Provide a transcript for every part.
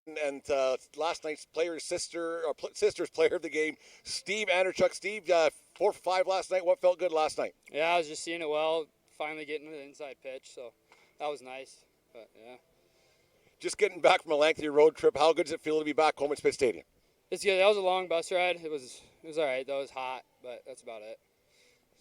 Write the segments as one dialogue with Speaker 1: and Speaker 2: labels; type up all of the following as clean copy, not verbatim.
Speaker 1: and last night's sister's player of the game, Steve Anderchuk. Steve, 4 for 5 last night. What felt good last night?
Speaker 2: Yeah, I was just seeing it well, finally getting to the inside pitch, so that was nice. But yeah,
Speaker 1: Just getting back from a lengthy road trip. How good does it feel to be back home at Spit Stadium?
Speaker 2: it's good. That was a long bus ride. It was all right. That was hot, but that's about it.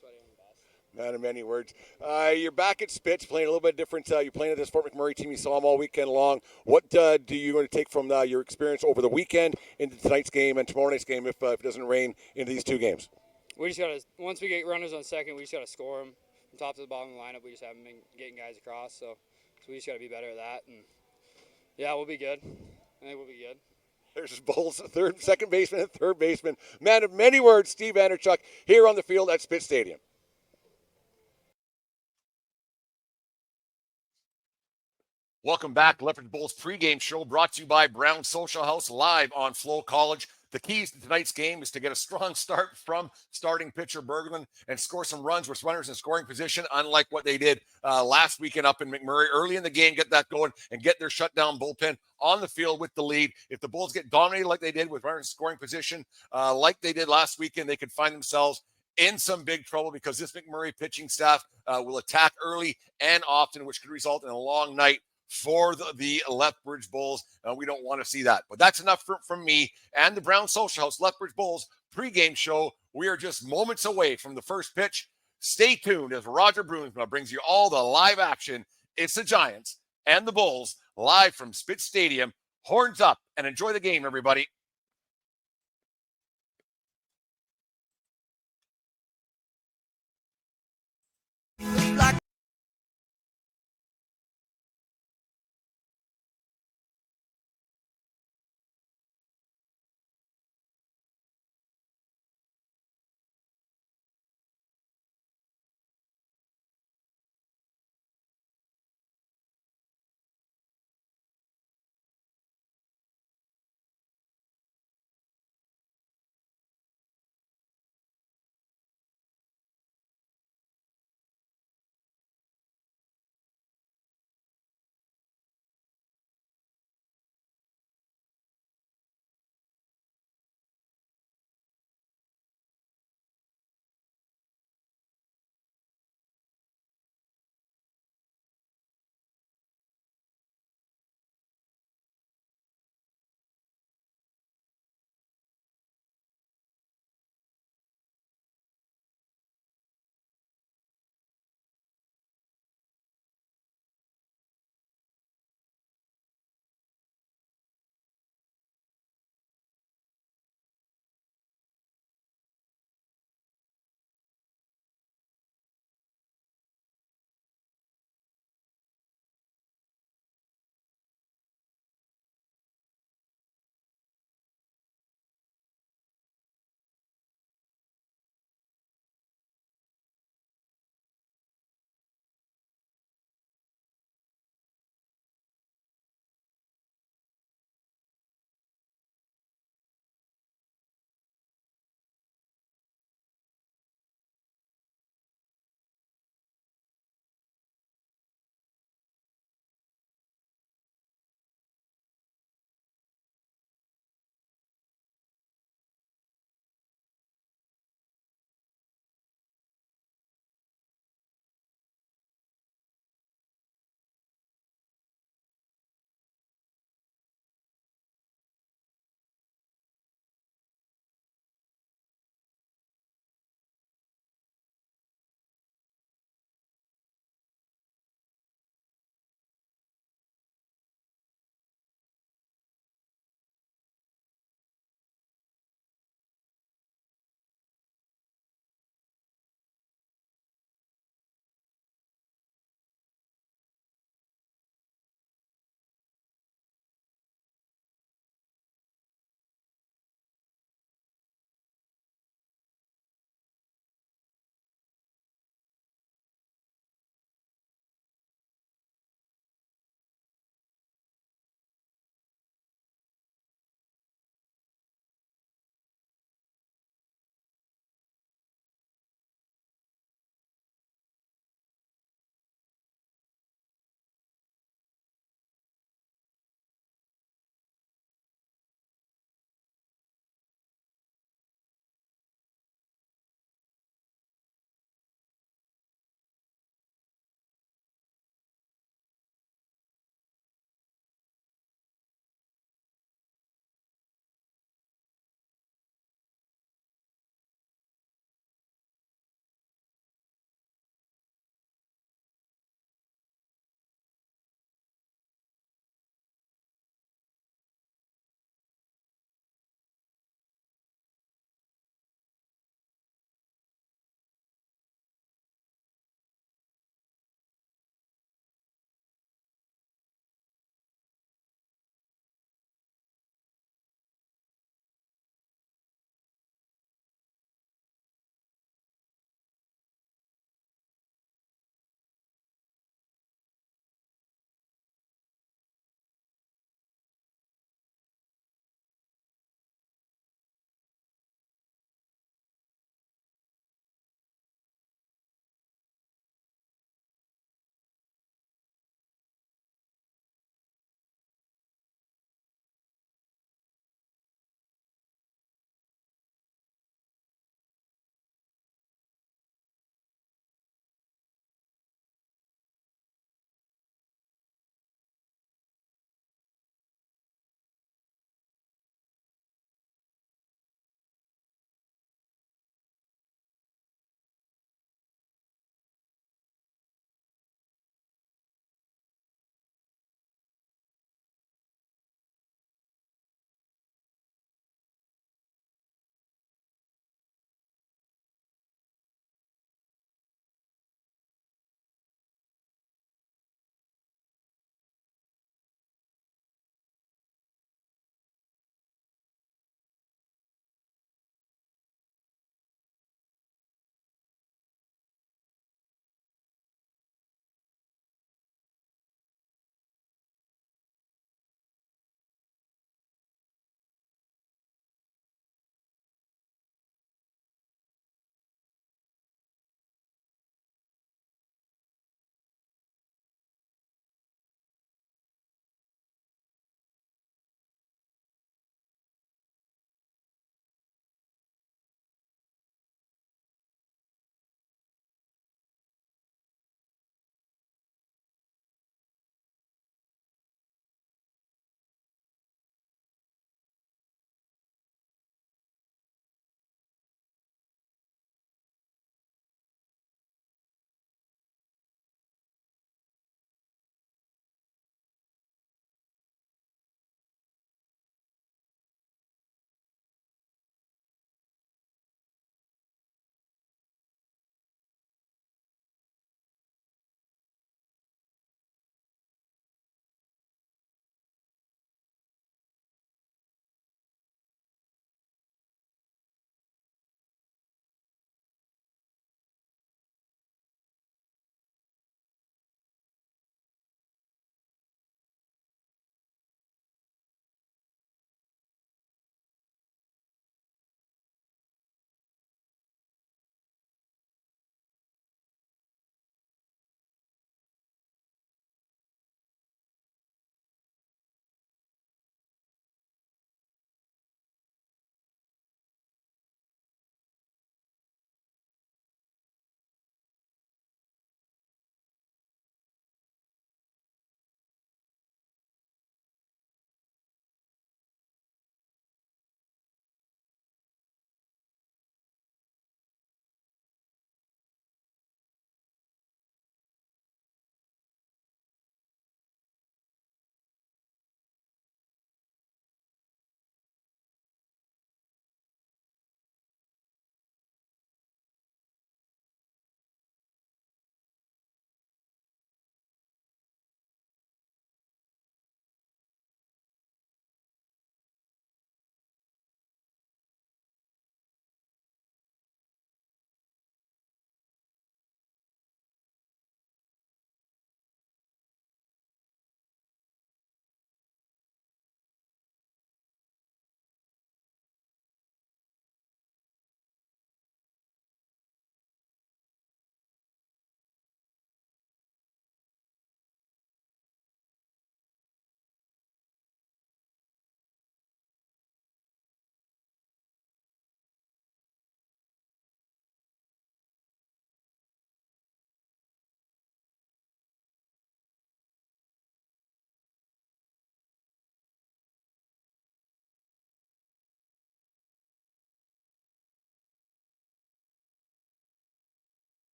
Speaker 2: Sweaty on the bus.
Speaker 1: Not in many words. You're back at Spitz, playing a little bit different. You're playing at this Fort McMurray team. You saw them all weekend long. What do you want to take from your experience over the weekend into tonight's game and tomorrow night's game if it doesn't rain into these two games?
Speaker 2: We just gotta once we get runners on second, we just gotta score them from top to the bottom of the lineup. We just haven't been getting guys across, so we just gotta be better at that. And yeah, we'll be good. I think we'll be good.
Speaker 1: There's Bulls, second baseman, and third baseman. Man of many words, Steve Anderchuk, here on the field at Spitz Stadium. Welcome back. Lethbridge Bulls pregame show brought to you by Brown Social House live on FloCollege. The keys to tonight's game is to get a strong start from starting pitcher Berglund and score some runs with runners in scoring position, unlike what they did last weekend up in McMurray. Early in the game, get that going and get their shutdown bullpen on the field with the lead. If the Bulls get dominated like they did with runners in scoring position, like they did last weekend, they could find themselves in some big trouble because this McMurray pitching staff will attack early and often, which could result in a long night for the Lethbridge Bulls. We don't want to see that. But that's enough from me and the Brown Social House Lethbridge Bulls pregame show. We are just moments away from the first pitch. Stay tuned as Roger Brunsma brings you all the live action. It's the Giants and the Bulls live from Spitz Stadium. Horns up and enjoy the game, everybody.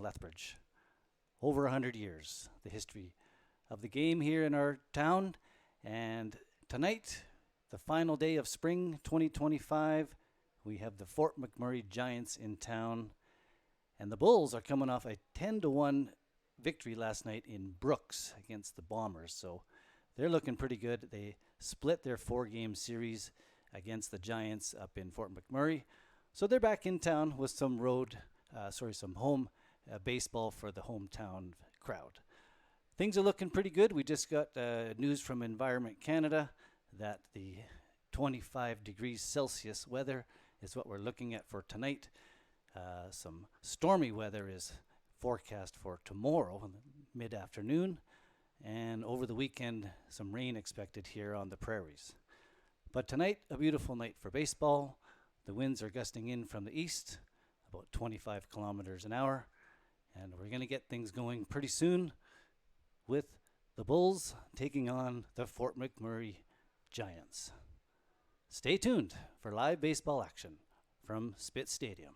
Speaker 3: Lethbridge. Over 100 years, the history of the game here in our town. And tonight, the final day of spring 2025, we have the Fort McMurray Giants in town. And the Bulls are coming off a 10-1 victory last night in Brooks against the Bombers. So they're looking pretty good. They split their 4-game series against the Giants up in Fort McMurray. So they're back in town with some home baseball for the hometown crowd. Things are looking pretty good. We just got news from Environment Canada that the 25 degrees Celsius weather is what we're looking at for tonight. Some stormy weather is forecast for tomorrow in the mid-afternoon, and over the weekend some rain expected here on the prairies. But tonight, a beautiful night for baseball. The winds are gusting in from the east, about 25 kilometers an hour, and we're going to get things going pretty soon with the Bulls taking on the Fort McMurray Giants. Stay tuned for live baseball action from Spitz Stadium.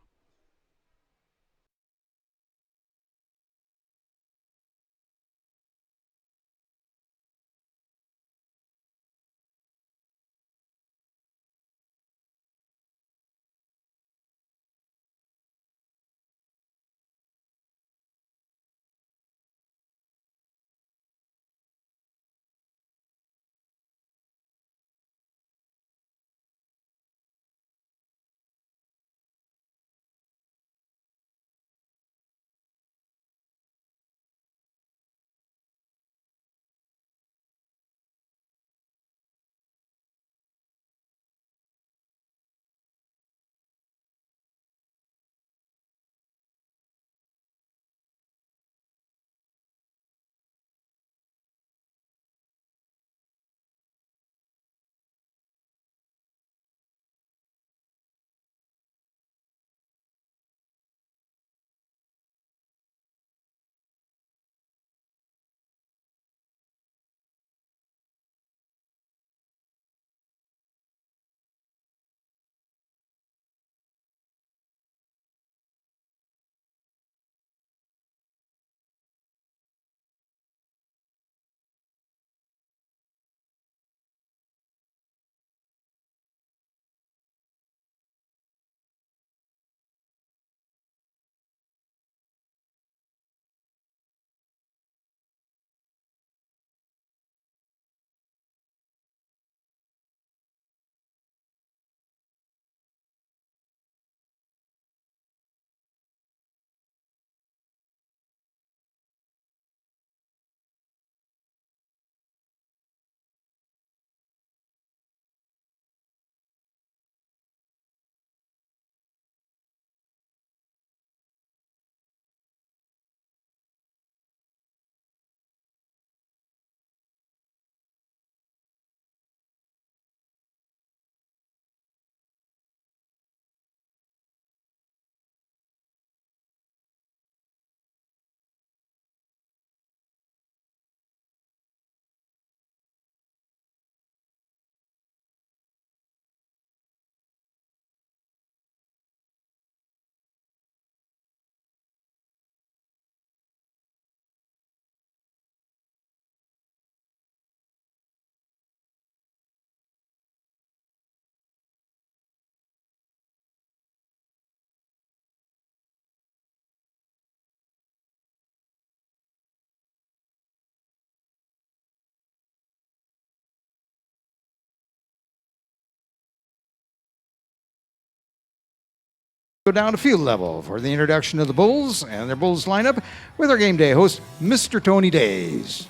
Speaker 4: Go down to field level for the introduction of the Bulls and their Bulls lineup with our game day host, Mr. Tony Days.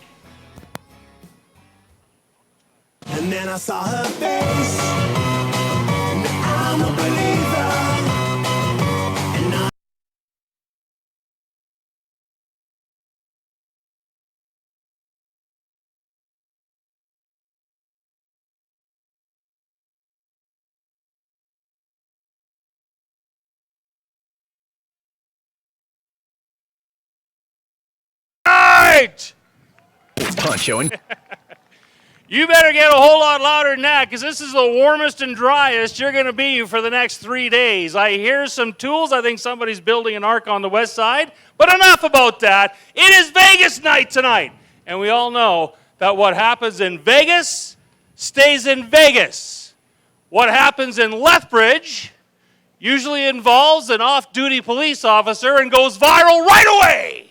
Speaker 5: And then I saw her face, and I'm a believer. And I
Speaker 1: Right!
Speaker 6: It's Poncho and You better get a whole lot louder than that, because this is the warmest and driest you're going to be for the next 3 days. I hear some tools. I think somebody's building an ark on the west side. But enough about that. It is Vegas night tonight. And we all know that what happens in Vegas stays in Vegas. What happens in Lethbridge usually involves an off-duty police officer and goes viral right away.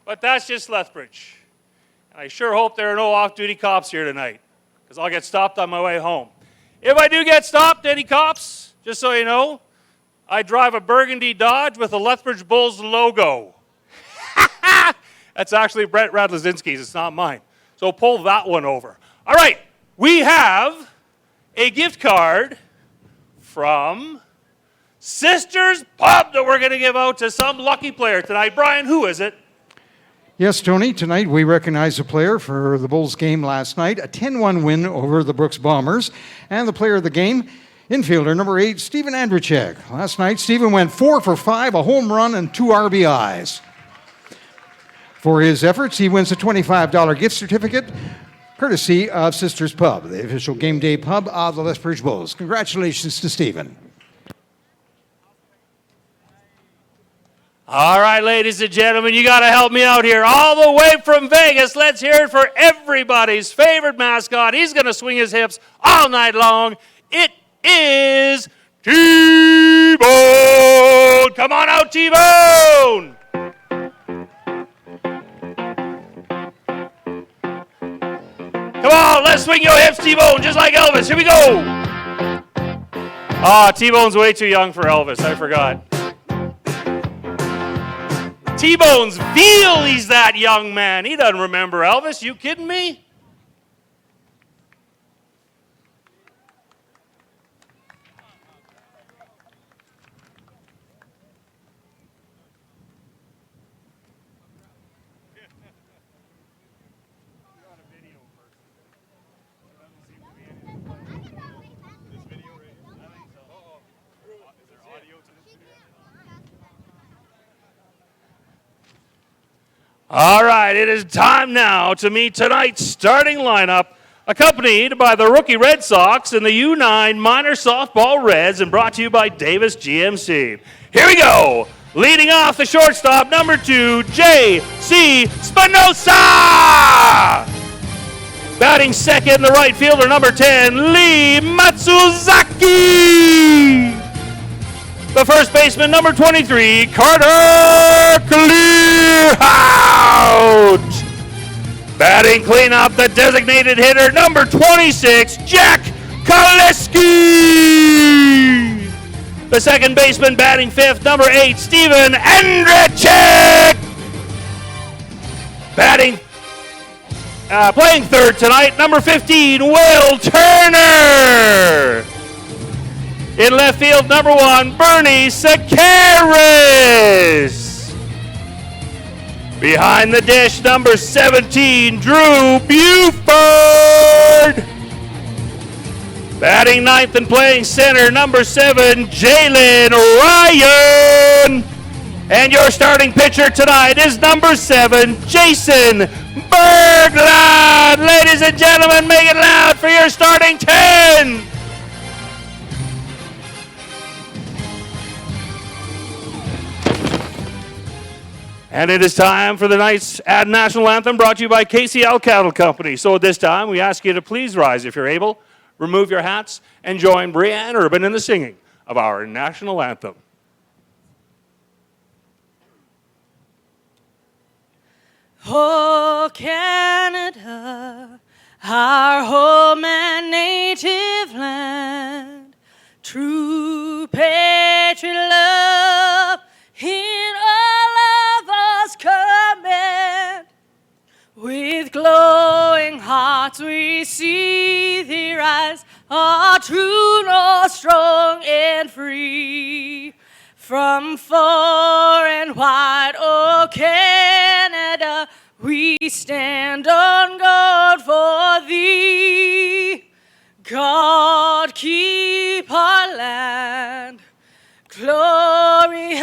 Speaker 6: But that's just Lethbridge. And I sure hope there are no off-duty cops here tonight, because I'll get stopped on my way home. If I do get stopped, any cops, just so you know, I drive a burgundy Dodge with a Lethbridge Bulls logo. That's actually Brett Radlazinski's. It's not mine. So pull that one over. All right. We have a gift card from Sisters Pub that we're going to give out to some lucky player tonight. Brian, who is it?
Speaker 4: Yes, Tony, tonight we recognize a player for the Bulls game last night, a 10-1 win over the Brooks Bombers, and the player of the game, infielder number 8, Steven Andrzejczyk. Last night, Steven went 4 for 5, a home run, and 2 RBIs. For his efforts, he wins a $25 gift certificate, courtesy of Sisters Pub, the official game day pub of the Lethbridge Bulls. Congratulations to Steven.
Speaker 6: All right, ladies and gentlemen, you got to help me out here. All the way from Vegas, let's hear it for everybody's favorite mascot. He's going to swing his hips all night long. It is T-Bone. Come on out, T-Bone. Come on, let's swing your hips, T-Bone, just like Elvis. Here we go. Ah, T-Bone's way too young for Elvis. I forgot. T-Bone's feel he's that young man. He doesn't remember Elvis. You kidding me? All right, it is time now to meet tonight's starting lineup, accompanied by the rookie Red Sox and the U9 minor softball Reds, and brought to you by Davis GMC. Here we go. Leading off the shortstop, number 2, J.C. Spinoza. Batting second, the right fielder, number 10, Lee Matsuzaki. The first baseman, number 23, Carter Clearhout. Batting cleanup, the designated hitter, number 26, Jack Kaleski. The second baseman, batting fifth, number 8, Steven Andrzejczyk. Playing third tonight, number 15, Will Turner. In left field, number 1, Bernie Sakaris. Behind the dish, number 17, Drew Buford. Batting ninth and playing center, number 7, Jalen Ryan. And your starting pitcher tonight is number 7, Jason Berglund. Ladies and gentlemen, make it loud for your starting 10. And it is time for the night's national anthem, brought to you by KCL Cattle Company. So at this time, we ask you to please rise if you're able, remove your hats, and join Brianne Urban in the singing of our national anthem.
Speaker 7: Oh, Canada, our home and native land, true patriot love in all of us command. With glowing hearts we see thee rise, our true north, strong and free. From far and wide, oh Canada, we stand on guard for thee. God keep our land glorious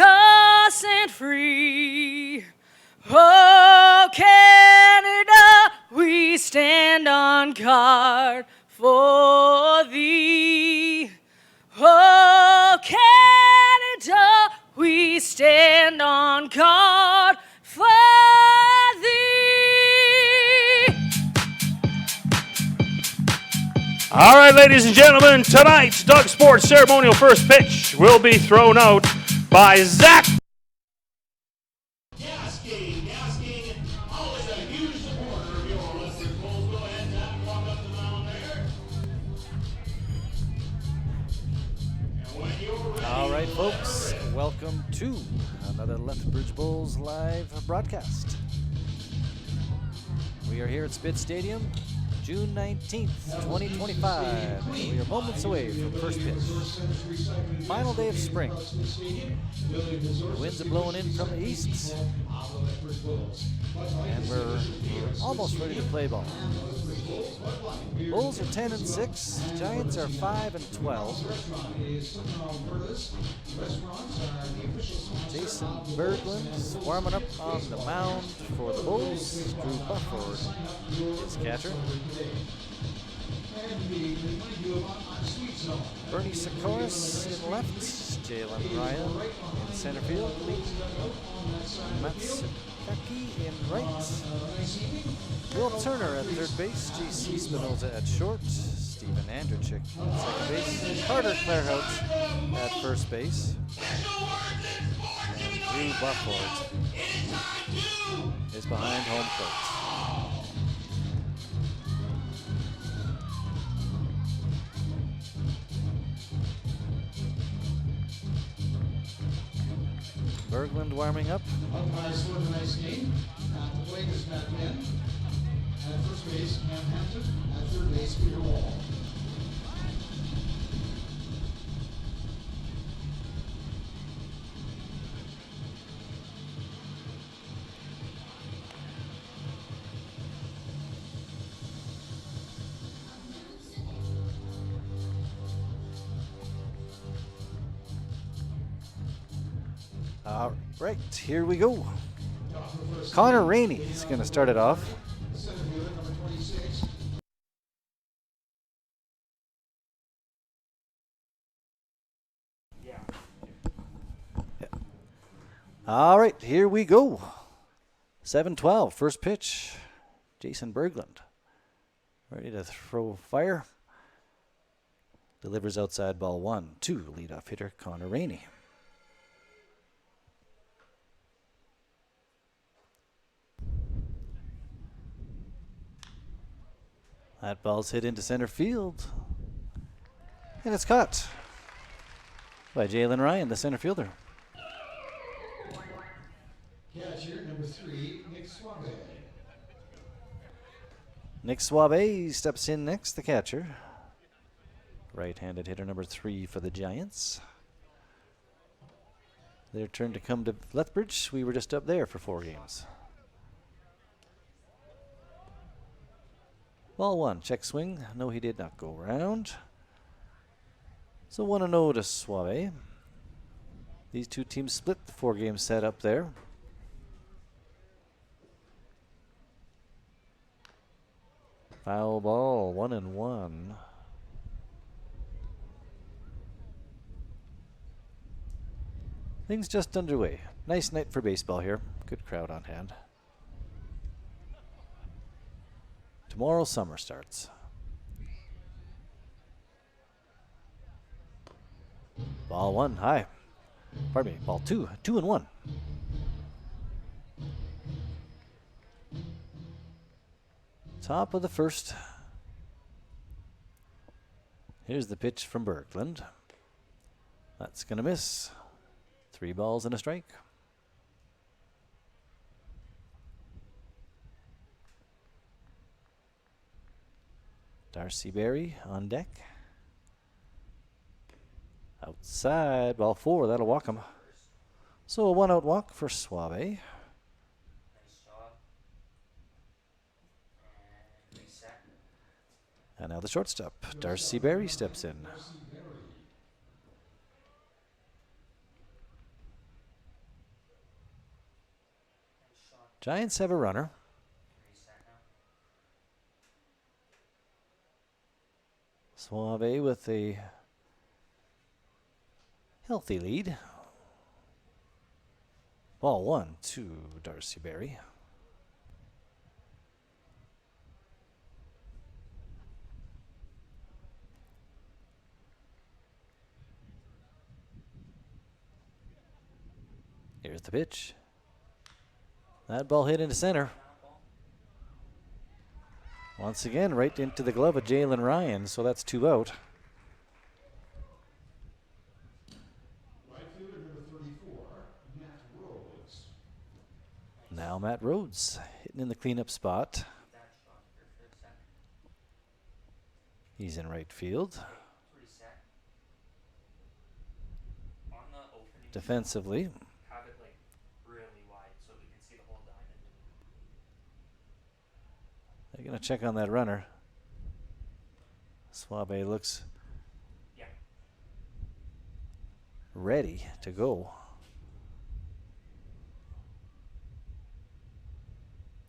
Speaker 7: and free. Oh Canada, we stand on on guard for thee. Oh, Canada, we stand on guard for thee.
Speaker 6: All right, ladies and gentlemen, tonight's Doug Sports ceremonial first pitch will be thrown out by Zach.
Speaker 5: Gasking, always a huge supporter of your Lethbridge Bulls. Go ahead, Zach, walk up the mound there.
Speaker 3: All right, folks, welcome to another Lethbridge Bulls live broadcast. We are here at Spitz Stadium, June 19th, 2025. We are moments away from first pitch. Final day of spring. The winds are blowing in from the east, and we're almost ready to play ball. Bulls are 10-6, Giants are 5-12. Jason Berglund warming up on the mound for the Bulls. Drew Bufford is catcher. Bernie Sikoris in left, Jalen Ryan in center field, Matsukaki in right, Will Turner at third base, J.C. Spinoza at short, Steven Andrechik at second base, Carter Clairhout at first base, and Drew Bufford is behind home plate. Berglund warming up.
Speaker 4: Umpires for tonight's game. At the plate is Matt Penn. At first base, Cam Hampton. At third base, Peter Wall.
Speaker 3: All right, here we go. Connor Rainey is going to start it off. All right, here we go. 7-12, first pitch. Jason Berglund ready to throw fire. Delivers outside ball 1-2, leadoff hitter Connor Rainey. That ball's hit into center field. And it's caught by Jalen Ryan, the center fielder.
Speaker 4: Catcher number 3, Nick Suave.
Speaker 3: Nick Suave steps in next, the catcher. Right-handed hitter number 3 for the Giants. Their turn to come to Lethbridge. We were just up there for 4 games. Ball 1, check swing. No, he did not go around. So 1-0 to Suave. These two teams split the 4-game set up there. Foul ball, 1-1. Things just underway. Nice night for baseball here. Good crowd on hand. Tomorrow summer starts. Ball 1, high. Pardon me, ball 2, 2-1. Top of the first. Here's the pitch from Berglund. That's going to miss. 3 balls and a strike. Darcy Berry on deck. Outside, ball 4, that'll walk him. So a 1-out walk for Suave. And now the shortstop, Darcy Berry, steps in. Giants have a runner. Suave with a healthy lead. Ball 1 to Darcy Berry. Here's the pitch. That ball hit into center. Once again, right into the glove of Jalen Ryan, so that's 2 out. Now Matt Rhodes hitting in the cleanup spot. He's in right field. Defensively. They're going to check on that runner. Suave looks ready to go.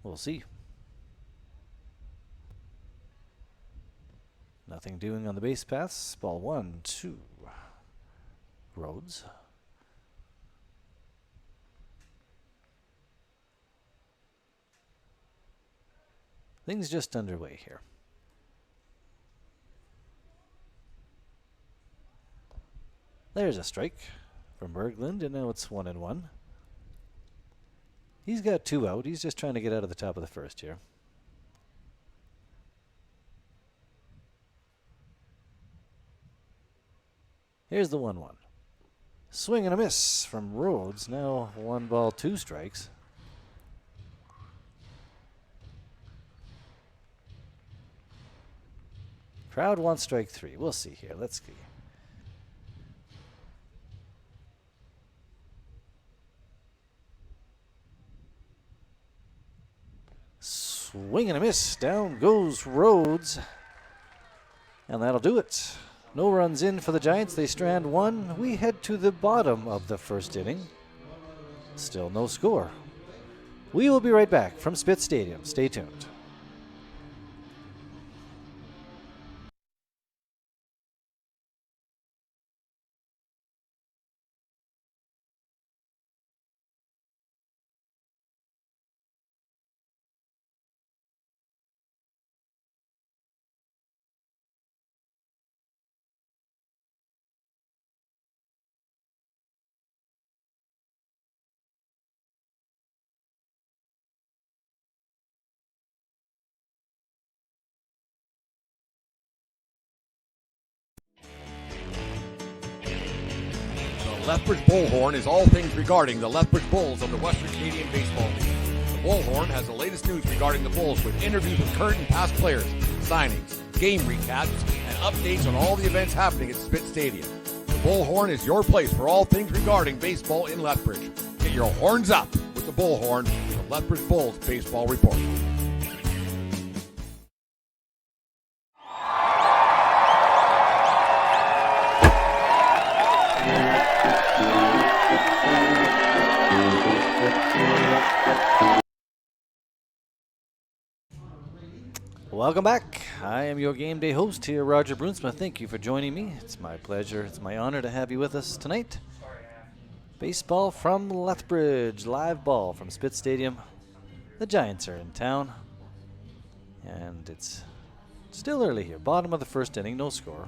Speaker 3: We'll see. Nothing doing on the base paths. Ball 1, 2. Rhodes. Things just underway here. There's a strike from Berglund, and now it's 1-1. He's got 2 out. He's just trying to get out of the top of the first here. Here's the 1-1. Swing and a miss from Rhodes. Now 1 ball, 2 strikes. Crowd wants strike 3. We'll see here. Let's see. Swing and a miss. Down goes Rhodes. And that'll do it. No runs in for the Giants. They strand 1. We head to the bottom of the first inning. Still no score. We will be right back from Spitz Stadium. Stay tuned.
Speaker 1: Lethbridge Bullhorn is all things regarding the Lethbridge Bulls of the Western Canadian Baseball League. The Bullhorn has the latest news regarding the Bulls with interviews with current and past players, signings, game recaps, and updates on all the events happening at Spitz Stadium. The Bullhorn is your place for all things regarding baseball in Lethbridge. Get your horns up with the Bullhorn, the Lethbridge Bulls Baseball Report.
Speaker 3: Welcome back. I am your game day host here, Roger Brunsmith. Thank you for joining me. It's my pleasure. It's my honor to have you with us tonight. Baseball from Lethbridge. Live ball from Spitz Stadium. The Giants are in town. And it's still early here. Bottom of the first inning, no score.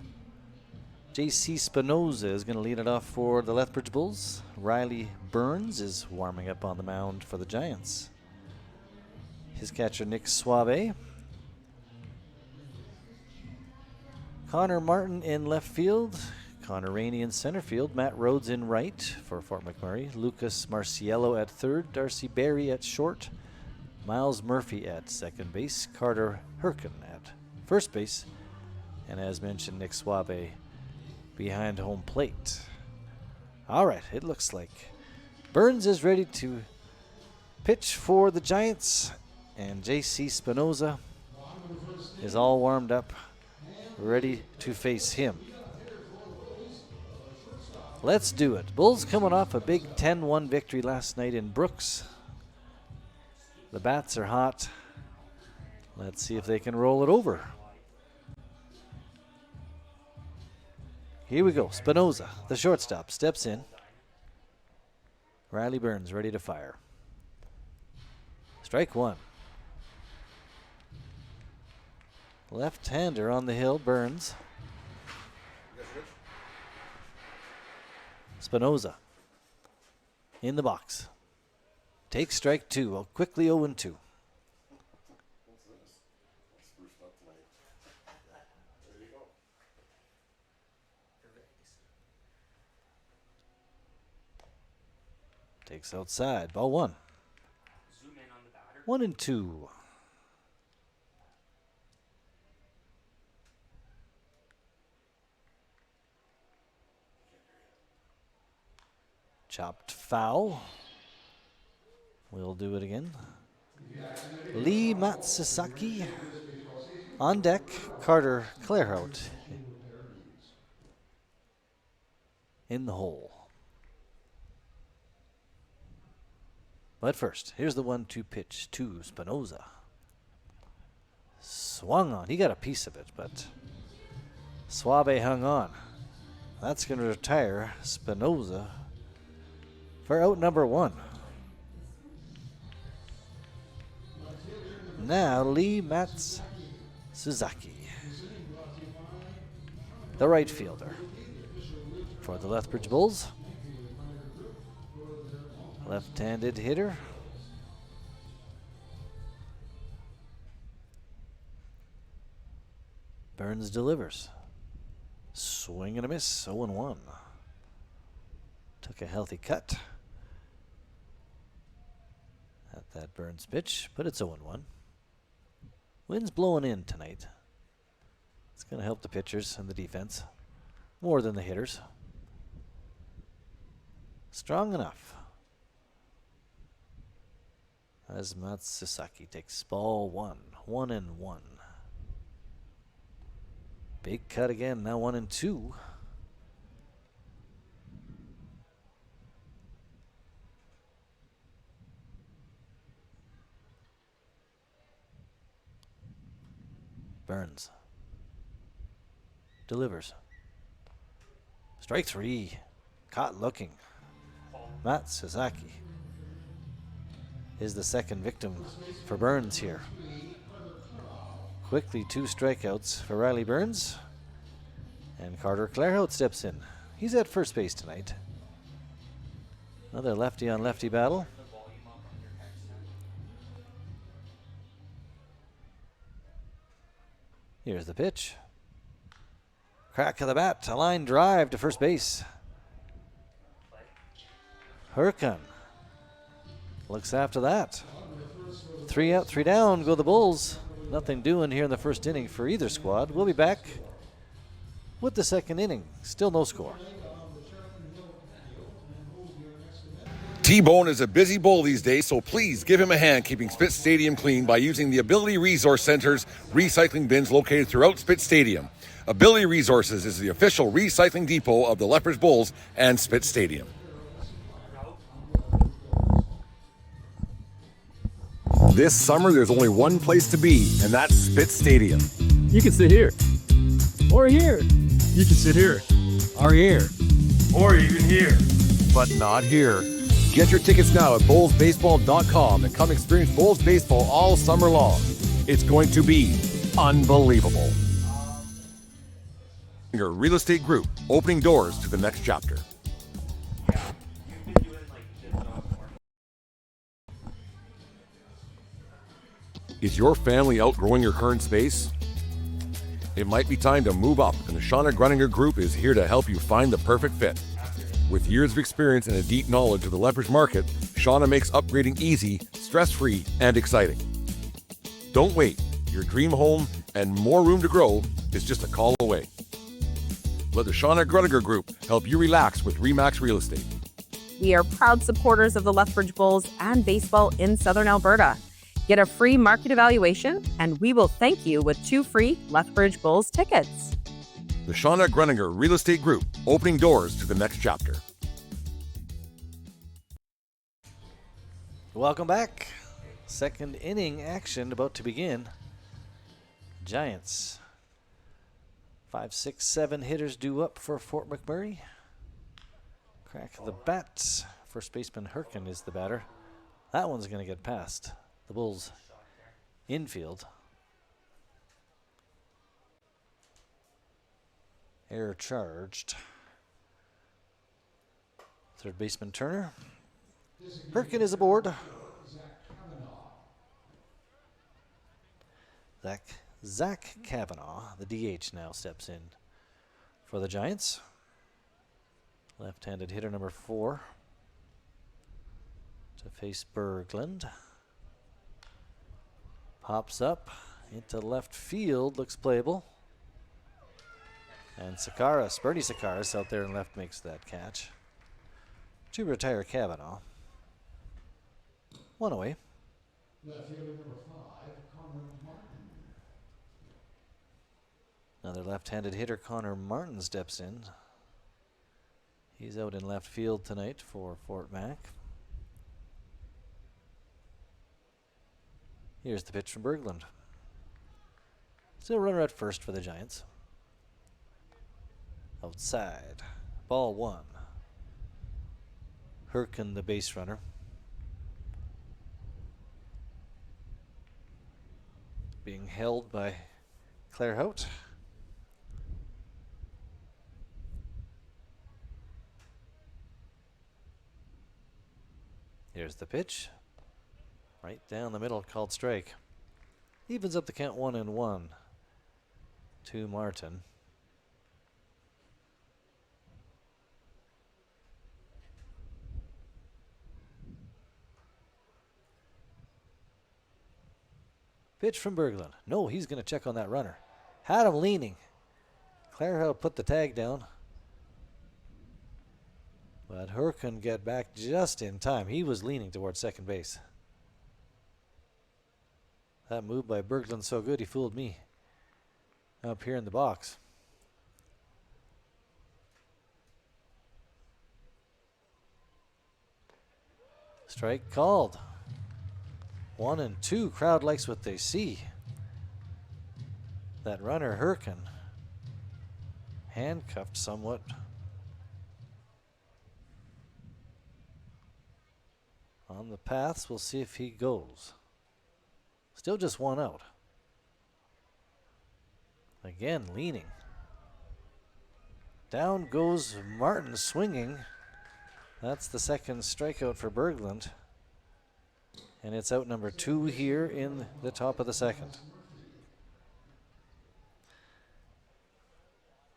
Speaker 3: J.C. Spinoza is going to lead it off for the Lethbridge Bulls. Riley Burns is warming up on the mound for the Giants. His catcher, Nick Suave. Connor Martin in left field. Connor Rainey in center field. Matt Rhodes in right for Fort McMurray. Lucas Marciello at third. Darcy Berry at short. Miles Murphy at second base. Carter Herkin at first base. And as mentioned, Nick Suave behind home plate. All right, it looks like Burns is ready to pitch for the Giants. And J.C. Spinoza is all warmed up, ready to face him. Let's do it. Bulls coming off a big 10-1 victory last night in Brooks. The bats are hot. Let's see if they can roll it over. Here we go. Spinoza, the shortstop, steps in. Riley Burns ready to fire. Strike one. Left-hander on the hill, Burns. Spinoza in the box. Takes strike two. Quickly 0-2. Takes outside. Ball one. 1-2. Chopped foul. We'll do it again. Lee Matsusaki on deck. Carter Clairhout in the hole. But first, here's the 1-2 pitch to Spinoza. Swung on. He got a piece of it, but Suave hung on. That's going to retire Spinoza for out number one. Now Lee Matsuzaki, the right fielder for the Lethbridge Bulls. Left-handed hitter. Burns delivers. Swing and a miss, 0-1. Took a healthy cut at that Burns pitch, but it's 0-1. Wind's blowing in tonight. It's going to help the pitchers and the defense more than the hitters. Strong enough. As Matsusaki takes ball one. 1-1. Big cut again, now 1-2. Burns delivers. Strike three. Caught looking. Matsuzaki is the second victim for Burns here. Quickly 2 strikeouts for Riley Burns. And Carter Clairhout steps in. He's at first base tonight. Another lefty on lefty battle. Here's the pitch. Crack of the bat, a line drive to first base. Hurkan looks after that. 3 out, 3 down, go the Bulls. Nothing doing here in the first inning for either squad. We'll be back with the second inning. Still no score.
Speaker 1: T-Bone is a busy bull these days, so please give him a hand keeping Spitz Stadium clean by using the Ability Resource Center's recycling bins located throughout Spitz Stadium. Ability Resources is the official recycling depot of the Lethbridge Bulls and Spitz Stadium. This summer, there's only one place to be, and that's Spitz Stadium.
Speaker 8: You can sit here. Or here. You can sit here. Or here.
Speaker 1: Or even here. But not here. Get your tickets now at bullsbaseball.com and come experience Bulls baseball all summer long. It's going to be unbelievable. Your real estate group, opening doors to the next chapter. Is your family outgrowing your current space? It might be time to move up, and the Shauna Gruninger Group is here to help you find the perfect fit. With years of experience and a deep knowledge of the Lethbridge market, Shauna makes upgrading easy, stress-free, and exciting. Don't wait. Your dream home and more room to grow is just a call away. Let the Shauna Gruninger Group help you relax with RE/MAX Real Estate.
Speaker 9: We are proud supporters of the Lethbridge Bulls and baseball in Southern Alberta. Get a free market evaluation, and we will thank you with 2 free Lethbridge Bulls tickets.
Speaker 1: The Shauna Gruninger Real Estate Group, opening doors to the next chapter.
Speaker 3: Welcome back. Second inning action about to begin. Giants 5, 6, 7 hitters due up for Fort McMurray. Crack of the bat. First baseman Herkin is the batter. That one's going to get past the Bulls infield. Error charged. Third baseman Turner. Herkin is aboard. Zach Kavanaugh, the DH, now steps in for the Giants. Left-handed hitter number 4 to face Berglund. Pops up into left field, looks playable. And Bernie Sakaras out there in left makes that catch to retire Kavanaugh. One away.
Speaker 4: Left fielder number 5, Connor Martin.
Speaker 3: Another left-handed hitter, Connor Martin, steps in. He's out in left field tonight for Fort Mac. Here's the pitch from Berglund. Still runner at first for the Giants. Outside. Ball 1. Herkin, the base runner. Being held by Claire Hout. Here's the pitch. Right down the middle, called strike. Evens up the count 1-1 to Martin. Pitch from Berglund. No, he's going to check on that runner. Had him leaning. Claire Hout put the tag down. But Herkin get back just in time. He was leaning towards second base. That move by Berglund so good he fooled me up here in the box. Strike called. 1-2. Crowd likes what they see. That runner Herkin handcuffed somewhat. On the paths, we'll see if he goes. Still just one out. Again, leaning. Down goes Martin swinging. That's the second strikeout for Berglund. And it's out number 2 here in the top of the second.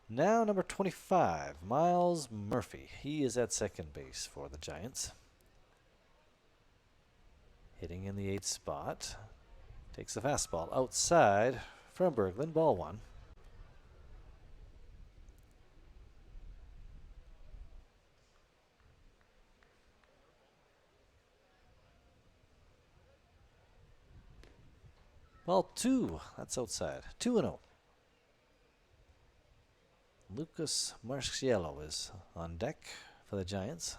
Speaker 3: Now number 25, Miles Murphy. He is at second base for the Giants. Hitting in the 8th spot. Takes the fastball outside from Berglund. Ball 1. Ball 2. That's outside. 2-0. Lucas Marciello is on deck for the Giants.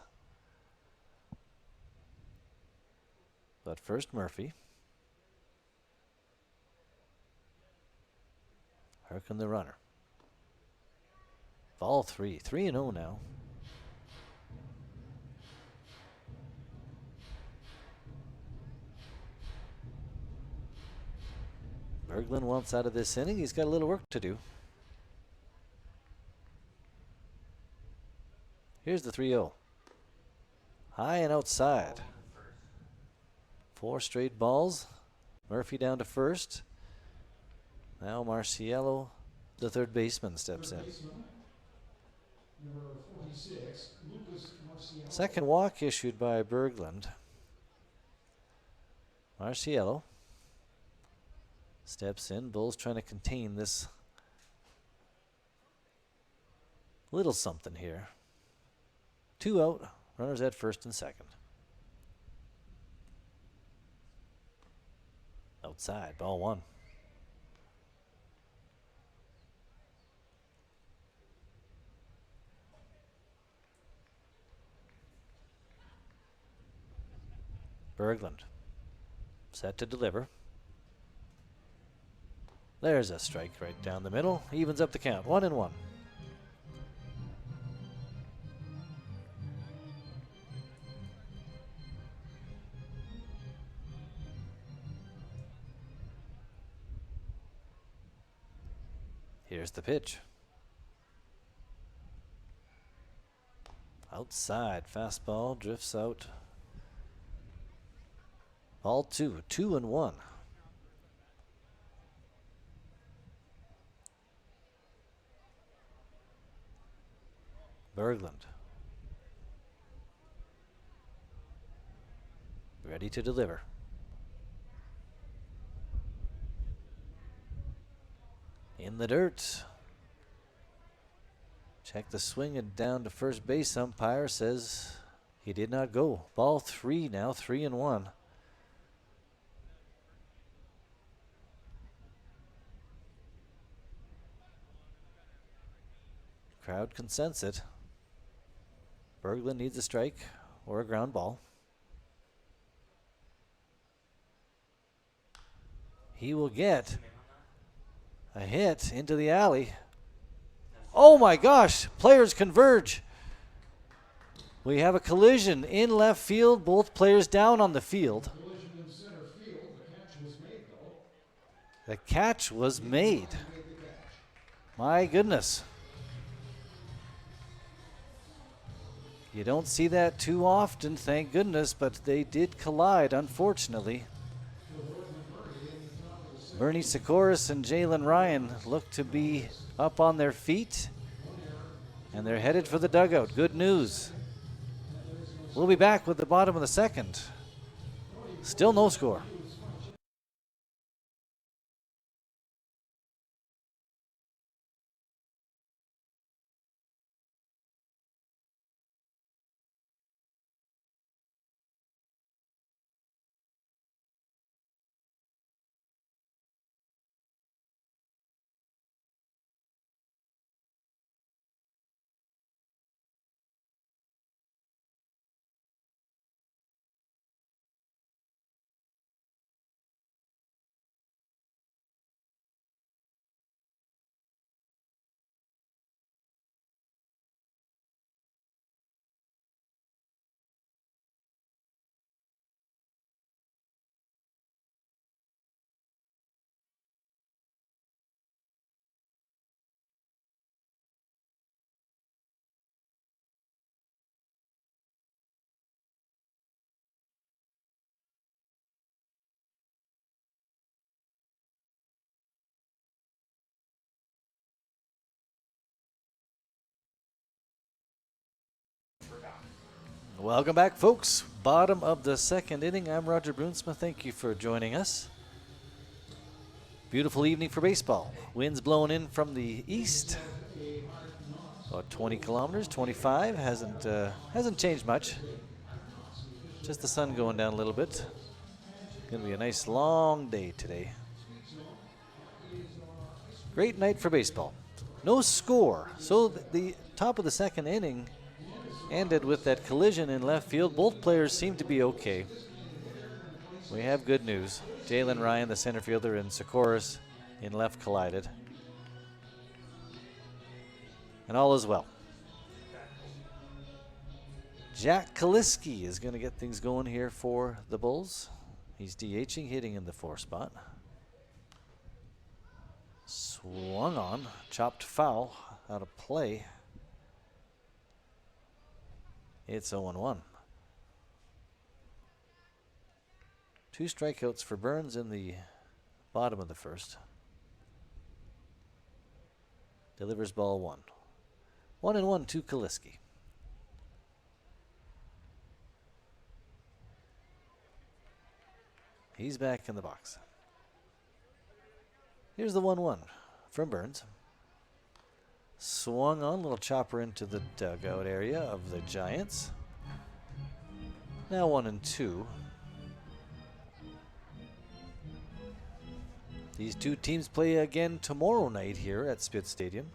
Speaker 3: But first, Murphy. Herkin the runner. Ball 3. 3-0 now. Berglund wants out of this inning. He's got a little work to do. Here's the 3-0. High and outside. 4 straight balls. Murphy down to first. Now Marciello, the third baseman, steps in.
Speaker 4: Number 46, Lucas Marciello.
Speaker 3: Second walk issued by Berglund. Marciello steps in. Bulls trying to contain this little something here. 2 out. Runners at first and second. Outside. Ball 1. Berglund set to deliver. There's a strike right down the middle. Evens up the count. 1-1. Here's the pitch. Outside. Fastball drifts out. Ball 2. 2-1. Berglund. Ready to deliver. In the dirt. Check the swing and down to first base. Umpire says he did not go. Ball 3 now, 3-1. Crowd can sense it. Berglund needs a strike or a ground ball. He will get a hit into the alley. Oh my gosh, players converge. We have a collision in left field, both players down on the field. The catch was made. My goodness. You don't see that too often, thank goodness, but they did collide, unfortunately. Bernie Sikoris and Jalen Ryan look to be up on their feet, and they're headed for the dugout. Good news. We'll be back with the bottom of the second. Still no score. Welcome back, folks. Bottom of the second inning. I'm Roger Brunsmith. Thank you for joining us. Beautiful evening for baseball. Winds blowing in from the east. About 20 kilometers, 25. Hasn't changed much. Just the sun going down a little bit. Gonna be a nice long day today. Great night for baseball. No score. So the top of the second inning ended with that collision in left field. Both players seem to be okay. We have good news. Jalen Ryan, the center fielder, and Sikoris in left collided. And all is well. Jack Kaliski is going to get things going here for the Bulls. He's DHing, hitting in the 4 spot. Swung on, chopped foul, out of play. It's 0-1. 2 strikeouts for Burns in the bottom of the first. Delivers ball 1. 1-1 to Kaliski. He's back in the box. Here's the 1-1 from Burns. Swung on, little chopper into the dugout area of the Giants. Now 1-2. These two teams play again tomorrow night here at Spitz Stadium.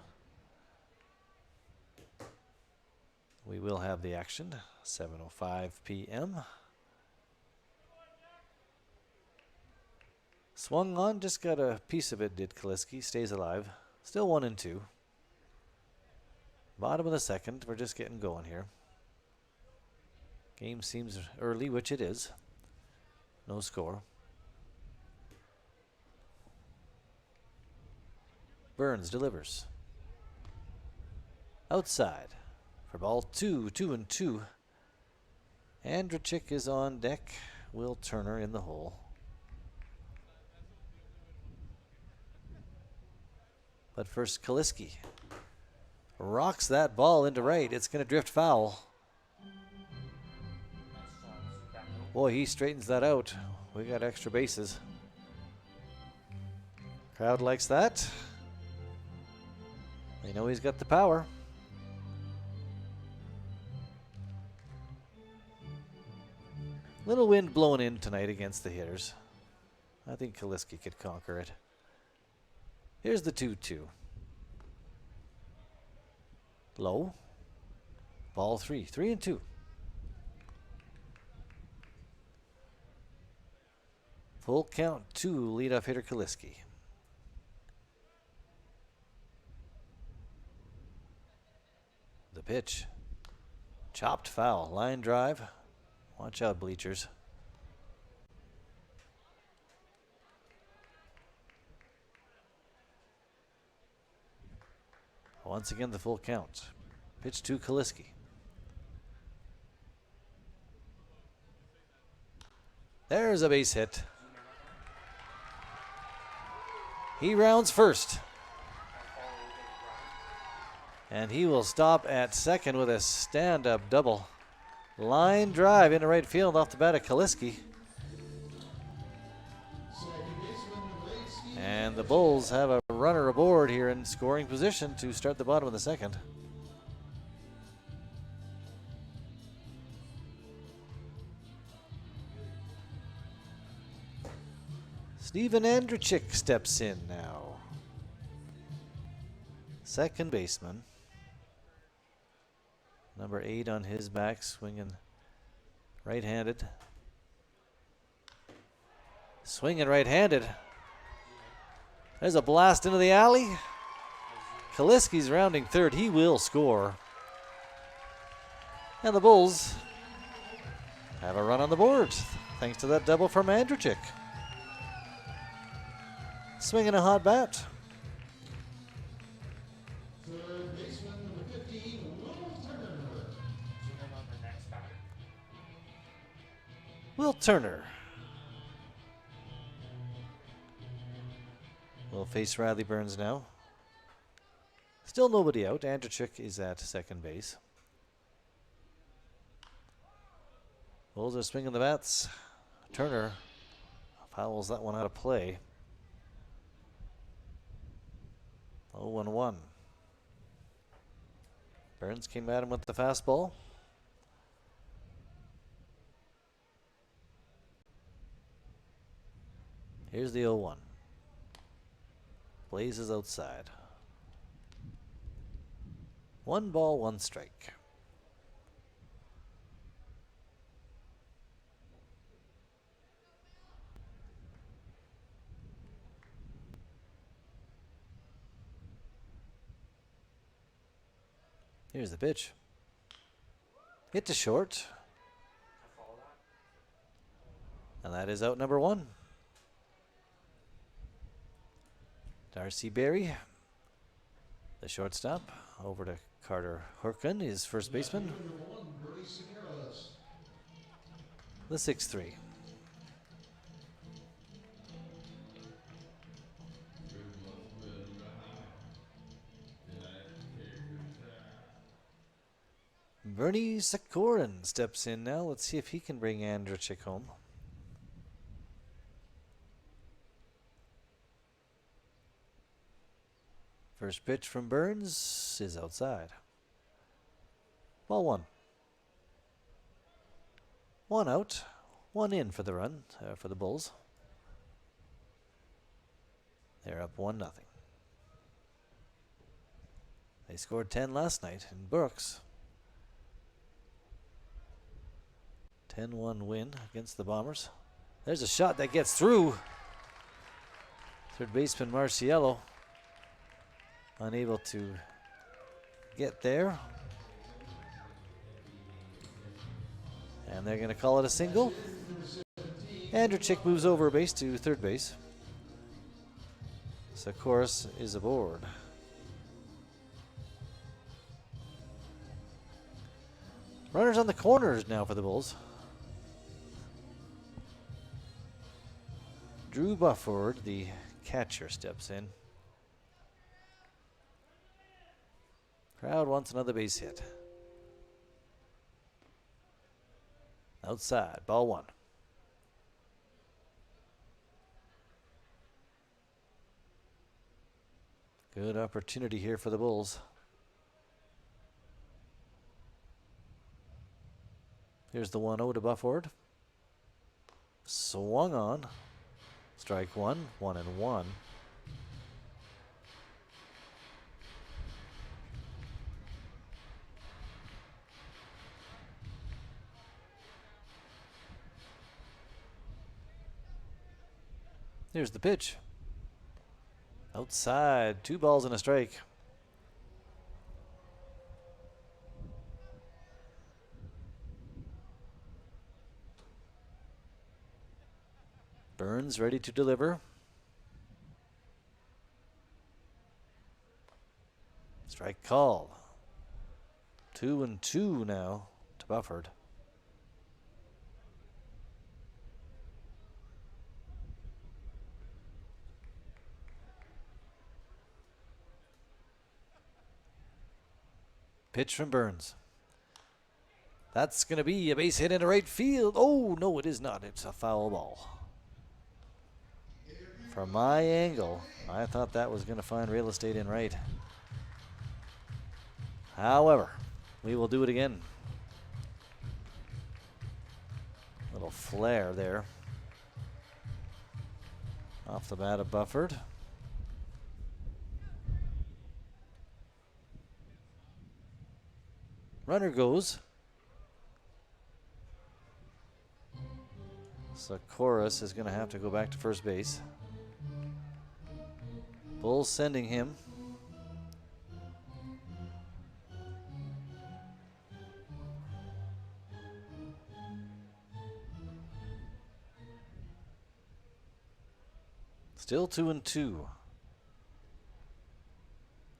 Speaker 3: We will have the action, 7:05 p.m. Swung on, just got a piece of it, did Kaliski. Stays alive. Still 1-2. Bottom of the second. We're just getting going here. Game seems early, which it is. No score. Burns delivers. Outside for ball 2, 2-2. Andrechik is on deck. Will Turner in the hole. But first, Kaliski rocks that ball into right. It's going to drift foul. Boy, he straightens that out. We got extra bases. Crowd likes that. They know he's got the power. Little wind blowing in tonight against the hitters. I think Kaliski could conquer it. Here's the 2-2. Low. Ball 3. 3-2. Full count 2, leadoff hitter Kaliski. The pitch. Chopped foul. Line drive. Watch out, bleachers. Once again, the full count. Pitch to Kaliski. There's a base hit. He rounds first. And he will stop at second with a stand-up double. Line drive into right field off the bat of Kaliski. And the Bulls have a runner aboard here in scoring position to start the bottom of the second. Steven Andrechik steps in now. Second baseman. Number 8 on his back, swinging right-handed. Swinging right-handed. There's a blast into the alley. Kaliski's rounding third. He will score. And the Bulls have a run on the board thanks to that double from Andrechik. Swinging a hot bat. Will Turner will face Riley Burns now. Still nobody out. Andrechik is at second base. Bulls are swinging the bats. Turner fouls that one out of play. 0-1. Burns came at him with the fastball. Here's the 0-1. Blazes outside. 1 ball, 1 strike. Here's the pitch. Hit to short. And that is out number 1. Darcy Berry, the shortstop, over to Carter Horkin, his first baseman. The 6-3. Bernie Sikorin steps in now. Let's see if he can bring Andrechik home. First pitch from Burns is outside. Ball 1. 1 out, 1 in for the run, for the Bulls. They're up 1-0. They scored 10 last night in Brooks. 10-1 win against the Bombers. There's a shot that gets through. Third baseman Marciello unable to get there. And they're going to call it a single. Andrechik moves over a base to third base. Sakoris is aboard. Runners on the corners now for the Bulls. Drew Bufford, the catcher, steps in. Crowd wants another base hit. Outside, ball one. Good opportunity here for the Bulls. Here's the 1-0 to Bufford. Swung on. Strike one, 1-1. Here's the pitch. Outside, 2 balls and a strike. Burns ready to deliver. Strike called. 2-2 now to Bufford. Pitch from Burns. That's going to be a base hit into right field. Oh, no, it is not. It's a foul ball. From my angle, I thought that was going to find real estate in right. However, we will do it again. Little flare there. Off the bat of Bufford. Runner goes. Sakoris is going to have to go back to first base. Bulls sending him. Still 2-2.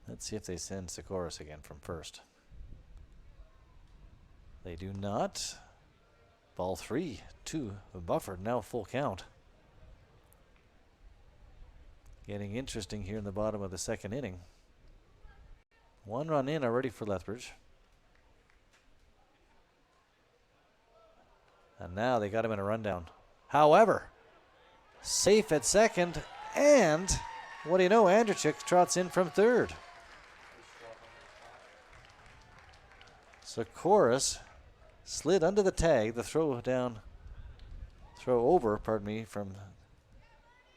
Speaker 3: Let's see if they send Sakoris again from first. They do not. Ball 3-2. Bufford now full count. Getting interesting here in the bottom of the second inning. 1 run in already for Lethbridge. And now they got him in a rundown. However, safe at second, and what do you know, Andrechik trots in from third. Sakoris slid under the tag. The throw over, from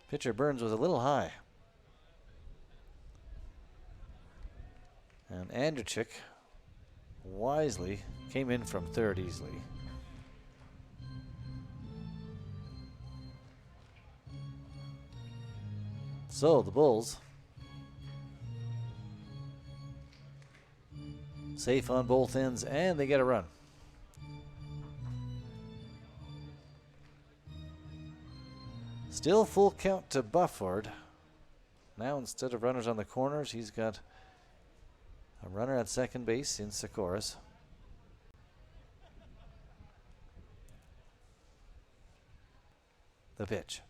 Speaker 3: pitcher Burns was a little high. And Andrechik wisely came in from third easily. So the Bulls safe on both ends, and they get a run. Still full count to Bufford. Now instead of runners on the corners, he's got a runner at second base in Sakoris. The pitch.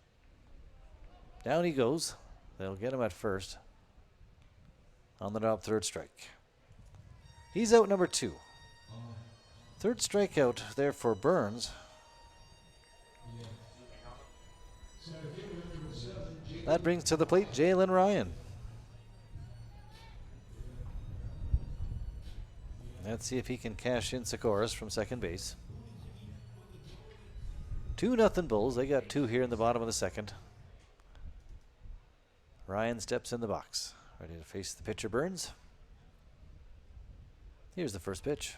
Speaker 3: Down he goes. They'll get him at first. On the drop, third strike. He's out number 2. Third strikeout there for Burns. That brings to the plate Jalen Ryan. Let's see if he can cash in Sakoris from second base. 2-0 Bulls. They got 2 here in the bottom of the second. Ryan steps in the box, ready to face the pitcher Burns. Here's the first pitch.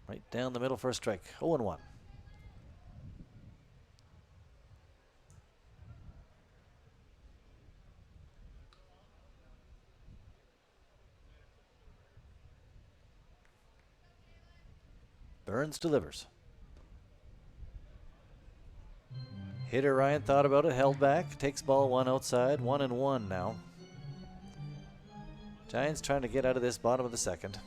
Speaker 3: Right down the middle for a strike. 0-1. Burns delivers. Hitter Ryan thought about it, held back, takes ball 1 outside, 1-1 now. Giants trying to get out of this bottom of the second.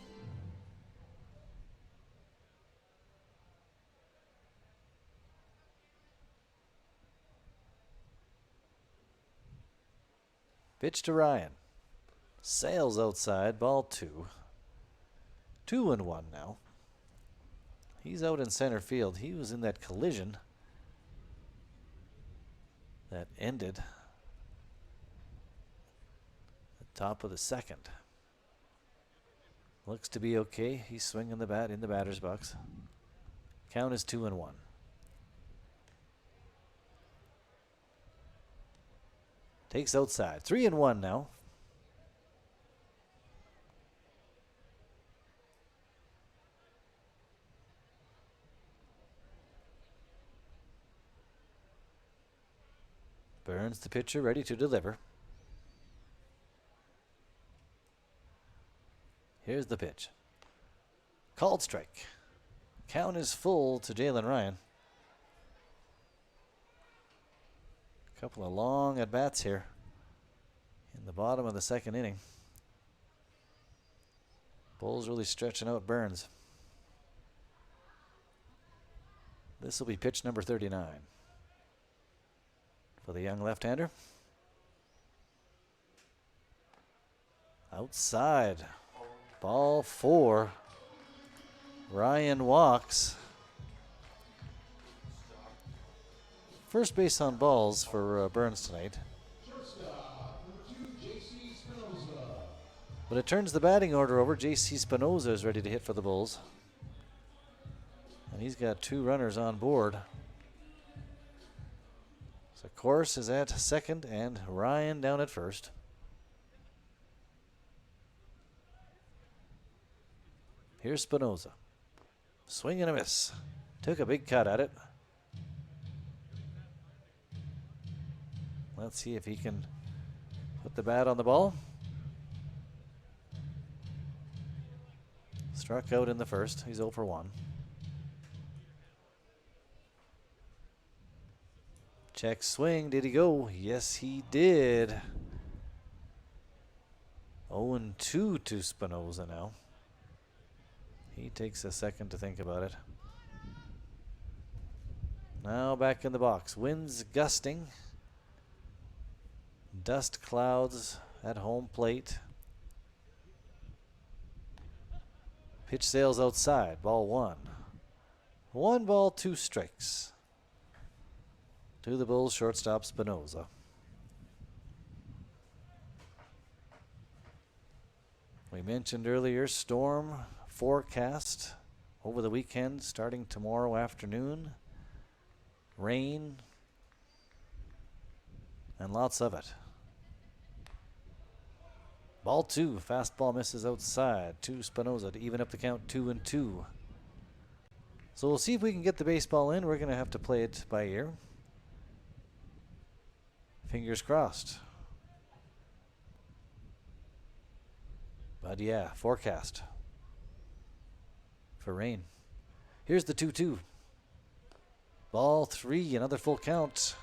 Speaker 3: Pitch to Ryan. Sails outside, ball 2. 2-1 now. He's out in center field. He was in that collision that ended at the top of the second. Looks to be okay. He's swinging the bat in the batter's box. Count is 2-1. Takes outside. 3-1 now. Burns, the pitcher, ready to deliver. Here's the pitch. Called strike. Count is full to Jalen Ryan. A couple of long at-bats here in the bottom of the second inning. Bulls really stretching out Burns. This will be pitch number 39 for the young left-hander. Outside. Ball 4. Ryan walks. First base on balls for Burns tonight. But it turns the batting order over. J.C. Spinoza is ready to hit for the Bulls. And he's got 2 runners on board. So Course is at second and Ryan down at first. Here's Spinoza. Swing and a miss. Took a big cut at it. Let's see if he can put the bat on the ball. Struck out in the first. He's 0 for 1. Check swing. Did he go? Yes, he did. 0-2 to Spinoza now. He takes a second to think about it. Now back in the box. Winds gusting. Dust clouds at home plate. Pitch sails outside. Ball 1. 1 ball, 2 strikes. To the Bulls shortstop Spinoza. We mentioned earlier storm forecast over the weekend starting tomorrow afternoon. Rain and lots of it. Ball 2, fastball misses outside to Spinoza to even up the count 2-2. So we'll see if we can get the baseball in. We're going to have to play it by ear. Fingers crossed. But yeah, forecast for rain. Here's the 2-2. Ball 3, another full count.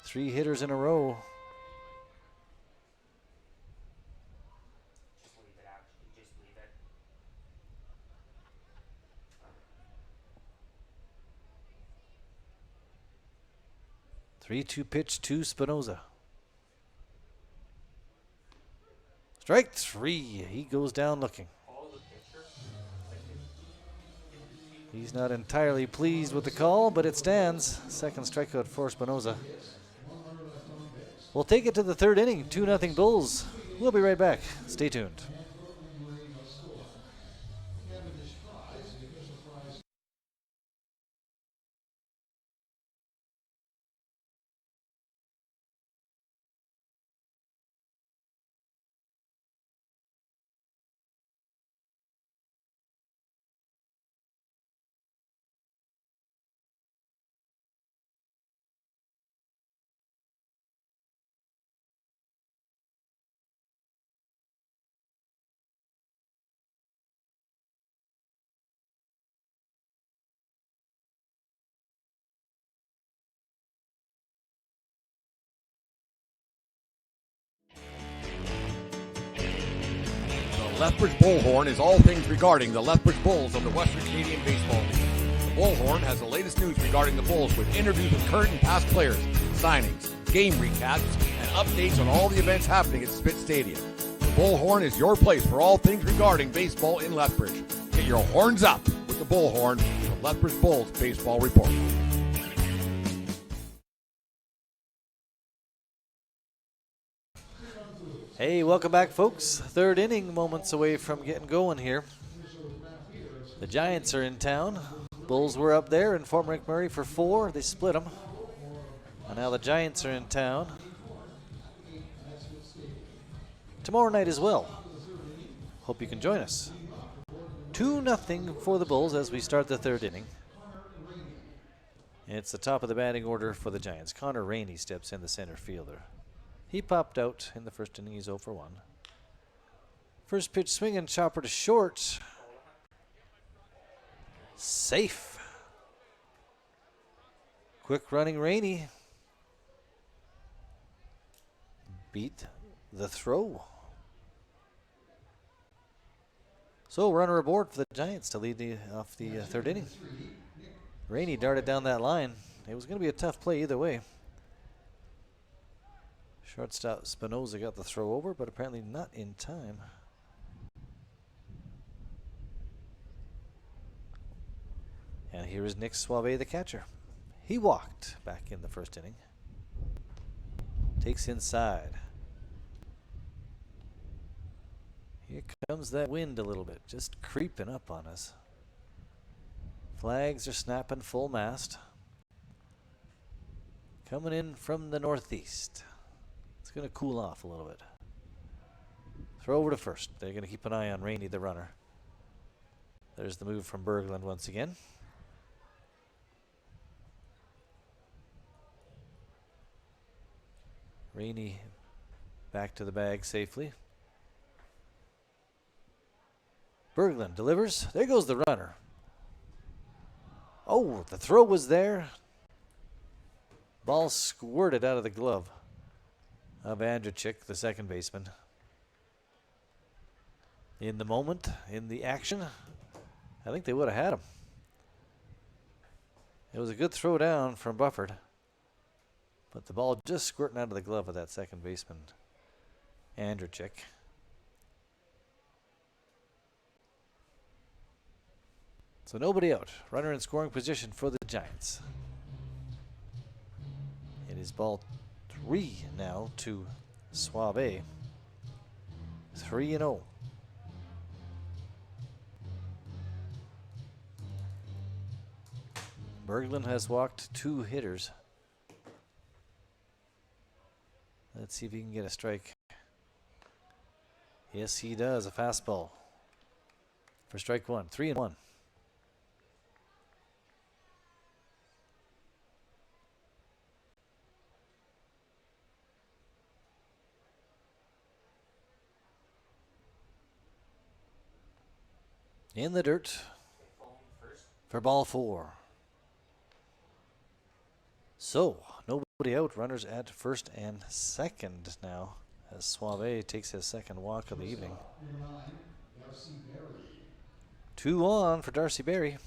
Speaker 3: 3 hitters in a row. Just leave it. 3-2 pitch to Spinoza. Strike 3. He goes down looking. He's not entirely pleased with the call, but it stands. Second strikeout for Spinoza. We'll take it to the third inning. 2-0 Bulls. We'll be right back. Stay tuned.
Speaker 1: Lethbridge Bullhorn is all things regarding the Lethbridge Bulls of the Western Canadian Baseball League. The Bullhorn has the latest news regarding the Bulls with interviews with current and past players, signings, game recaps, and updates on all the events happening at Spit Stadium. The Bullhorn is your place for all things regarding baseball in Lethbridge. Get your horns up with the Bullhorn, the Lethbridge Bulls Baseball Report.
Speaker 3: Hey, welcome back, folks. Third inning, moments away from getting going here. The Giants are in town. Bulls were up there and Fort McMurray for 4. They split them. And now the Giants are in town. Tomorrow night as well. Hope you can join us. 2-0 for the Bulls as we start the third inning. It's the top of the batting order for the Giants. Connor Rainey steps in, the center fielder. He popped out in the first inning. He's 0 for 1. First pitch swinging, chopper to short. Safe. Quick running Rainey. Beat the throw. So runner aboard for the Giants to lead off the third inning. Rainey darted down that line. It was going to be a tough play either way. Shortstop Spinoza got the throw over, but apparently not in time. And here is Nick Suave, the catcher. He walked back in the first inning. Takes inside. Here comes that wind a little bit, just creeping up on us. Flags are snapping full mast. Coming in from the northeast. It's going to cool off a little bit. Throw over to first. They're going to keep an eye on Rainey, the runner. There's the move from Berglund once again. Rainey back to the bag safely. Berglund delivers. There goes the runner. Oh, the throw was there. Ball squirted out of the glove of Andrechik, the second baseman. In the moment, in the action, I think they would have had him. It was a good throw down from Bufford, but the ball just squirting out of the glove of that second baseman, Andrechik. So nobody out. Runner in scoring position for the Giants. It is ball 3 now to Suave. 3-0. Berglund has walked 2 hitters. Let's see if he can get a strike. Yes, he does. A fastball for strike 1. 3-1. In the dirt for ball 4. So, nobody out. Runners at first and second now as Suave takes his second walk of the evening. 2 on for Darcy Berry.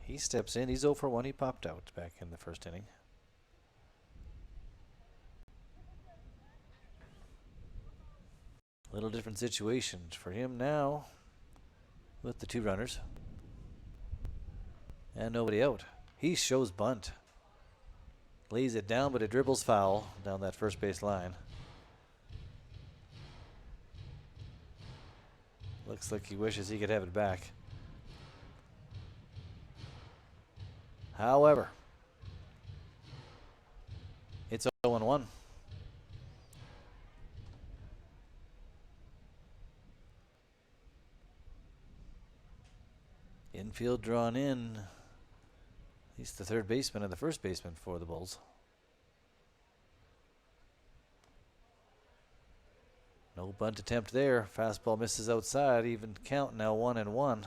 Speaker 3: He steps in. He's 0 for 1. He popped out back in the first inning. Little different situation for him now with the 2 runners. And nobody out. He shows bunt. Lays it down, but it dribbles foul down that first base line. Looks like he wishes he could have it back. However, it's 0-1. Infield drawn in. He's the third baseman and the first baseman for the Bulls. No bunt attempt there. Fastball misses outside. Even count now 1-1.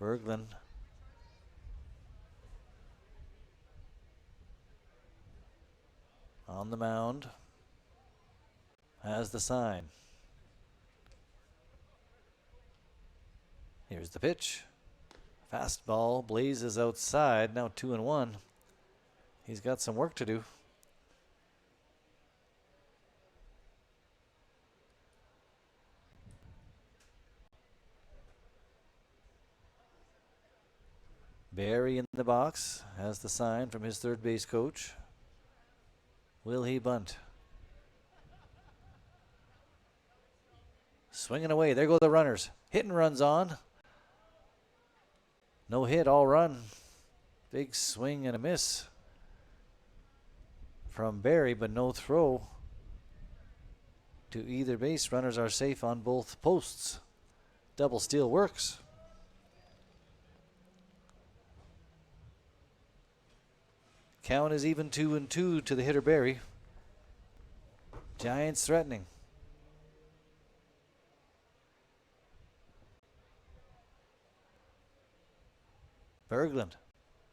Speaker 3: Berglund. On the mound. has the sign. Here's the pitch. Fastball blazes outside. Now 2-1. He's got some work to do. Barry in the box has the sign from his third base coach. Will he bunt? Swinging away. There go the runners. Hit and runs on. No hit, all run. Big swing and a miss from Barry, but no throw to either base. Runners are safe on both posts. Double steal works. Count is even 2-2 to the hitter Barry. Giants threatening. Berglund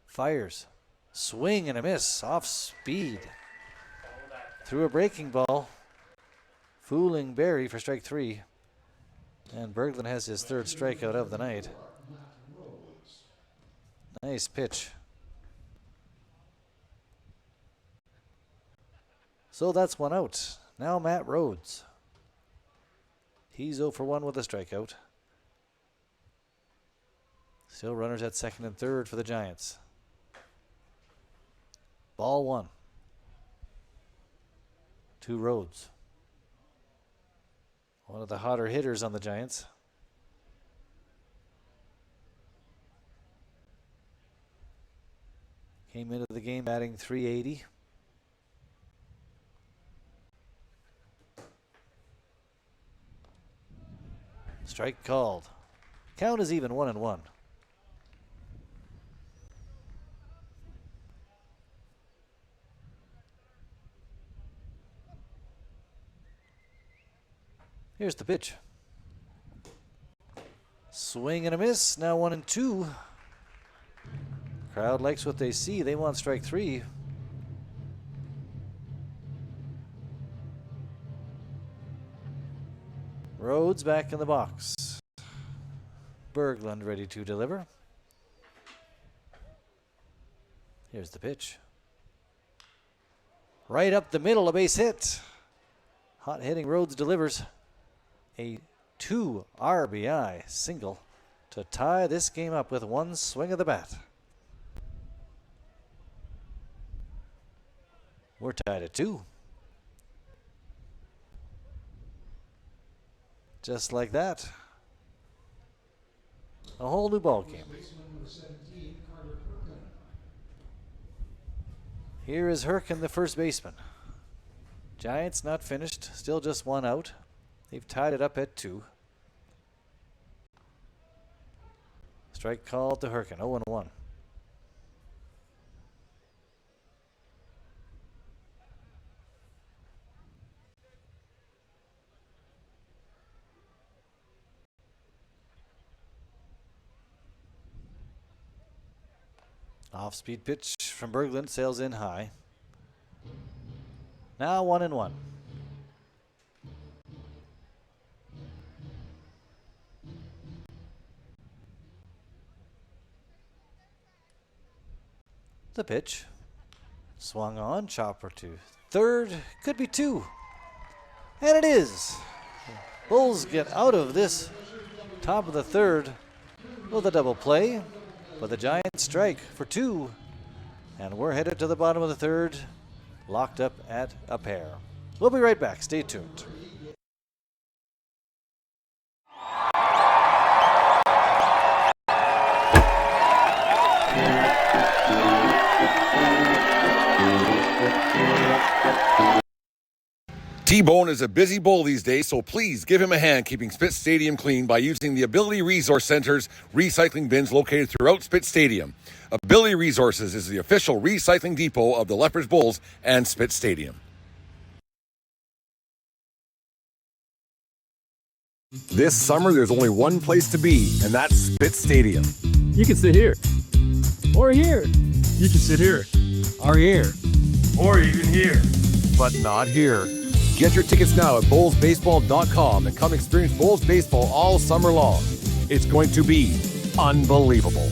Speaker 3: fires. Swing and a miss. Off speed. Through a breaking ball. Fooling Barry for strike 3. And Berglund has his third strikeout of the night. Nice pitch. So that's one out. Now Matt Rhodes. He's 0 for 1 with a strikeout. Still runners at second and third for the Giants. Ball 1. To Rhodes. One of the hotter hitters on the Giants. Came into the game batting .380. Strike called. Count is even 1-1. Here's the pitch. Swing and a miss. Now 1-2. Crowd likes what they see. They want strike 3. Rhodes back in the box. Berglund ready to deliver. Here's the pitch. Right up the middle, a base hit. Hot hitting Rhodes delivers a 2 RBI single to tie this game up with one swing of the bat. We're tied at 2. Just like that. A whole new ball game. Here is Herkin, the first baseman. Giants not finished, still just one out. They've tied it up at 2. Strike called to Herkin, 0-1. Off-speed pitch from Berglund, sails in high. Now 1-1. The pitch. Swung on, chopper to third. Could be 2. And it is. Bulls get out of this top of the third with a double play. But the Giants strike for 2. And we're headed to the bottom of the third, locked up at a pair. We'll be right back. Stay tuned.
Speaker 1: T-Bone is a busy bull these days, so please give him a hand keeping Spitz Stadium clean by using the Ability Resource Center's recycling bins located throughout Spitz Stadium. Ability Resources is the official recycling depot of the Lethbridge Bulls and Spitz Stadium.
Speaker 10: This summer, there's only one place to be, and that's Spitz Stadium.
Speaker 8: You can sit here. Or here. You can sit here. Or here.
Speaker 10: Or even here. But not here. Get your tickets now at bullsbaseball.com and come experience Bulls baseball all summer long. It's going to be unbelievable.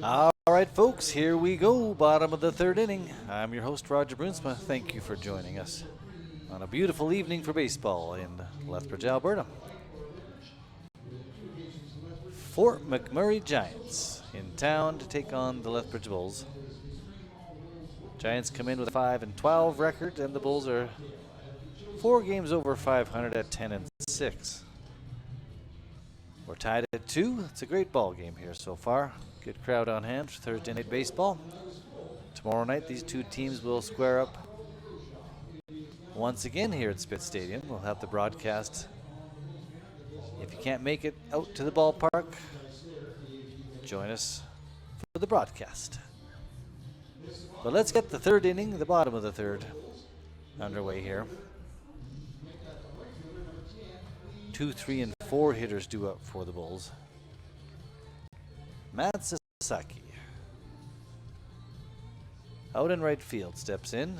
Speaker 3: All right, folks, here we go. Bottom of the third inning. I'm your host, Roger Brunsma. Thank you for joining us on a beautiful evening for baseball in Lethbridge, Alberta. Fort McMurray Giants in town to take on the Lethbridge Bulls. Giants come in with a 5-12 record, and the Bulls are 4 games over 500 at 10-6. We're tied at 2. It's a great ball game here so far. Good crowd on hand for Thursday night baseball. Tomorrow night, these two teams will square up once again here at Spitz Stadium. We'll have the broadcast. If you can't make it out to the ballpark, join us for the broadcast. But let's get the third inning, the bottom of the third, underway here. 2, 3, and 4 hitters due up for the Bulls. Matt Sasaki out in right field, steps in,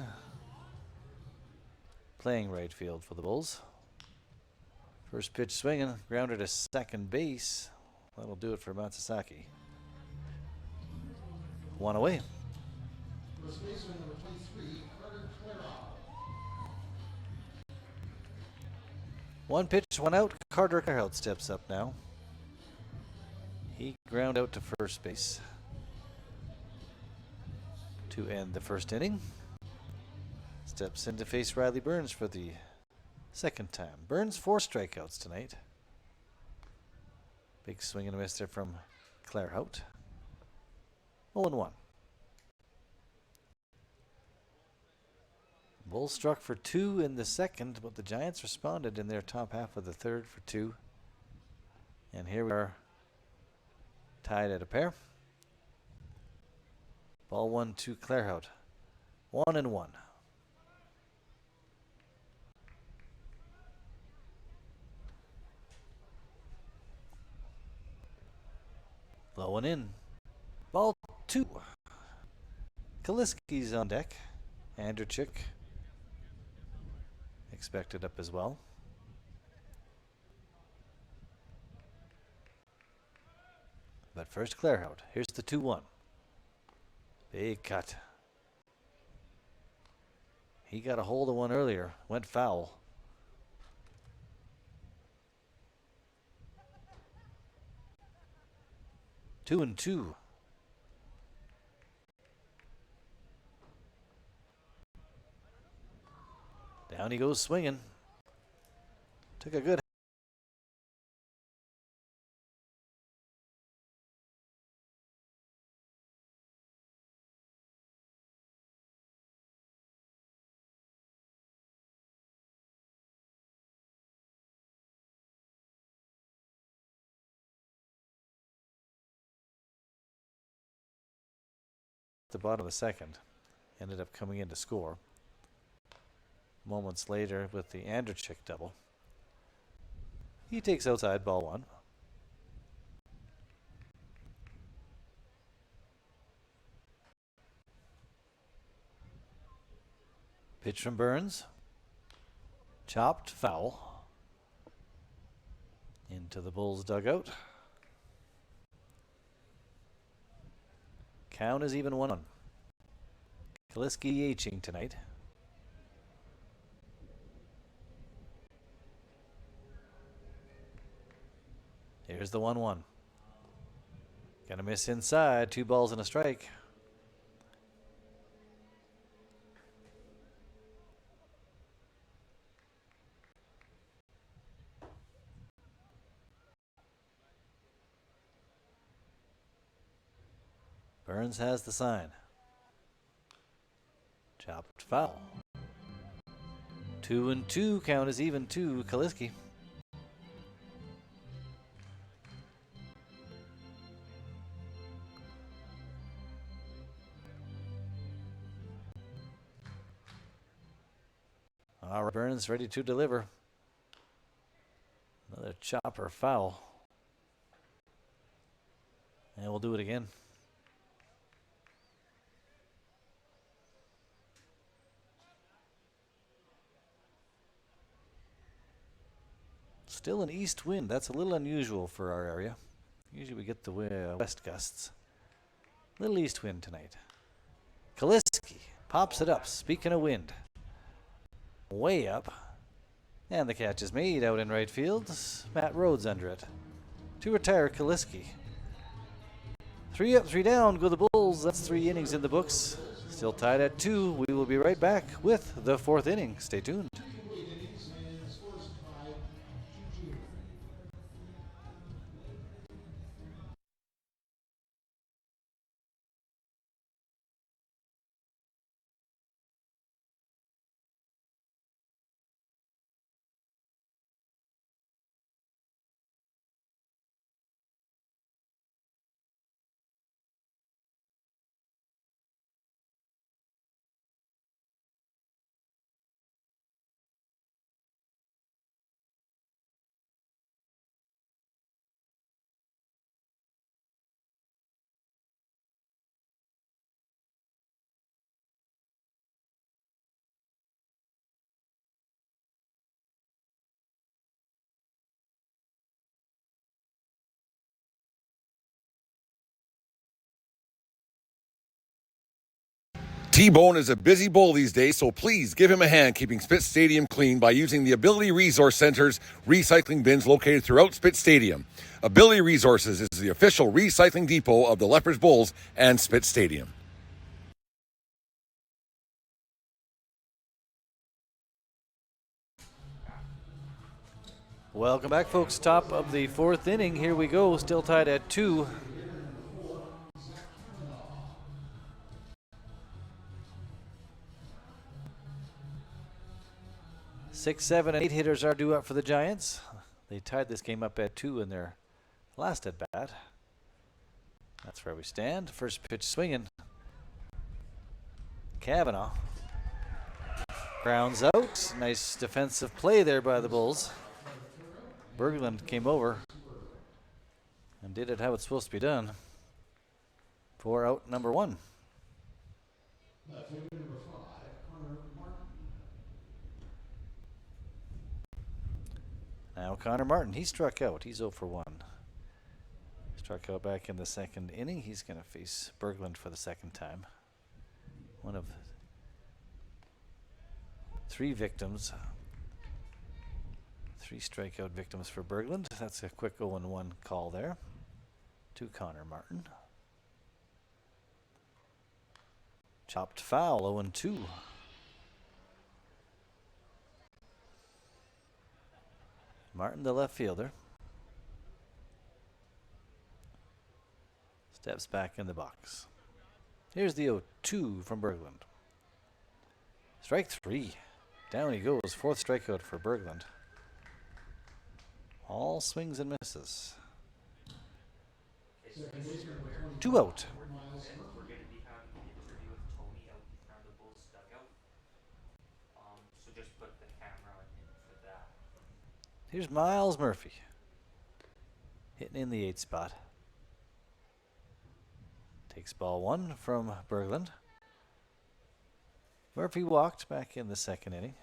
Speaker 3: playing right field for the Bulls. First pitch swinging, grounded to second base. That'll do it for Matt Sasaki. 1 away. One pitch, 1 out. Carter Clairhout steps up now. He ground out to first base to end the first inning. Steps in to face Riley Burns for the second time. Burns 4 strikeouts tonight. Big swing and a miss there from Clairhout. 0-1. Bulls struck for 2 in the second, but the Giants responded in their top half of the third for 2. And here we are, tied at a pair. Ball 1 to Clairhout. 1-1. Low and in. Ball 2. Kaliski's on deck. Andrchik expected up as well. But first Clairhout. Here's the 2-1. Big cut. He got a hold of one earlier. Went foul. Two and two. Down he goes swinging. Took a good the bottom of the second. Ended up coming in to score. Moments later with the Andrchik double. He takes outside, ball 1. Pitch from Burns. Chopped, foul. Into the Bulls dugout. Count is even 1-1. Kaliski DHing tonight. Here's the 1-1. Gonna miss inside. 2 balls and a strike. Burns has the sign. Chopped foul. 2-2. Count is even to Kaliski. All right, Burns ready to deliver. Another chopper foul. And we'll do it again. Still an east wind. That's a little unusual for our area. Usually we get the west gusts. Little east wind tonight. Kaliski pops it up. Speaking of wind. Way up. And the catch is made out in right field. Matt Rhodes under it. To retire Kaliski. 3 up, 3 down. Go the Bulls. That's 3 innings in the books. Still tied at 2. We will be right back with the 4th inning. Stay tuned.
Speaker 10: T-Bone is a busy bull these days, so please give him a hand keeping Spitz Stadium clean by using the Ability Resource Center's recycling bins located throughout Spitz Stadium. Ability Resources is the official recycling depot of the Lethbridge Bulls and Spitz Stadium.
Speaker 3: Welcome back, folks. Top of the 4th inning. Here we go. Still tied at 2. 6, 7, and 8 hitters are due up for the Giants. They tied this game up at 2 in their last at bat. That's where we stand. First pitch swinging. Kavanaugh grounds out. Nice defensive play there by the Bulls. Berglund came over and did it how it's supposed to be done for out number 1. Now Connor Martin, he struck out. He's 0 for 1. Struck out back in the 2nd inning. He's going to face Berglund for the 2nd time. One of 3 victims. 3 strikeout victims for Berglund. That's a quick 0-1 call there to Connor Martin. Chopped foul, 0-2. Martin, the left fielder, steps back in the box. Here's the 0-2 from Berglund. Strike 3. Down he goes. 4th strikeout for Berglund. All swings and misses. 2 out. Here's Miles Murphy hitting in the 8th spot. Takes ball 1 from Berglund. Murphy walked back in the 2nd inning.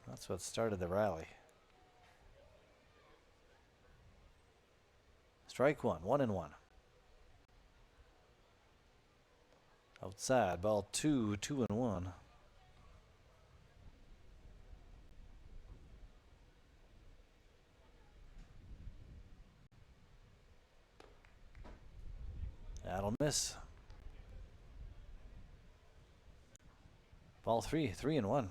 Speaker 3: That's what started the rally. Strike 1, 1-1. Outside, ball 2, 2-1. That'll miss. Ball 3, 3-1.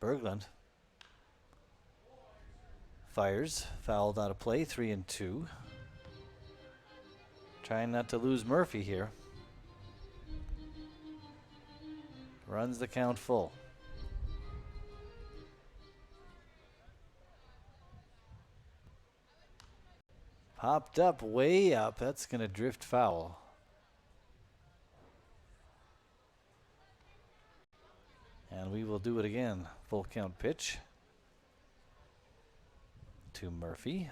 Speaker 3: Berglund fires, fouled out of play, 3-2. Trying not to lose Murphy here. Runs the count full. Popped up, way up. That's going to drift foul. And we will do it again. Full count pitch to Murphy.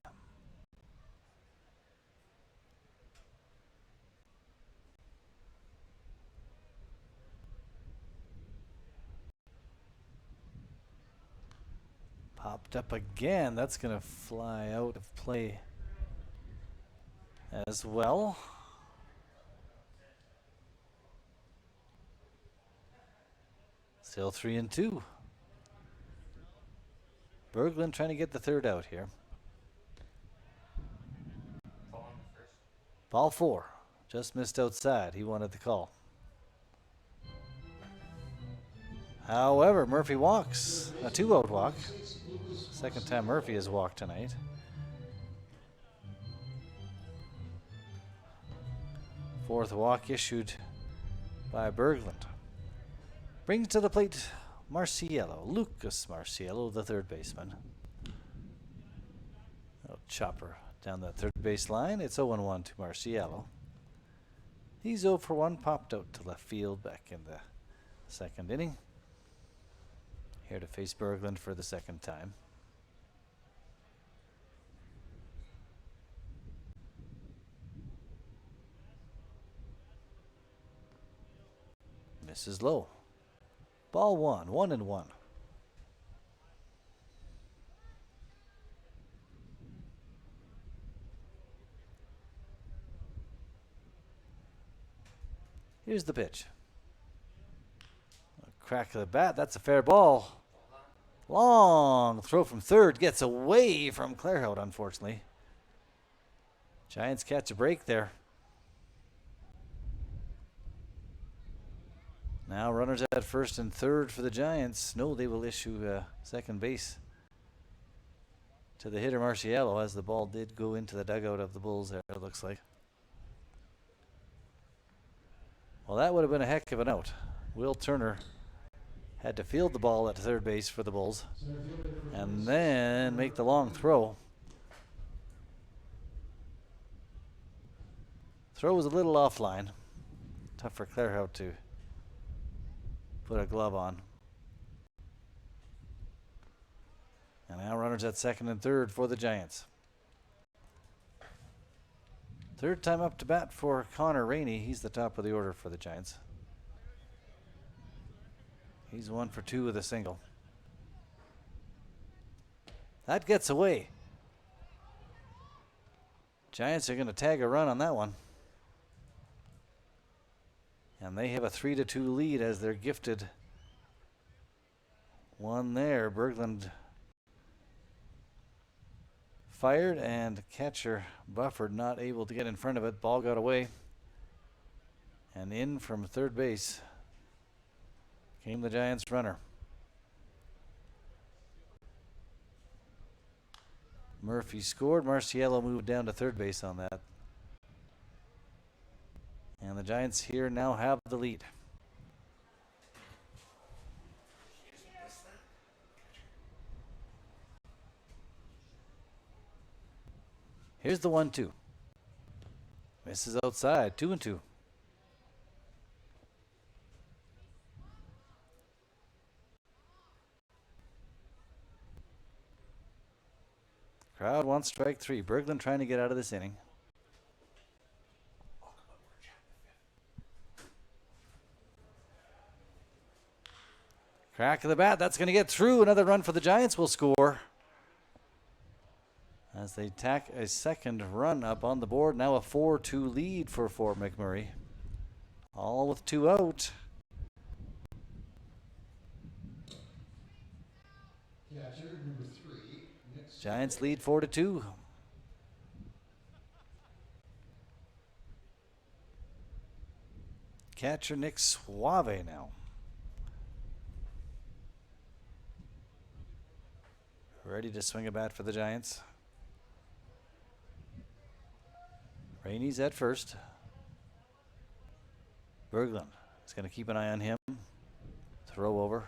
Speaker 3: Popped up again. That's going to fly out of play as well. Still 3-2. Berglund trying to get the third out here. Ball 4. Just missed outside. He wanted the call. However, Murphy walks. A 2-out walk. Second time Murphy has walked tonight. Fourth walk issued by Berglund. Brings to the plate Marciello, Lucas Marciello, the third baseman. Oh, chopper down that third base line. It's 0-1 to Marciello. He's 0 for 1, popped out to left field back in the second inning. Here to face Berglund for the second time. Misses low. Ball 1, 1-1. Here's the pitch. A crack of the bat. That's a fair ball. Long throw from third. Gets away from Clairhout, unfortunately. Giants catch a break there. Now runners at first and third for the Giants. No, they will issue second base to the hitter Marciello, as the ball did go into the dugout of the Bulls there, it looks like. Well, that would have been a heck of an out. Will Turner had to field the ball at third base for the Bulls and then make the long throw. Throw was a little offline. Tough for Clairhout to put a glove on. And now runners at second and third for the Giants. Third time up to bat for Connor Rainey. He's the top of the order for the Giants. He's 1 for 2 with a single. That gets away. Giants are going to tag a run on that one. And they have a 3-2 lead as they're gifted one there. Berglund fired and catcher Bufford not able to get in front of it. Ball got away. And in from third base came the Giants runner. Murphy scored. Marciello moved down to third base on that. And the Giants here now have the lead. Here's the 1-2. Misses outside. 2-2. Crowd wants strike 3. Berglund trying to get out of this inning. Crack of the bat. That's going to get through. Another run for the Giants will score as they tack a second run up on the board. Now a 4-2 lead for Fort McMurray. All with 2 out. Giants lead 4-2. Catcher Nick Suave now. Ready to swing a bat for the Giants. Rainey's at first. Berglund is going to keep an eye on him. Throw over.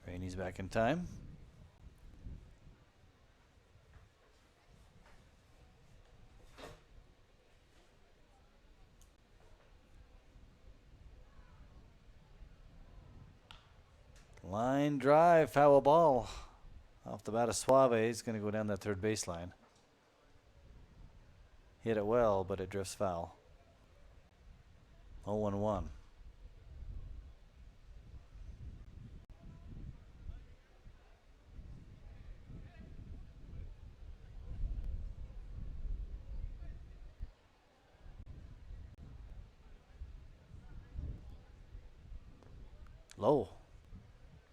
Speaker 3: Rainey's back in time. Line drive, foul ball. Off the bat of Suave. He's going to go down that third baseline. Hit it well, but it drifts foul. 0-1. Low.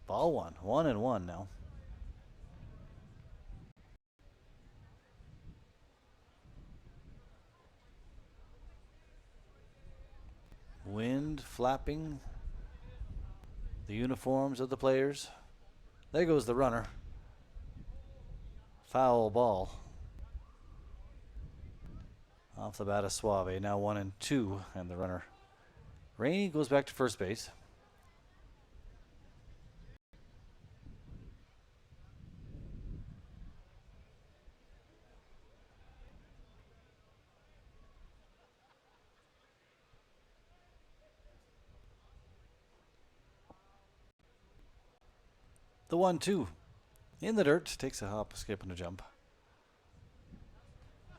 Speaker 3: Ball one. 1-1 now. Wind flapping the uniforms of the players. There goes the runner. Foul ball. Off the bat of Suave. Now 1-2, and the runner Rainey goes back to first base. The 1-2 in the dirt, takes a hop, a skip, and a jump.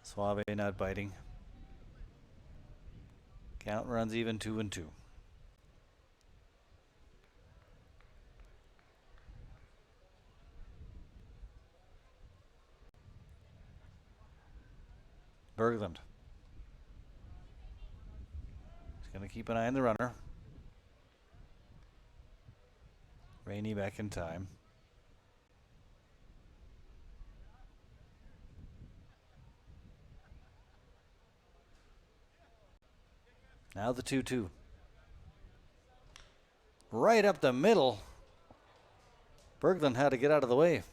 Speaker 3: Suave not biting. Count runs even, 2-2. Berglund. He's going to keep an eye on the runner. Rainey back in time. Now the 2-2. Right up the middle. Berglund had to get out of the way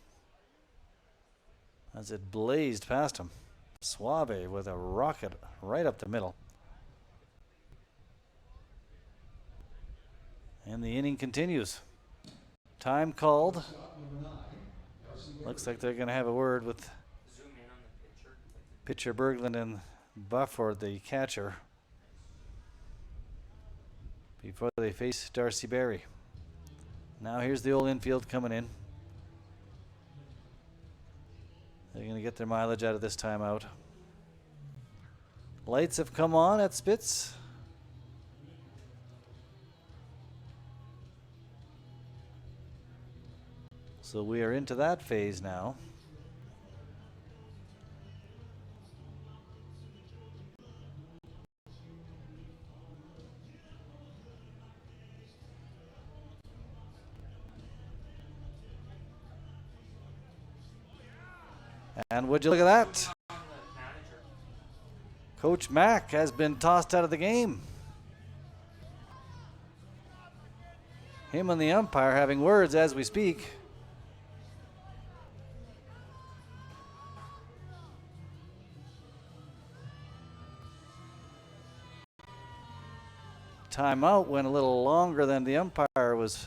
Speaker 3: as it blazed past him. Suave with a rocket right up the middle. And the inning continues. Time called. Looks like they're going to have a word with pitcher Berglund and Bufford, the catcher, before they face Darcy Berry. Now here's the old infield coming in. They're going to get their mileage out of this timeout. Lights have come on at Spitz. So we are into that phase now. And would you look at that? Coach Mack has been tossed out of the game. Him and the umpire having words as we speak. Timeout went a little longer than the umpire was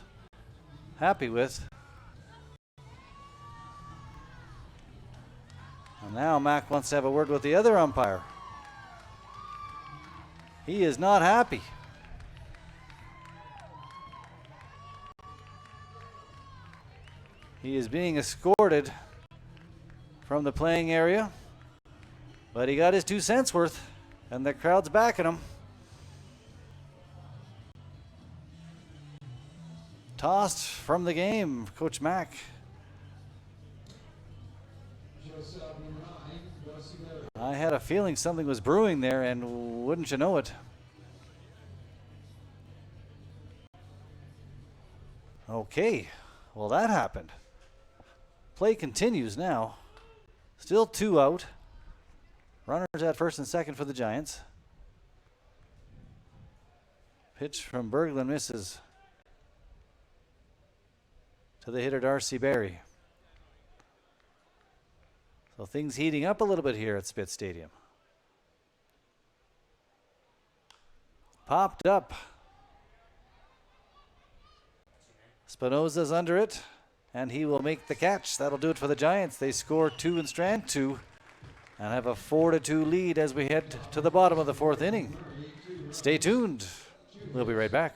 Speaker 3: happy with. And now Mac wants to have a word with the other umpire. He is not happy. He is being escorted from the playing area, but he got his 2 cents worth, and the crowd's backing him. Tossed from the game, Coach Mack. I had a feeling something was brewing there, and wouldn't you know it? Okay, well that happened. Play continues now. Still 2 out. Runners at first and second for the Giants. Pitch from Berglund misses to the hitter Darcy Berry. So things heating up a little bit here at Spitz Stadium. Popped up. Spinoza's under it, and he will make the catch. That'll do it for the Giants. They score 2 in strand 2 and have a 4-2 lead as we head to the bottom of the 4th inning. Stay tuned. We'll be right back.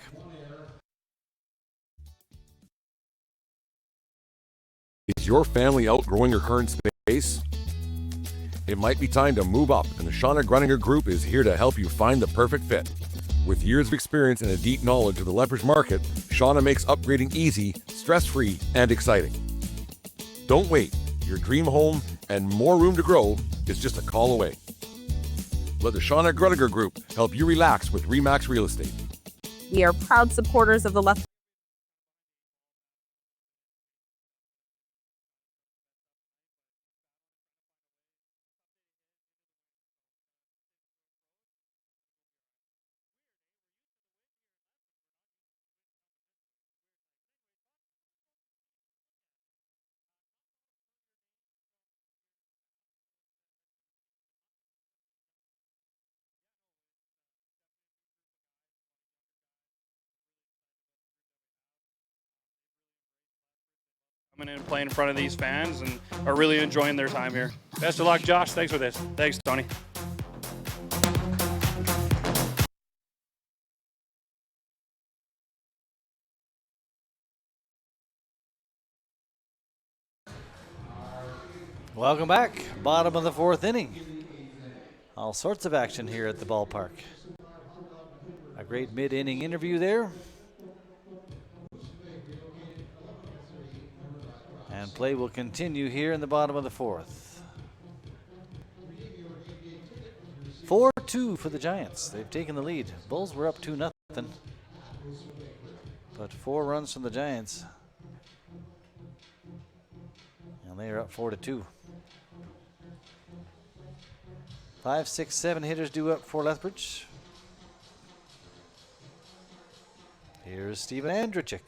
Speaker 10: Is your family outgrowing your current space? It might be time to move up, and the Shauna Gruninger Group is here to help you find the perfect fit. With years of experience and a deep knowledge of the Lethbridge market, Shauna makes upgrading easy, stress-free, and exciting. Don't wait. Your dream home and more room to grow is just a call away. Let the Shauna Gruninger Group help you relax with RE/MAX Real Estate.
Speaker 9: We are proud supporters of the Lethbridge
Speaker 6: coming in and playing in front of these fans and are really enjoying their time here. Best of luck, Josh. Thanks for this. Thanks, Tony.
Speaker 3: Welcome back. Bottom of the fourth inning. All sorts of action here at the ballpark. A great mid-inning interview there. And play will continue here in the bottom of the fourth. 4-2 for the Giants. They've taken the lead. Bulls were up 2-0. But 4 runs from the Giants. And they are up 4-2. 5, 6, 7 hitters due up for Lethbridge. Here's Steven Andrechik.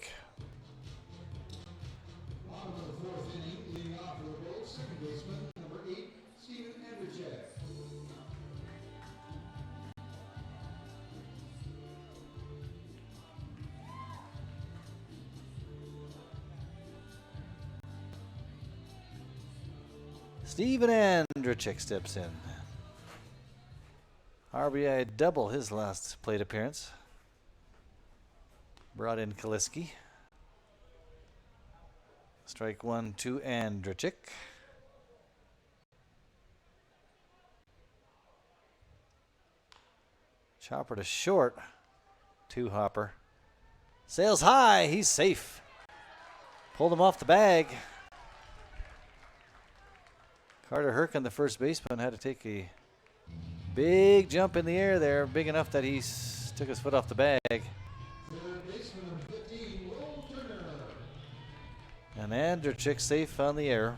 Speaker 3: Steven Andrechik steps in. RBI double his last plate appearance. Brought in Kaliski. Strike 1 to Andrechik. Chopper to short. 2 Hopper. Sails high. He's safe. Pulled him off the bag. Carter Herkin, the first baseman, had to take a big jump in the air there, big enough that he took his foot off the bag. And Andrechik safe on the air.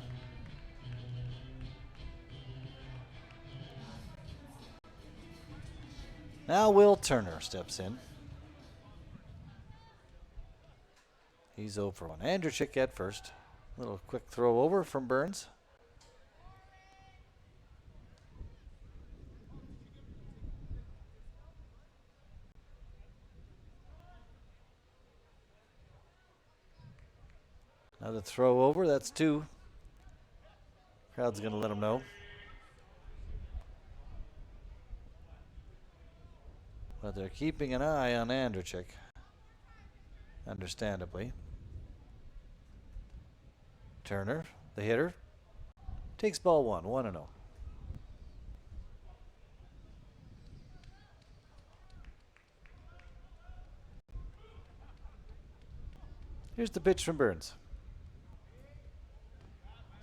Speaker 3: Now Will Turner steps in. He's 0 for 1. Andrechik at first. Little quick throw over from Burns. Another throw over, that's 2. Crowd's going to let him know. But they're keeping an eye on Andrechik, understandably. Turner, the hitter, takes ball 1, 1-0. Here's the pitch from Burns.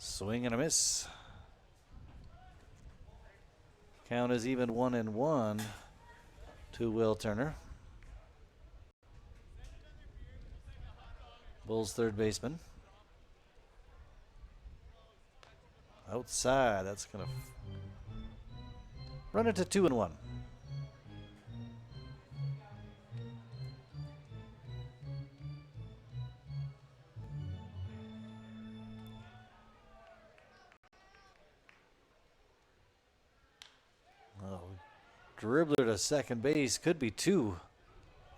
Speaker 3: Swing and a miss. Count is even 1-1 to Will Turner. Bulls third baseman. Outside, that's going to run it to 2-1. Dribbler to second base, could be 2,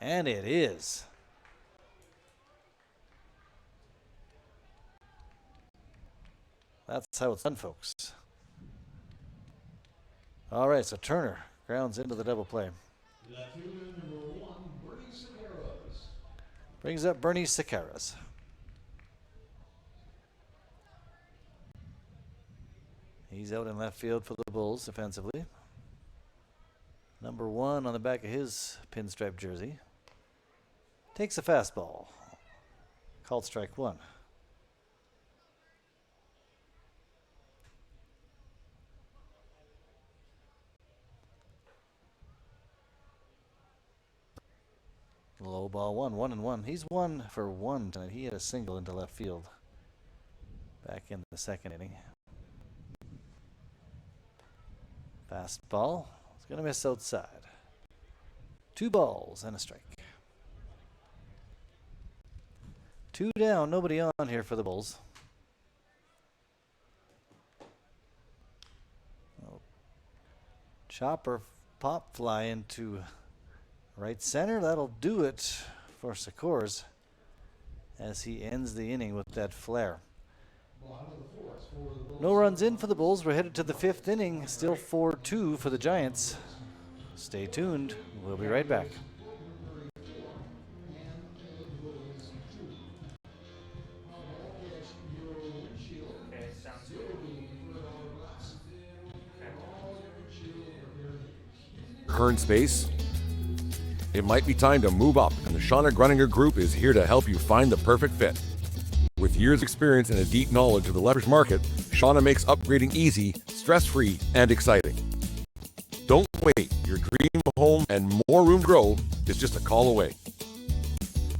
Speaker 3: and it is. That's how it's done, folks. All right, so Turner grounds into the double play. Brings up Bernie Sequeiros. He's out in left field for the Bulls defensively. Number 1 on the back of his pinstripe jersey. Takes a fastball. Called strike 1. Low ball 1, 1-1. He's 1 for 1 tonight. He had a single into left field back in the second inning. Fastball. It's going to miss outside. 2 balls and a strike. 2 down, nobody on here for the Bulls. Oh. Chopper pop fly into right center. That'll do it for Sequeiros as he ends the inning with that flare. No runs in for the Bulls. We're headed to the 5th inning. Still 4-2 for the Giants. Stay tuned. We'll be right back.
Speaker 10: Current space, it might be time to move up, and the Shauna Grunninger Group is here to help you find the perfect fit. With years of experience and a deep knowledge of the Lethbridge market, Shauna makes upgrading easy, stress-free, and exciting. Don't wait. Your dream home and more room to grow is just a call away.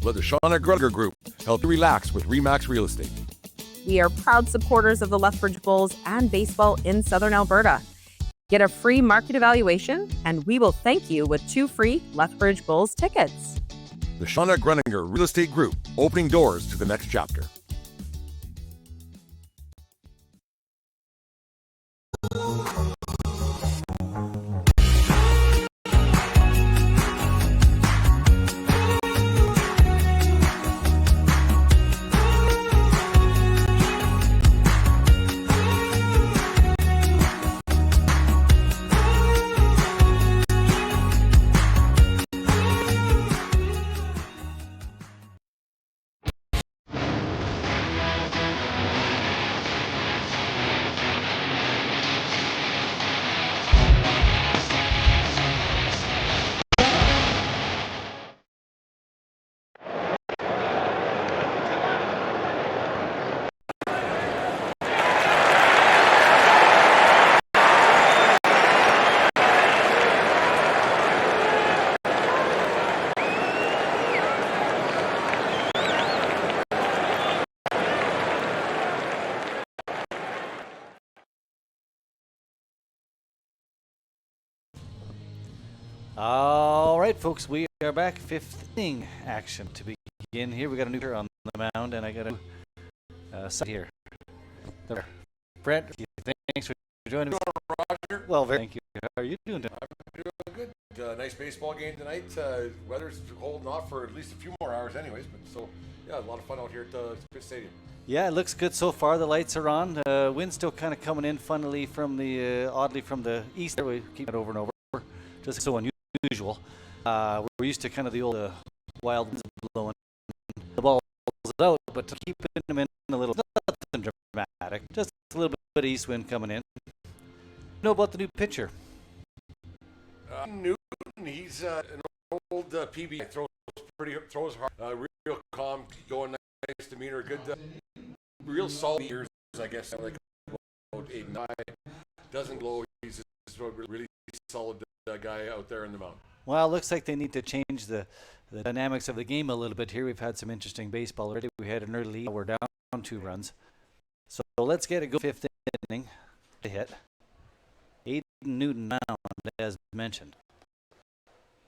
Speaker 10: Let the Shauna Grunninger Group help you relax with RE/MAX Real Estate.
Speaker 9: We are proud supporters of the Lethbridge Bulls and baseball in Southern Alberta. Get a free market evaluation, and we will thank you with 2 free Lethbridge Bulls tickets.
Speaker 10: The Shauna Grunninger Real Estate Group, opening doors to the next chapter.
Speaker 3: All right, folks, we are back. 5th inning action to begin here. We got a new player on the mound, and I got a side here. Brent, thanks for joining me.
Speaker 10: Roger.
Speaker 3: Well, thank you. How are you doing tonight?
Speaker 10: I'm doing good. Nice baseball game tonight. Weather's holding off for at least a few more hours anyways, but so, yeah, a lot of fun out here at Spit Stadium.
Speaker 3: Yeah, it looks good so far. The lights are on. Wind's still kind of coming in funnily from the, oddly from the east. There we keep it over and over. Just so unusual. We're used to kind of the old wild winds blowing the balls out, but to keep them in a little, nothing dramatic. Just a little bit of east wind coming in. Know about the new pitcher?
Speaker 10: Newton, he's an old PB. Throws hard, real calm, going nice demeanor, good, real solid years, I guess. Like about 8 and 9, doesn't blow. He's just a really solid guy out there in the mound.
Speaker 3: Well, it looks like they need to change the dynamics of the game a little bit here. We've had some interesting baseball already. We had an early lead. We're down 2 runs. So let's get it go. 5th inning. To hit. Aiden Newton mound, as mentioned.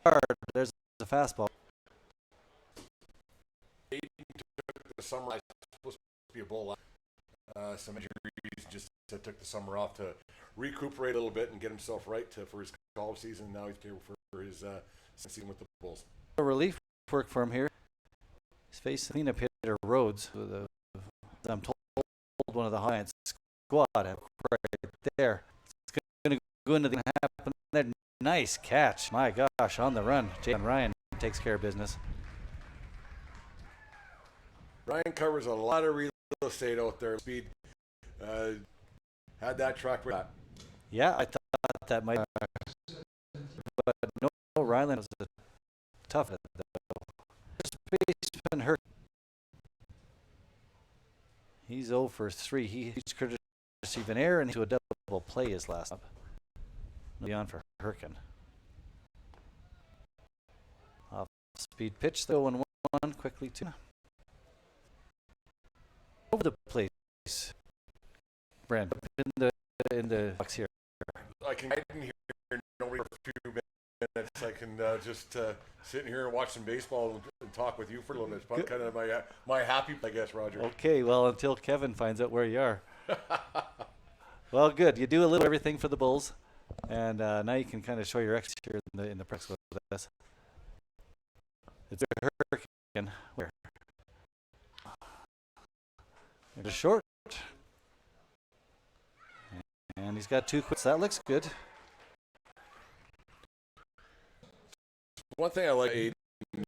Speaker 3: Hard. There's the fastball.
Speaker 10: Aiden took the summer. I was supposed to be a bull. Some injuries just took the summer off to recuperate a little bit and get himself right for his college season. Now he's here for his season with the Bulls.
Speaker 3: Relief work for him here. He's facing cleanup hitter Rhodes with I'm told one of the Giants squad right there. It's going to go into the happen. That nice catch. My gosh, on the run. Jalen Ryan takes care of business.
Speaker 10: Ryan covers a lot of real estate out there. Speed had that track with that.
Speaker 3: Yeah, I thought that might. But no, Ryland was a tough though. First baseman hurt. He's 0 for 3. He could receive an error and into a double play his last up. Beyond for Herkin. Off speed pitch, though, 1-1 quickly too. Over the place. Brent, in the box here.
Speaker 10: I can hear nobody for a few minutes. I can just sit in here and watch some baseball and talk with you for a little bit. It's kind of my happy, I guess, Roger.
Speaker 3: Okay, well, until Kevin finds out where you are. Well, good. You do a little everything for the Bulls, and now you can kind of show your extra here in the press with us. It's a Hurricane. Where? It's short. And he's got 2 quits. That looks good.
Speaker 10: One thing I like Aiden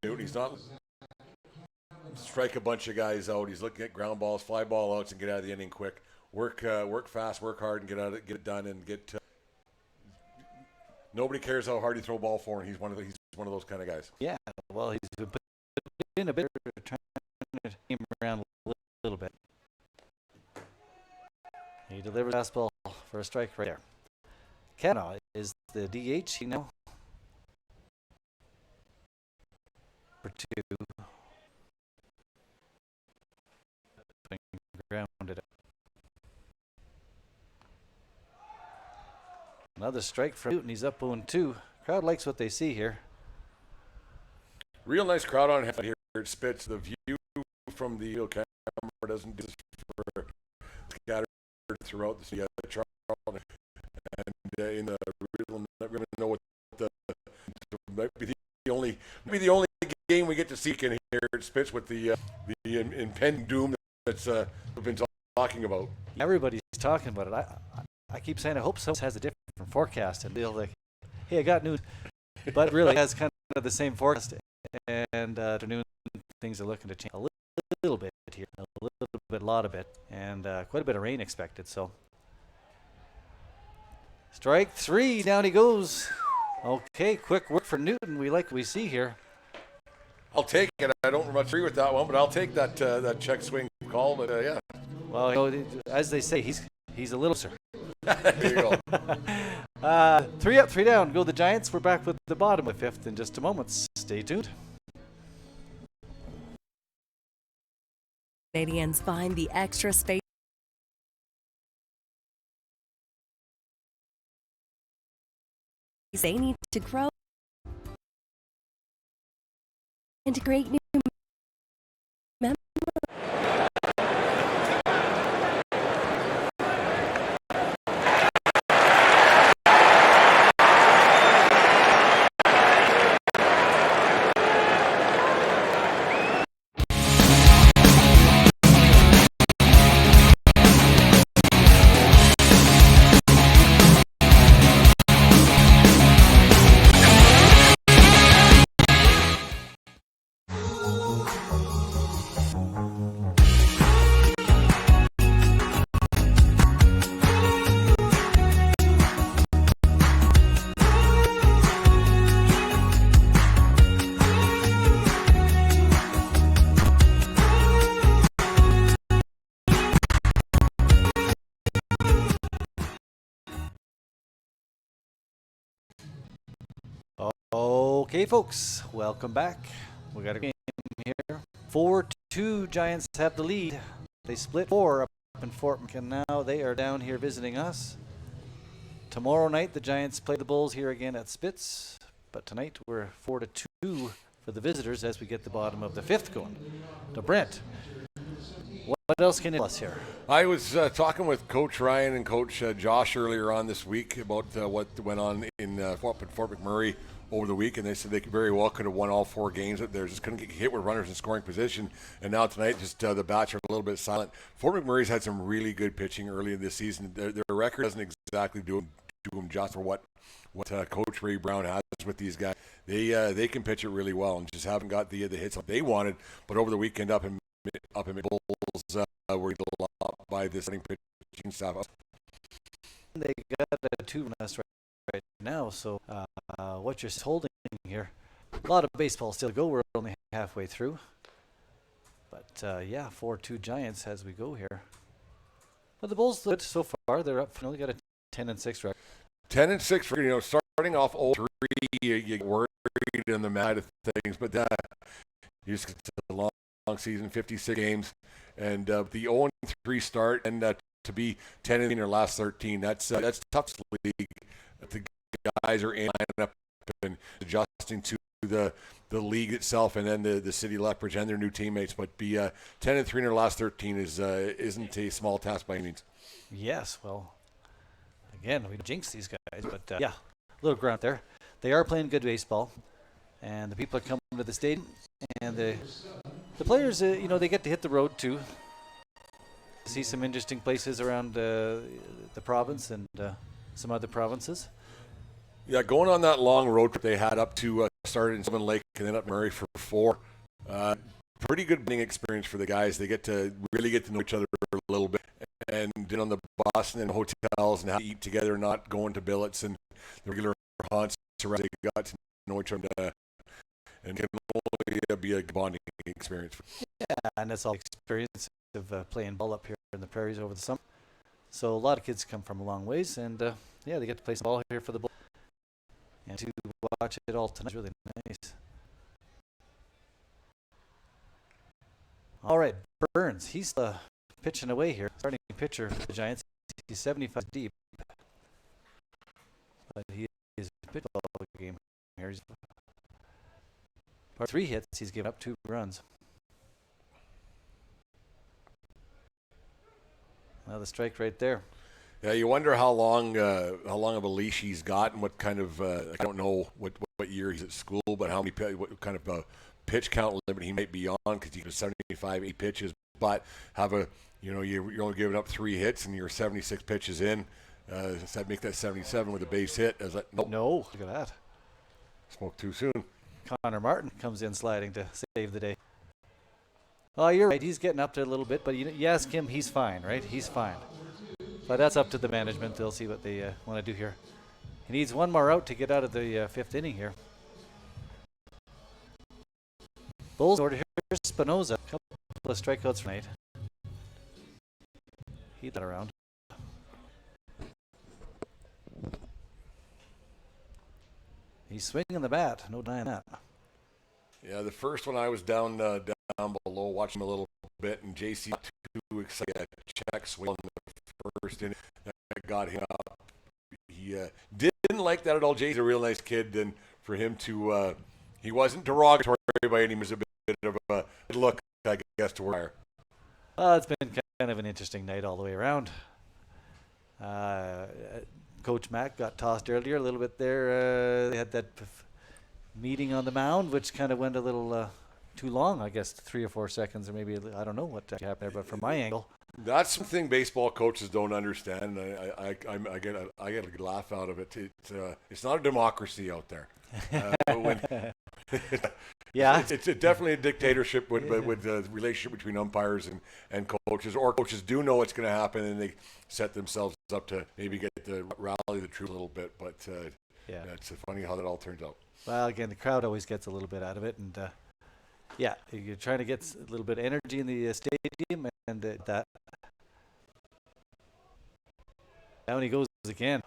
Speaker 10: Newton, he's not strike a bunch of guys out. He's looking at ground balls, fly ball outs, and get out of the inning quick. Work fast, work hard, and get it done, and get. Nobody cares how hard you throw a ball for him. He's one of those kind of guys.
Speaker 3: Yeah, well, he's been put in a bit, trying to game around a little bit. He delivers a fastball for a strike right there. Kavanaugh is the DH. He now for 2. Grounded. Another strike from Newton. He's up 0-2. Crowd likes what they see here.
Speaker 10: Real nice crowd on hand here at Spitz. The view from the camera doesn't do this for scattered throughout the Charlton. And in the real, we're going to know what might be the only game we get to see in here at Spitz with the impending doom that's we've been talking about.
Speaker 3: Everybody's talking about it. I keep saying I hope someone has a different forecast and they'll like, hey, I got news, but really has kind of the same forecast. And afternoon things are looking to change a little bit here, a lot of it, and quite a bit of rain expected. So strike 3, down he goes. Okay, quick work for Newton. We like what we see here.
Speaker 10: I'll take it. I don't much agree with that one, but I'll take that check swing call. But yeah.
Speaker 3: Well, as they say, he's a little sir.
Speaker 10: There you
Speaker 3: go. 3 up, 3 down. Go the Giants. We're back with the bottom of 5th in just a moment. Stay tuned.
Speaker 11: Canadians find the extra space they need to grow, integrate new memories.
Speaker 3: Okay, folks, welcome back. We got a game here. 4-2, Giants have the lead. They split 4 up in Fort Mac, and now they are down here visiting us. Tomorrow night, the Giants play the Bulls here again at Spitz, but tonight we're 4-2 for the visitors as we get the bottom of the 5th going. Now, Brent, what else can you tell us here?
Speaker 10: I was talking with Coach Ryan and Coach Josh earlier on this week about what went on in Fort McMurray over the week, and they said they very well could have won all 4 games. They just couldn't get hit with runners in scoring position, and now tonight just the bats are a little bit silent. Fort McMurray's had some really good pitching early in this season. Their record doesn't exactly do them just for what Coach Ray Brown has with these guys. They can pitch it really well and just haven't got the hits they wanted. But over the weekend up in Bulls were a lot by this pitching staff.
Speaker 3: They got a 2 on us right now, so what you're holding here, a lot of baseball still to go. We're only halfway through, but yeah, 4-2 Giants as we go here. But the Bulls look good so far. They're up. Only got a 10-6 record.
Speaker 10: 10-6 record. Starting off 0-3, you get worried in the mad of things, but it's a long season, 56 games, and the 0-3 start, and to be 10 in their last 13, that's tough league. The guys are in up and adjusting to the league itself, and then the city Lethbridge and their new teammates. But be 10-3 in their last 13 isn't a small task by any means.
Speaker 3: Yes, well, again, we jinx these guys, but yeah, a little ground there. They are playing good baseball, and the people are coming to the stadium, and the players, they get to hit the road too. see some interesting places around the province and some other provinces.
Speaker 10: Yeah, going on that long road trip they had up to started in Sylvan Lake and then up McMurray for 4. Pretty good bonding experience for the guys. They get to really get to know each other a little bit, and then on the bus and in hotels and how to eat together, not going to billets and the regular haunts around. They got to know each other, and can only be a bonding experience.
Speaker 3: Yeah, and that's all experience of playing ball up here in the prairies over the summer. So a lot of kids come from a long ways, and yeah, they get to play some ball here for the Bulls. And to watch it all tonight is really nice. All right, Burns, he's pitching away here. Starting pitcher for the Giants. He's 75 deep. But he is a pitch ball game here. He's 3 hits, he's given up 2 runs. Well, the strike right there.
Speaker 10: Yeah, you wonder how long of a leash he's got and what kind of I don't know what year he's at school, but how many what kind of pitch count limit he might be on, because he has 75, 8 pitches, but have a you're only giving up 3 hits and you're 76 pitches in. So I'd make that 77 with a base hit. I was like, nope.
Speaker 3: No, look at that.
Speaker 10: Spoke too soon.
Speaker 3: Connor Martin comes in sliding to save the day. Oh, you're right. He's getting up to a little bit, but you ask him, he's fine, right? He's fine. But that's up to the management. They'll see what they want to do here. He needs 1 more out to get out of the 5th inning here. Bulls order here. Spinoza. A couple of strikeouts tonight. He got around. He's swinging the bat. No denying that.
Speaker 10: Yeah, the first one I was down below watching him a little bit, and JC got too excited. Check swing on the first inning that got him up. He didn't like that at all. JC's a real nice kid, and for him to he wasn't derogatory by any means. A bit of a look, I guess, to where.
Speaker 3: It's been kind of an interesting night all the way around. Coach Mack got tossed earlier a little bit there. They had that meeting on the mound, which kind of went a little too long, I guess, 3 or 4 seconds, or maybe I don't know what happened there. But from my angle,
Speaker 10: that's something baseball coaches don't understand. I get a good laugh out of it. It's not a democracy out there.
Speaker 3: Yeah,
Speaker 10: it's definitely a dictatorship with the relationship between umpires and coaches. Or coaches do know what's going to happen, and they set themselves up to maybe get to rally the troops a little bit. But yeah, it's funny how that all turns out.
Speaker 3: Well, again, the crowd always gets a little bit out of it, and yeah, you're trying to get a little bit of energy in the stadium, and that. Down he goes again.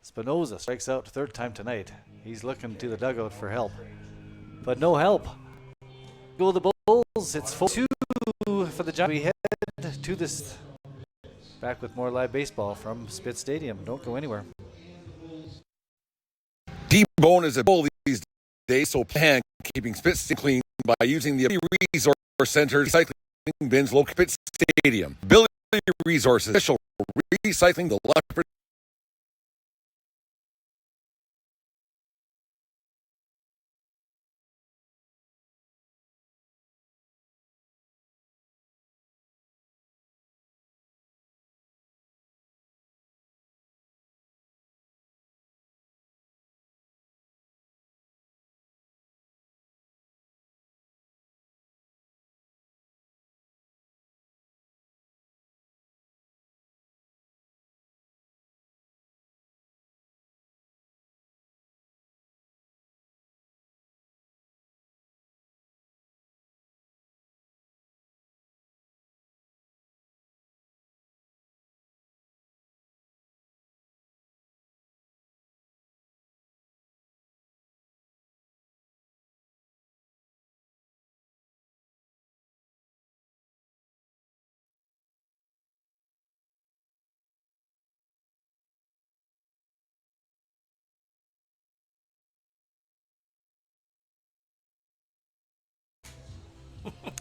Speaker 3: Spinoza strikes out 3rd time tonight. He's looking to the dugout for help, but no help. Go the Bulls. It's 4-2 for the Giants. We head to this. Back with more live baseball from Spitz Stadium. Don't go anywhere.
Speaker 10: T-Bone is a bull these days, so plan keeping Spitz clean by using the Resource Center recycling bins located at Spitz Stadium. Ability Resources, official recycling the Lethbridge.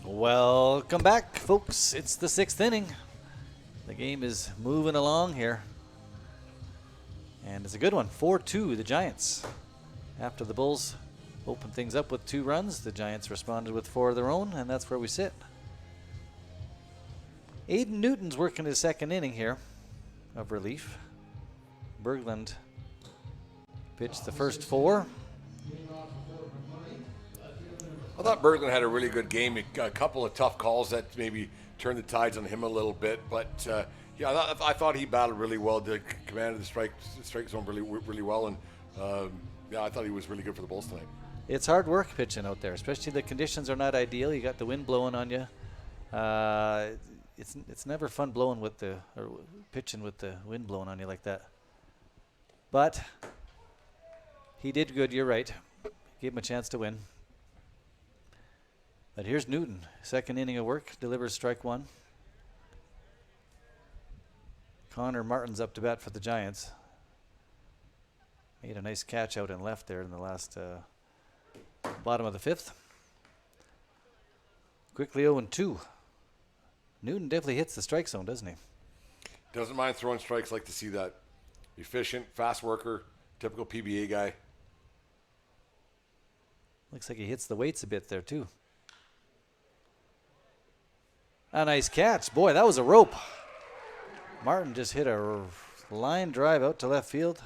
Speaker 3: Welcome back, folks. It's the 6th inning. The game is moving along here, and it's a good one. 4-2, the Giants. After the Bulls opened things up with 2 runs, the Giants responded with 4 of their own, and that's where we sit. Aiden Newton's working his second inning here of relief. Berglund pitched the first 4.
Speaker 1: I thought Berglund had a really good game. A couple of tough calls that maybe turned the tides on him a little bit, but I thought he battled really well. Commanded the strike zone really well, and I thought he was really good for the Bulls tonight.
Speaker 3: It's hard work pitching out there, especially the conditions are not ideal. You got the wind blowing on you. It's never fun pitching with the wind blowing on you like that. But he did good. You're right. Gave him a chance to win. But here's Newton, second inning of work, delivers strike 1. Connor Martin's up to bat for the Giants. Made a nice catch out and left there in the last bottom of the 5th. Quickly 0-2. Newton definitely hits the strike zone, doesn't he?
Speaker 1: Doesn't mind throwing strikes. Like to see that. Efficient, fast worker, typical PBA guy.
Speaker 3: Looks like he hits the weights a bit there too. A nice catch. Boy, that was a rope. Martin just hit a line drive out to left field.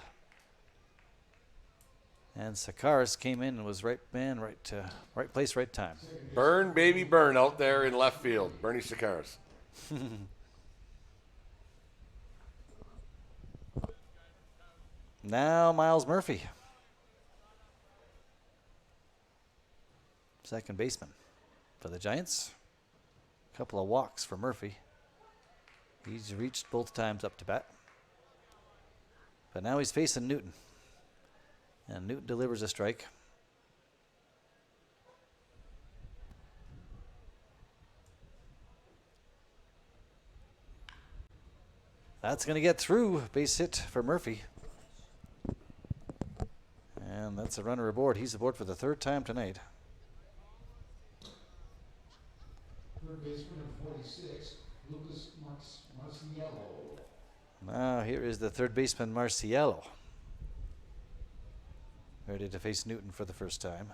Speaker 3: And Sakaris came in and was right place, right time.
Speaker 1: Burn, baby, burn out there in left field. Bernie Sakaris.
Speaker 3: Now Miles Murphy. Second baseman for the Giants. Couple of walks for Murphy. He's reached both times up to bat. But now he's facing Newton. And Newton delivers a strike. That's going to get through. Base hit for Murphy. And that's a runner aboard. He's aboard for the 3rd time tonight.
Speaker 4: Third baseman of 46, Lucas Marciello.
Speaker 3: Now here is the third baseman, Marciello. Ready to face Newton for the first time.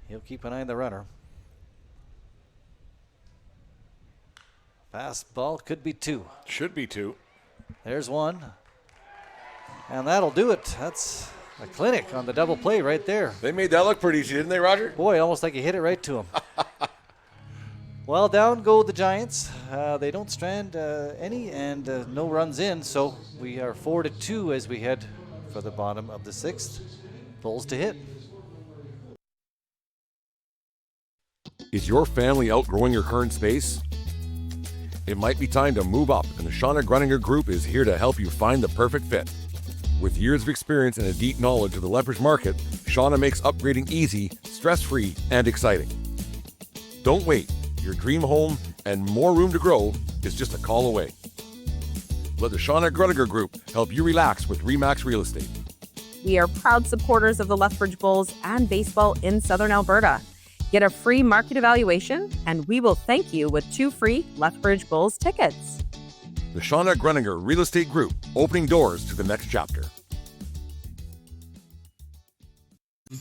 Speaker 3: He'll keep an eye on the runner. Fastball could be 2.
Speaker 1: Should be 2.
Speaker 3: There's 1. And that'll do it. That's a clinic on the double play right there.
Speaker 1: They made that look pretty easy, didn't they, Roger?
Speaker 3: Boy, almost like he hit it right to him. Well, down go the Giants. They don't strand any, and no runs in, so we are 4-2 as we head for the bottom of the 6th. Bulls to hit.
Speaker 10: Is your family outgrowing your current space? It might be time to move up, and the Shauna Grunninger Group is here to help you find the perfect fit. With years of experience and a deep knowledge of the Lethbridge market, Shauna makes upgrading easy, stress-free, and exciting. Don't wait. Your dream home and more room to grow is just a call away. Let the Shauna Grunninger Group help you relax with RE/MAX Real Estate.
Speaker 9: We are proud supporters of the Lethbridge Bulls and baseball in Southern Alberta. Get a free market evaluation, and we will thank you with 2 free Lethbridge Bulls tickets.
Speaker 10: The Shauna Grunninger Real Estate Group, opening doors to the next chapter.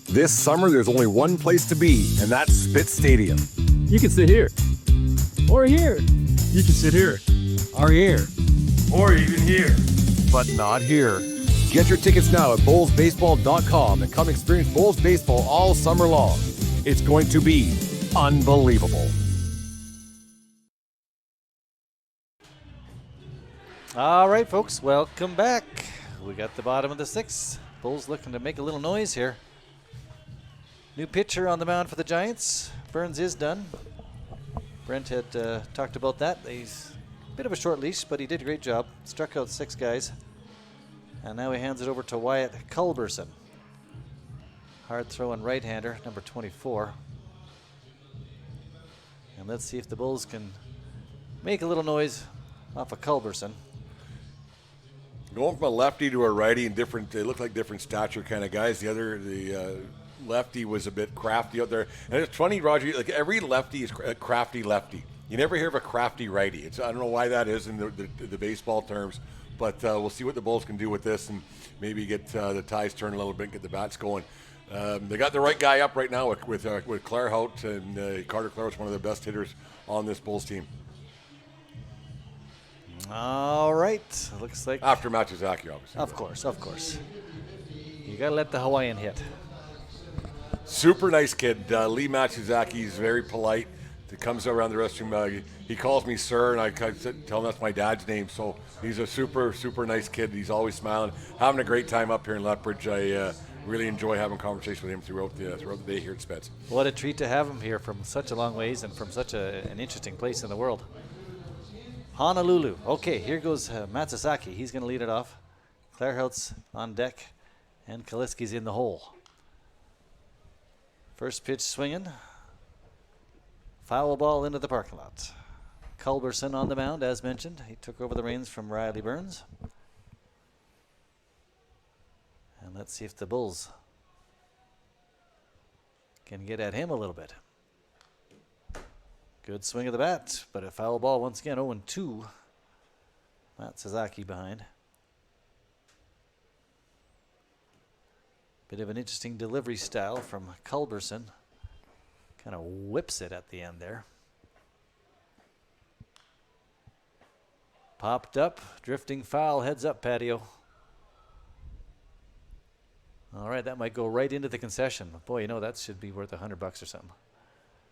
Speaker 10: This summer, there's only one place to be, and that's Spitz Stadium.
Speaker 8: You can sit here. Or here. You can sit here. Or here.
Speaker 1: Or even here.
Speaker 10: But not here. Get your tickets now at bullsbaseball.com and come experience Bulls baseball all summer long. It's going to be unbelievable.
Speaker 3: All right, folks, welcome back. We got the bottom of the 6th. Bulls looking to make a little noise here. New pitcher on the mound for the Giants. Burns is done. Brent had talked about that. He's a bit of a short leash, but he did a great job. Struck out 6 guys. And now he hands it over to Wyatt Culberson. Hard throwing right-hander, number 24. And let's see if the Bulls can make a little noise off of Culberson.
Speaker 1: Going from a lefty to a righty, and they look like different stature kind of guys. The lefty was a bit crafty out there. And it's funny, Roger, like every lefty is a crafty lefty. You never hear of a crafty righty. I don't know why that is in the baseball terms, but we'll see what the Bulls can do with this and maybe get the ties turned a little bit and get the bats going.
Speaker 10: They got the right guy up right now with Claire Hout, and Carter Clare is one of the best hitters on this Bulls team.
Speaker 3: All right. Looks like.
Speaker 10: After Matsuzaki, obviously.
Speaker 3: Of course. You got to let the Hawaiian hit.
Speaker 10: Super nice kid. Lee Matsuzaki. He's very polite. He comes around the restroom. He calls me sir, and I tell him that's my dad's name. So he's a super, super nice kid. He's always smiling. Having a great time up here in Lethbridge. I really enjoy having conversation with him throughout the day here at Spets.
Speaker 3: What a treat to have him here from such a long ways and from such an interesting place in the world. Honolulu. Okay, here goes Matsuzaki. He's going to lead it off. Claire Hout's on deck, and Kaliski's in the hole. First pitch swinging. Foul ball into the parking lot. Culberson on the mound, as mentioned. He took over the reins from Riley Burns. And let's see if the Bulls can get at him a little bit. Good swing of the bat, but a foul ball once again, 0-2. Matsuzaki behind. Bit of an interesting delivery style from Culberson. Kind of whips it at the end there. Popped up, drifting foul, heads up patio. All right, that might go right into the concession. Boy, that should be worth $100 or something.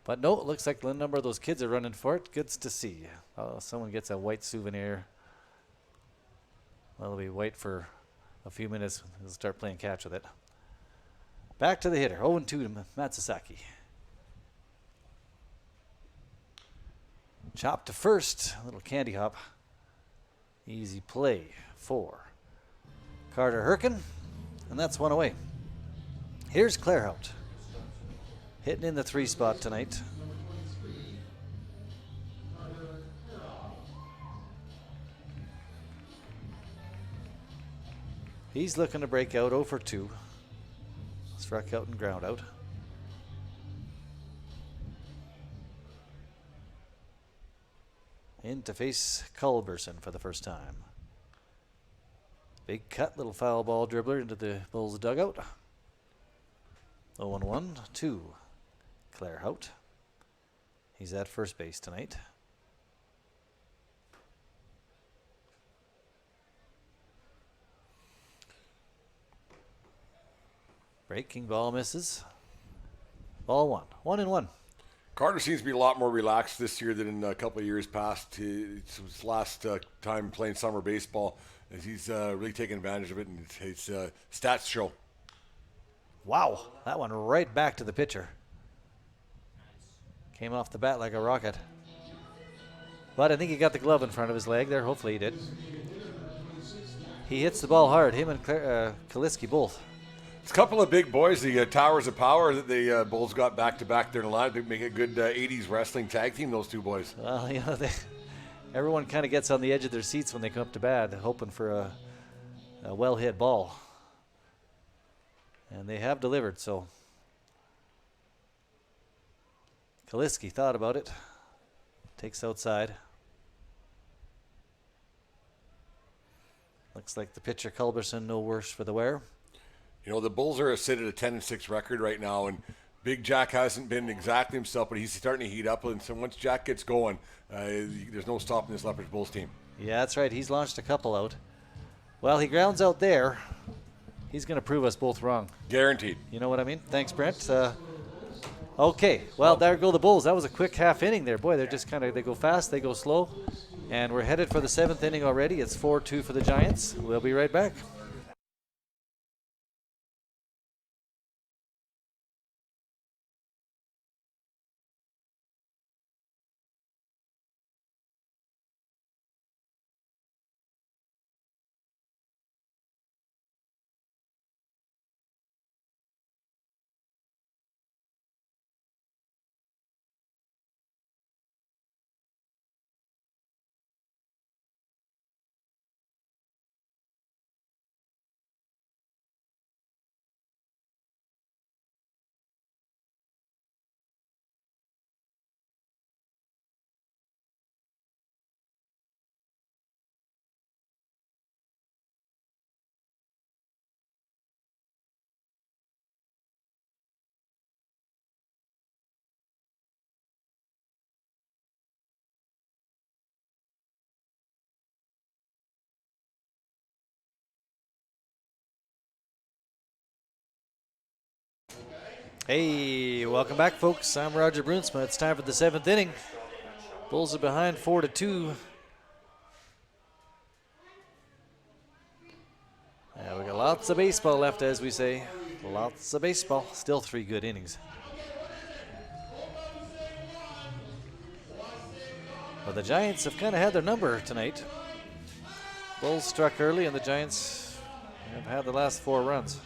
Speaker 3: But no, it looks like a number of those kids are running for it. Good to see. Someone gets a white souvenir. Well, it'll be white for a few minutes. They'll start playing catch with it. Back to the hitter. 0-2 to Matsuzaki. Chop to first. A little candy hop. Easy play for Carter Herkin. And that's one away. Here's Claire Hout. Hitting in the 3 spot tonight. He's looking to break out 0 for 2. Struck out and ground out. In to face Culberson for the first time. Big cut, little foul ball dribbler into the Bulls dugout. 0-1 to Claire Hout. He's at first base tonight. Breaking ball misses. Ball 1. 1-1.
Speaker 10: Carter seems to be a lot more relaxed this year than in a couple of years past. It's his last time playing summer baseball. He's really taking advantage of it, and his stats show.
Speaker 3: Wow, that one right back to the pitcher. Came off the bat like a rocket. But I think he got the glove in front of his leg there. Hopefully he did. He hits the ball hard, him and Kaliski both.
Speaker 10: It's a couple of big boys, the Towers of Power that the Bulls got back-to-back there in the line. They make a good 80s wrestling tag team, those two boys.
Speaker 3: Well, everyone kind of gets on the edge of their seats when they come up to bat, hoping for a well-hit ball. And they have delivered, so. Kaliski thought about it. Takes outside. Looks like the pitcher Culberson no worse for the wear.
Speaker 10: The Bulls are sitting at a 10-6 record right now, and Big Jack hasn't been exactly himself, but he's starting to heat up. And so once Jack gets going, there's no stopping this Lethbridge Bulls team.
Speaker 3: Yeah, that's right. He's launched a couple out. Well, he grounds out there. He's going to prove us both wrong.
Speaker 10: Guaranteed.
Speaker 3: You know what I mean? Thanks, Brent. Okay, well, there go the Bulls. That was a quick half inning there. Boy, they're just they go fast, they go slow. And we're headed for the 7th inning already. It's 4-2 for the Giants. We'll be right back. Hey, welcome back, folks. I'm Roger Brunsma. It's time for the 7th inning. Bulls are behind 4-2. Yeah, we got lots of baseball left, as we say. Lots of baseball. Still 3 good innings. But the Giants have kind of had their number tonight. Bulls struck early, and the Giants have had the last 4 runs.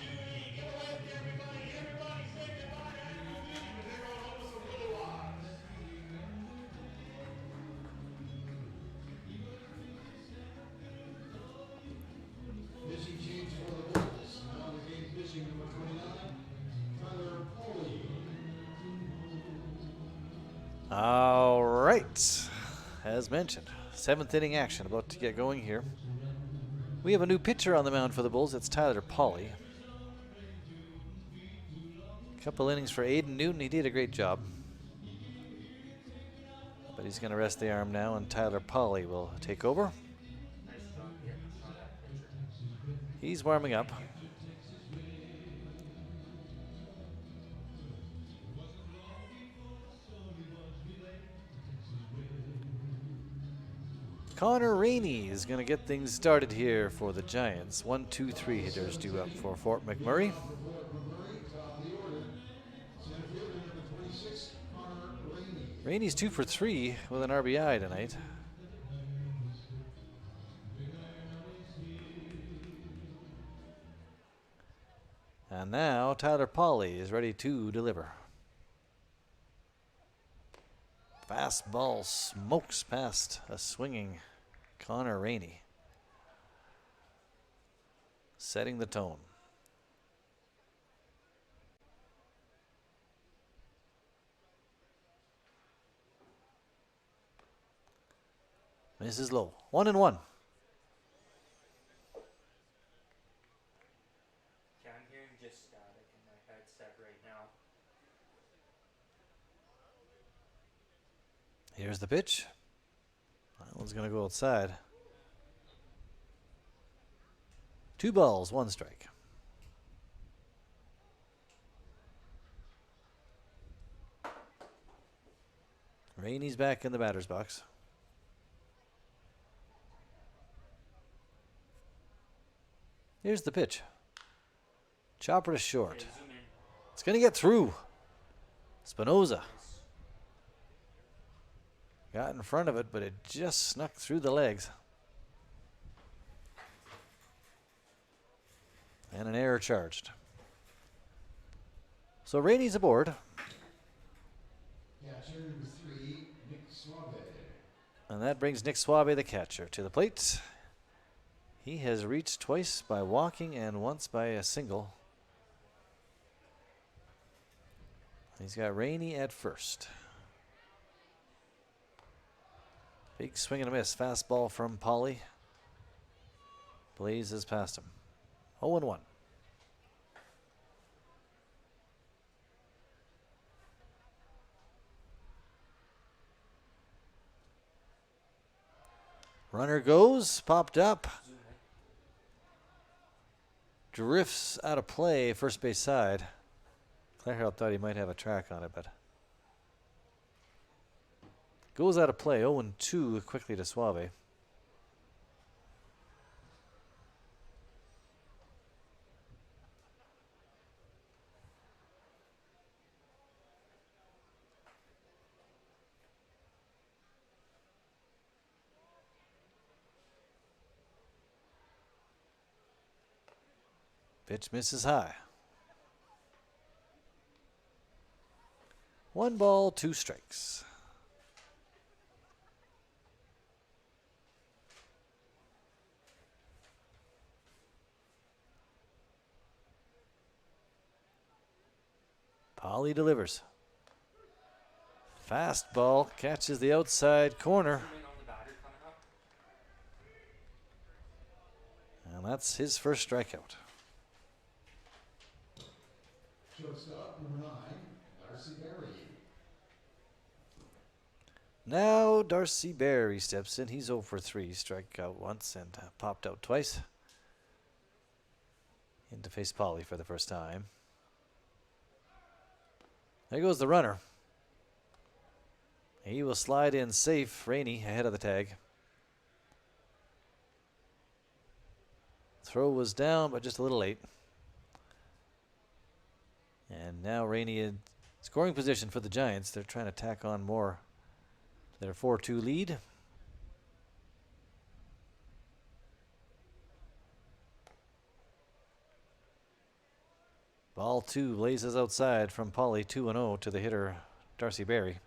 Speaker 3: All right, as mentioned, 7th inning action about to get going here. We have a new pitcher on the mound for the Bulls. It's Tyler Pauly. Couple innings for Aiden Newton. He did a great job. But he's going to rest the arm now, and Tyler Pauly will take over. He's warming up. Connor Rainey is going to get things started here for the Giants. 1, 2, 3 hitters due up for Fort McMurray. Rainey's 2 for 3 with an RBI tonight. And now Tyler Pauly is ready to deliver. Fastball smokes past a swinging Connor Rainey. Setting the tone. Misses low. 1-1.
Speaker 12: Yeah, I'm hearing just static in my headset right now.
Speaker 3: Here's the pitch. That one's going to go outside. 2 balls, 1 strike. Rainey's back in the batter's box. Here's the pitch. Chopper to short. It's going to get through. Spinoza got in front of it, but it just snuck through the legs. And an error charged. So Rainey's aboard.
Speaker 4: Catcher number 3, Nick Suave.
Speaker 3: And that brings Nick Suave, the catcher, to the plate. He has reached twice by walking and once by a single. He's got Rainey at first. Big swing and a miss. Fastball from Pauly. Blazes past him. 0-1. Runner goes, popped up. Drifts out of play, first base side. Clairhout thought he might have a track on it, but goes out of play. 0-2 quickly to Suave. Pitch misses high. 1 ball, 2 strikes. Pauly delivers. Fastball catches the outside corner. And that's his first strikeout.
Speaker 4: Shortstop number 9, Darcy Berry.
Speaker 3: Now Darcy Berry steps in. He's 0 for 3. Struck out once and popped out twice. In to face Pauly for the first time. There goes the runner. He will slide in safe. Rainey ahead of the tag. Throw was down, but just a little late. And now Rainey in scoring position for the Giants. They're trying to tack on more to their 4-2 lead. Ball 2 blazes outside from Polly, 2-0 to the hitter, Darcy Berry.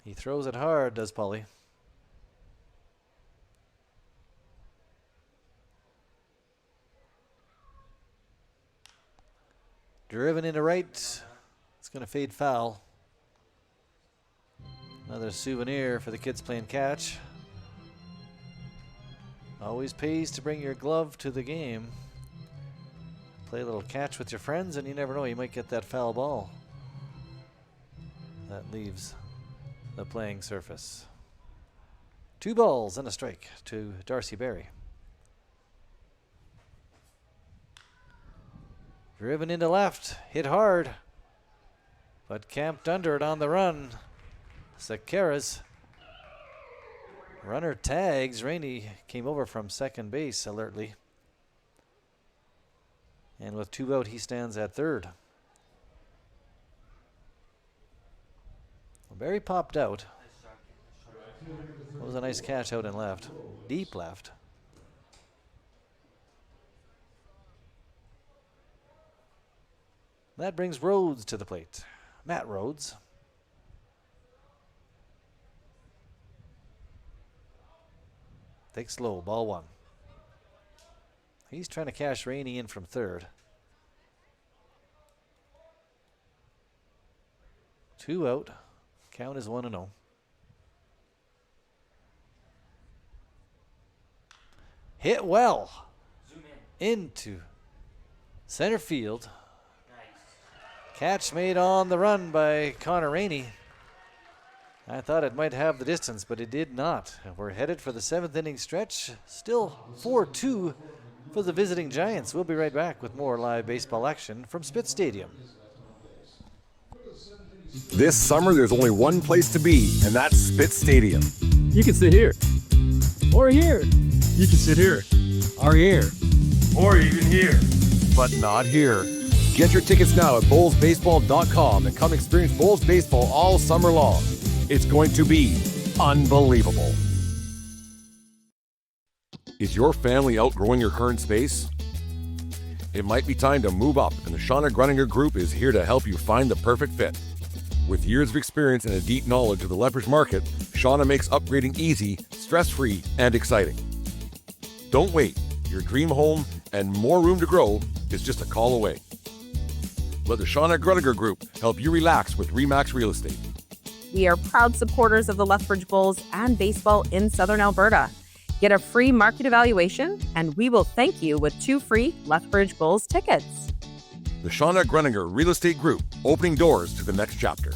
Speaker 3: He throws it hard, does Polly. Driven into right. It's going to fade foul. Another souvenir for the kids playing catch. Always pays to bring your glove to the game. Play a little catch with your friends, and you never know, you might get that foul ball that leaves the playing surface. 2 balls and a strike to Darcy Berry. Driven into left, hit hard, but camped under it on the run. Sakaras. Runner tags. Rainey came over from second base alertly. And with 2 out, he stands at third. Berry popped out. That was a nice catch out and left. Deep left. That brings Rhodes to the plate. Matt Rhodes. Takes low, ball 1. He's trying to cash Rainey in from third. 2 out. Count is 1-0. Hit well.
Speaker 12: Zoom in.
Speaker 3: Into center field. Catch made on the run by Connor Rainey. I thought it might have the distance, but it did not. We're headed for the 7th inning stretch. Still 4-2 for the visiting Giants. We'll be right back with more live baseball action from Spitz Stadium.
Speaker 10: This summer, there's only one place to be, and that's Spitz Stadium.
Speaker 8: You can sit here. Or here. You can sit here. Or here.
Speaker 10: Or even here. But not here. Get your tickets now at bullsbaseball.com and come experience Bulls baseball all summer long. It's going to be unbelievable. Is your family outgrowing your current space? It might be time to move up, and the Shauna Grunninger Group is here to help you find the perfect fit. With years of experience and a deep knowledge of the Lethbridge market, Shauna makes upgrading easy, stress-free, and exciting. Don't wait. Your dream home and more room to grow is just a call away. Let the Shauna Grunninger Group help you relax with RE/MAX Real Estate.
Speaker 9: We are proud supporters of the Lethbridge Bulls and baseball in Southern Alberta. Get a free market evaluation, and we will thank you with 2 free Lethbridge Bulls tickets.
Speaker 10: The Shauna Grunninger Real Estate Group, opening doors to the next chapter.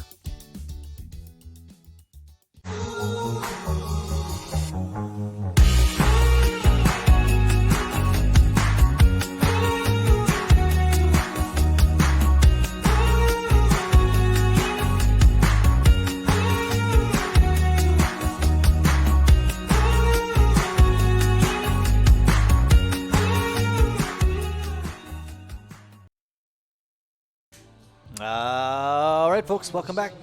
Speaker 3: All right, folks, welcome back.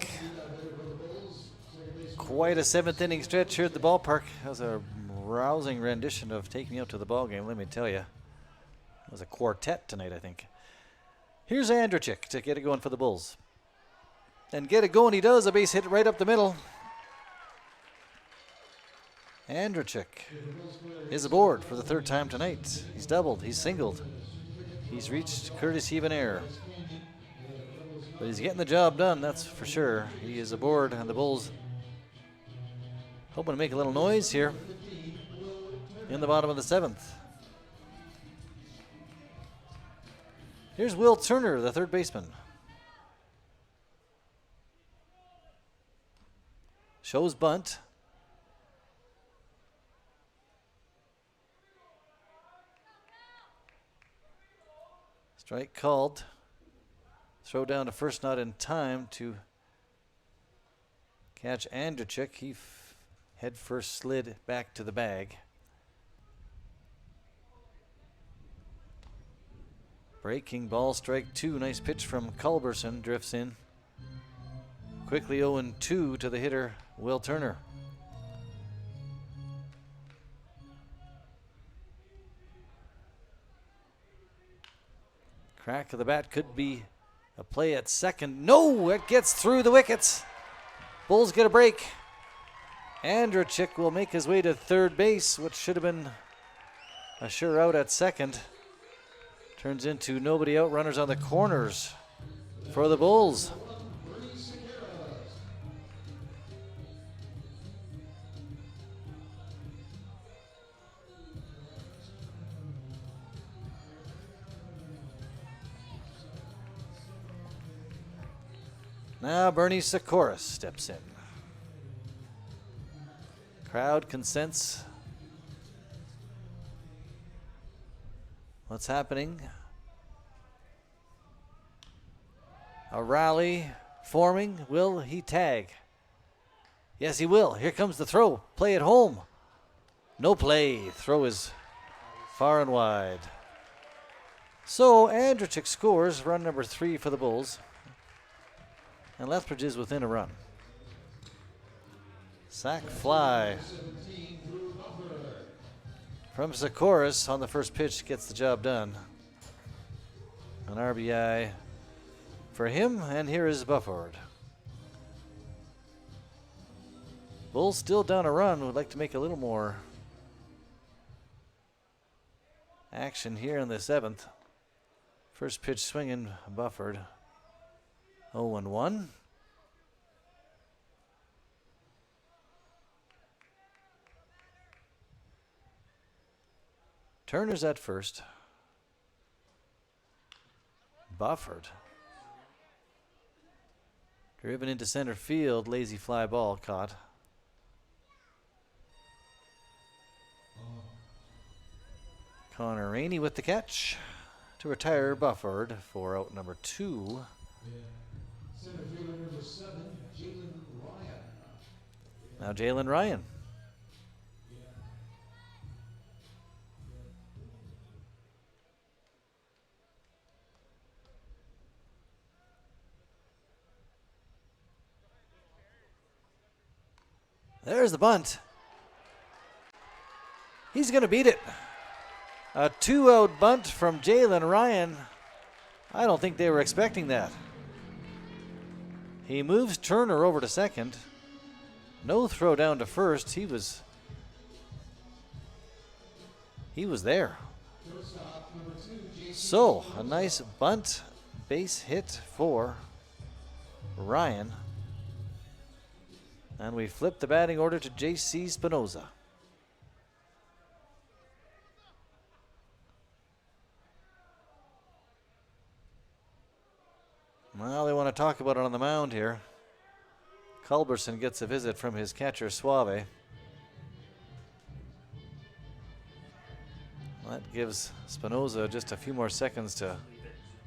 Speaker 3: Quite a 7th inning stretch here at the ballpark. That was a rousing rendition of Take Me Out to the Ball Game, let me tell you. It was a quartet tonight, I think. Here's Andrechik to get it going for the Bulls. And get it going, he does. A base hit right up the middle. Andrechik is aboard for the 3rd time tonight. He's doubled, he's singled. He's reached Curtis Hevenair. But he's getting the job done, that's for sure. He is aboard, and the Bulls hoping to make a little noise here in the bottom of the 7th. Here's Will Turner, the 3rd baseman. Shows bunt. Strike called. Throw down to first, not in time to catch Andrzejczyk. He head first slid back to the bag. Breaking ball, strike 2. Nice pitch from Culberson. Drifts in. Quickly 0-2 to the hitter, Will Turner. Crack of the bat could be a play at second. No, it gets through the wickets. Bulls get a break. Andrzejczyk will make his way to third base, which should have been a sure out at second. Turns into nobody out, runners on the corners for the Bulls. Now Bernie Sikoris steps in. Crowd consents. What's happening? A rally forming. Will he tag? Yes, he will. Here comes the throw. Play at home. No play. Throw is far and wide. So Andrzejczyk scores run number 3 for the Bulls. And Lethbridge is within a run. Sack fly from Sikoris on the first pitch gets the job done. An RBI for him, and here is Bufford. Bulls still down a run. Would like to make a little more action here in the 7th. First pitch swinging, Bufford. 0-1. Turner's at first. Bufford. Driven into center field. Lazy fly ball caught. Connor Rainey with the catch to retire Bufford for out number 2.
Speaker 4: Center fielder number 7, Jalen Ryan.
Speaker 3: Now Jalen Ryan. There's the bunt. He's going to beat it. A 2-out bunt from Jalen Ryan. I don't think they were expecting that. He moves Turner over to second. No throw down to first. He was there. So, a nice bunt base hit for Ryan. And we flip the batting order to J.C. Spinoza. Well, they want to talk about it on the mound here. Culberson gets a visit from his catcher, Suave. That gives Spinoza just a few more seconds to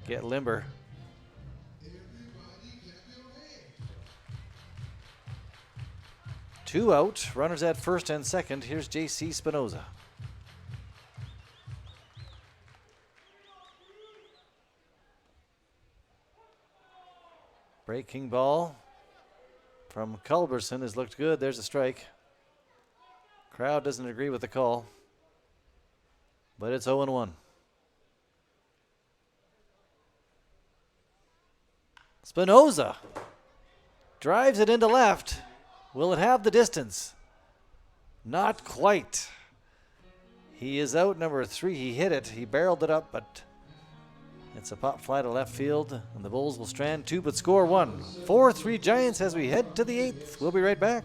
Speaker 3: get limber. Two out, runners at first and second. Here's J.C. Spinoza. Breaking ball from Culberson has looked good. There's a strike. Crowd doesn't agree with the call, but it's 0-1. Spinoza drives it into left. Will it have the distance? Not quite. He is out number 3. He hit it. He barreled it up, but it's a pop fly to left field, and the Bulls will strand 2 but score 1. 4-3 Giants as we head to the 8th. We'll be right back.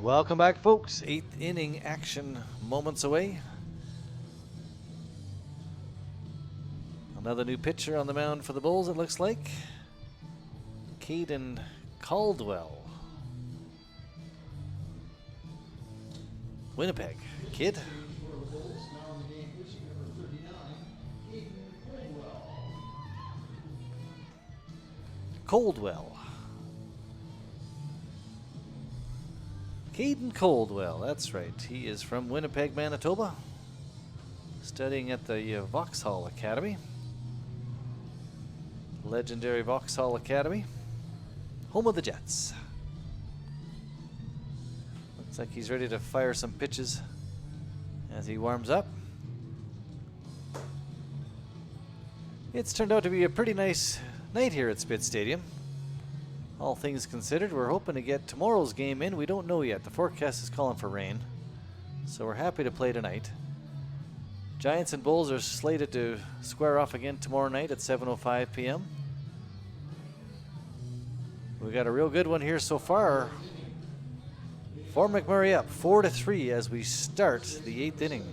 Speaker 3: Welcome back, folks. 8th inning action moments away. Another new pitcher on the mound for the Bulls, it looks like. Caden Caldwell. Winnipeg kid. Coldwell. Caden Coldwell, that's right. He is from Winnipeg, Manitoba, studying at the Vauxhall Academy. Legendary Vauxhall Academy, home of the Jets. Looks like he's ready to fire some pitches as he warms up. It's turned out to be a pretty nice night here at Spitz Stadium. All things considered, we're hoping to get tomorrow's game in. We don't know yet. The forecast is calling for rain, so we're happy to play tonight. Giants and Bulls are slated to square off again tomorrow night at 7:05 p.m. We got a real good one here so far. For McMurray up 4-3 as we start the 8th inning.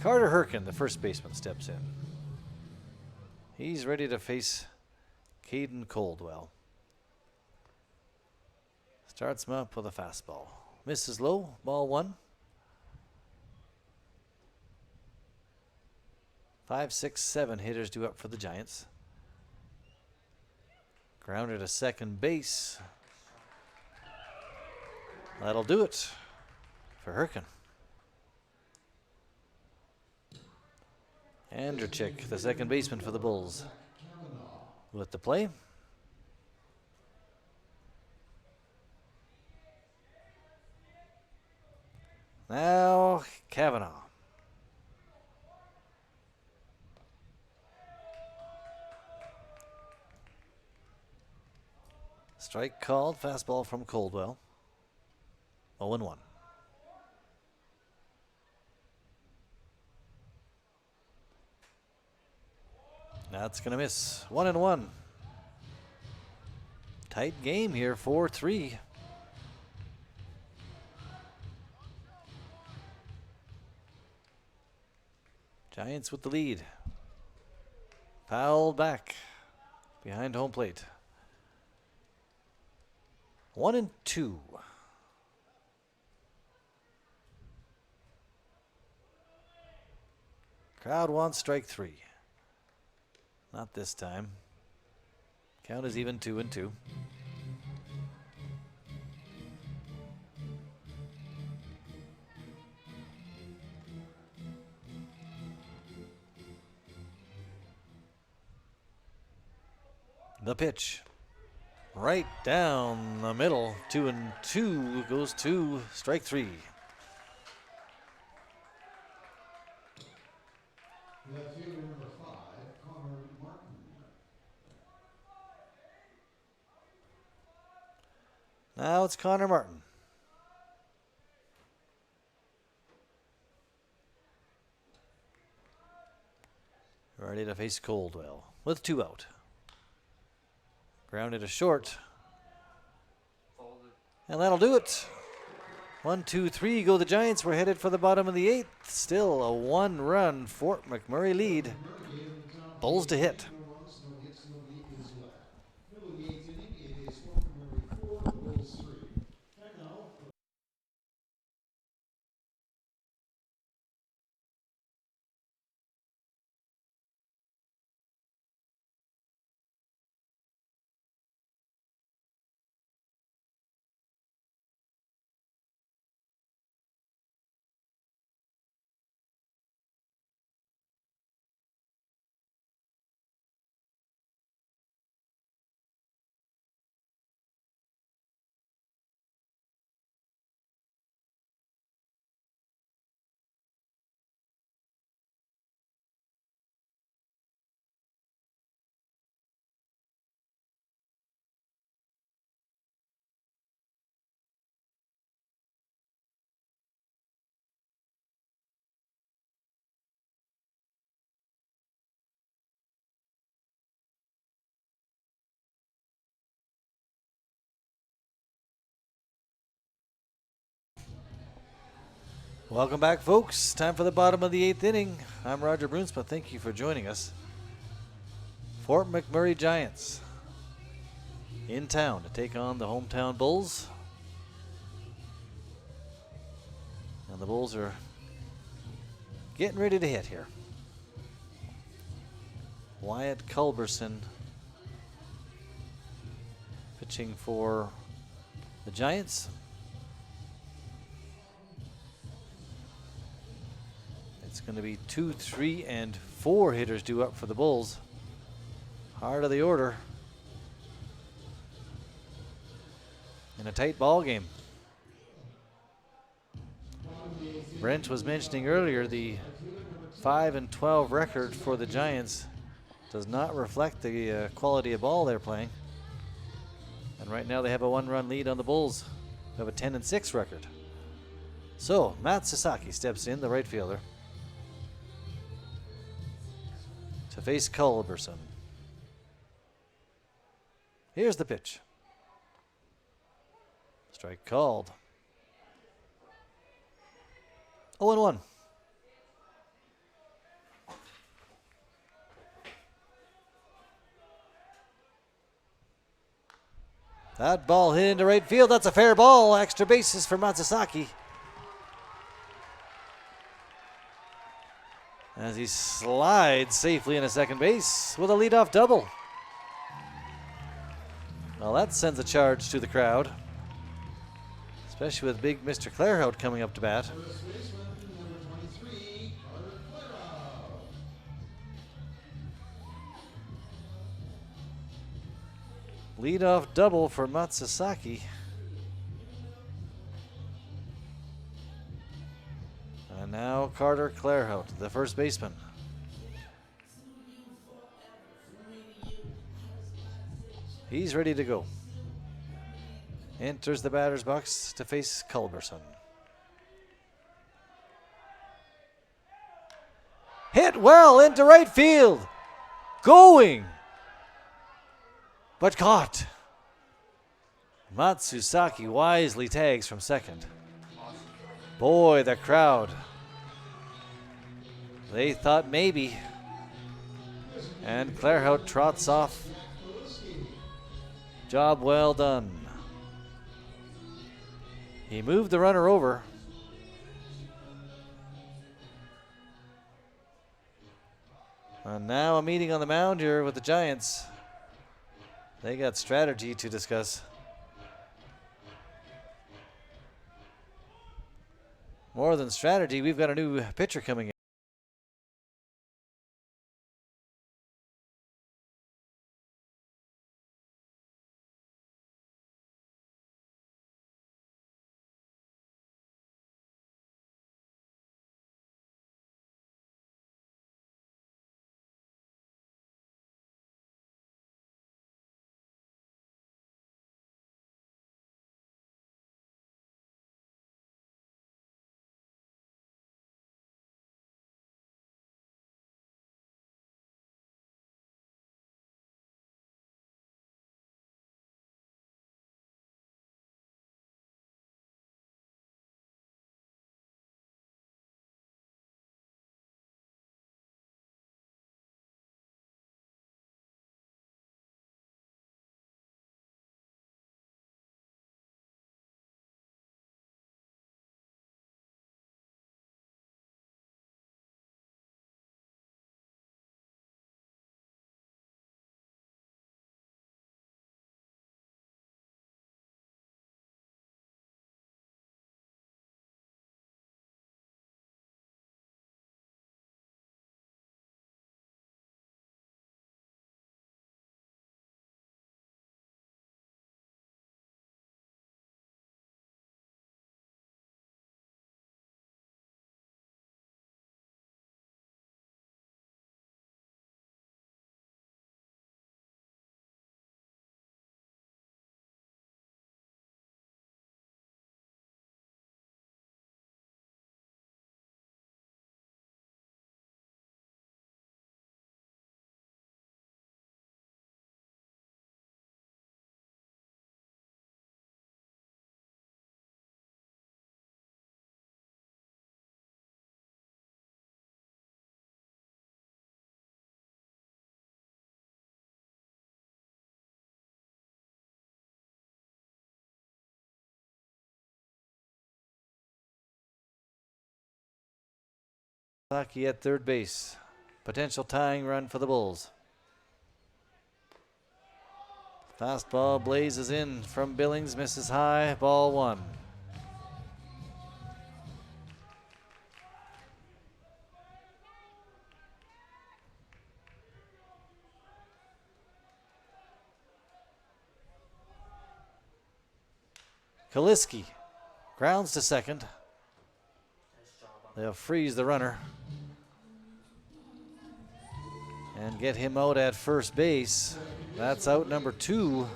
Speaker 3: Carter Herkin, the first baseman, steps in. He's ready to face Caden Coldwell. Starts him up with a fastball. Misses low, ball 1. 5, 6, 7 hitters due up for the Giants. Grounded to second base. That'll do it for Herkin. Andrzejczyk, the second baseman for the Bulls, with the play. Now Kavanaugh. Strike called, fastball from Coldwell. 0-1. That's going to miss. 1-1. Tight game here, 4-3. Giants with the lead. Fouled back behind home plate. 1-2. Crowd wants strike 3. Not this time. Count is even 2-2. The pitch. Right down the middle. 2-2 goes to strike 3. Now it's Connor Martin. Ready to face Coldwell with 2 out. Grounded to short. And that'll do it. 1, 2, 3 go the Giants. We're headed for the bottom of the 8th. Still a 1-run Fort McMurray lead. Bulls to hit. Welcome back, folks. Time for the bottom of the 8th inning. I'm Roger Brunsma. Thank you for joining us. Fort McMurray Giants in town to take on the hometown Bulls. And the Bulls are getting ready to hit here. Wyatt Culberson pitching for the Giants. It's going to be 2, 3, and 4 hitters due up for the Bulls. Heart of the order. In a tight ball game. Brent was mentioning earlier the 5-12 record for the Giants does not reflect the quality of ball they're playing. And right now they have a 1-run lead on the Bulls, who have a 10-6 record. So Matt Sasaki steps in, the right fielder, to face Culberson. Here's the pitch. Strike called. 0-1. That ball hit into right field. That's a fair ball. Extra bases for Matsusaki. As he slides safely into second base with a leadoff double. Well, that sends a charge to the crowd, especially with big Mr. Clairhout coming up to bat. Leadoff double for Matsusaki. And now Carter Clairhout, the first baseman. He's ready to go. Enters the batter's box to face Culberson. Hit well into right field. Going. But caught. Matsusaki wisely tags from second. Boy, the crowd. They thought maybe. And Clairhout trots off. Job well done. He moved the runner over. And now a meeting on the mound here with the Giants. They got strategy to discuss. More than strategy, we've got a new pitcher coming in. Hockey at third base. Potential tying run for the Bulls. Fastball blazes in from Billings, misses high, ball one. Kaliski grounds to second. They'll freeze the runner and get him out at first base. That's out number 2.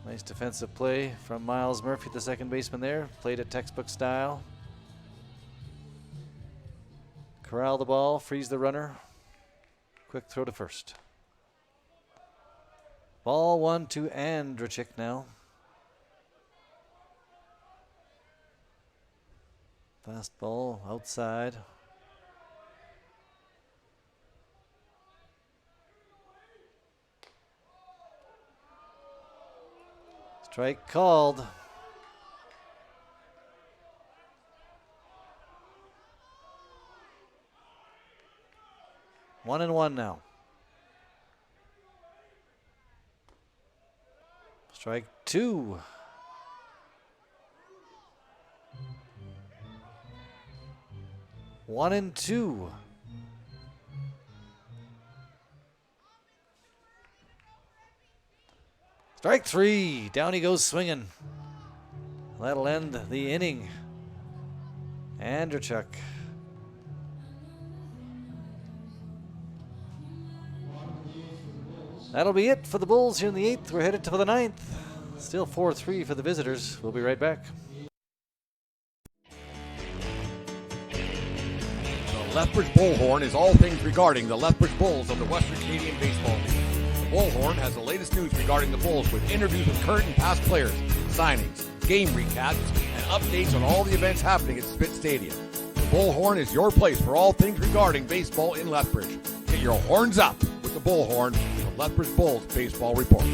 Speaker 3: Nice defensive play from Miles Murphy, the second baseman there. Played it textbook style. Corral the ball, freeze the runner. Quick throw to first. Ball 1 to Andrechik now. Fastball outside. Strike called. One and one now. Strike 2. One and two. Strike 3. Down he goes swinging. That'll end the inning. Andrechuk. That'll be it for the Bulls here in the 8th. We're headed to the 9th. Still 4-3 for the visitors. We'll be right back.
Speaker 1: The Lethbridge Bullhorn is all things regarding the Lethbridge Bulls of the Western Canadian Baseball League. The Bullhorn has the latest news regarding the Bulls with interviews with current and past players, signings, game recaps, and updates on all the events happening at Spit Stadium. The Bullhorn is your place for all things regarding baseball in Lethbridge. Get your horns up with the Bullhorn, the Lethbridge Bulls Baseball Report.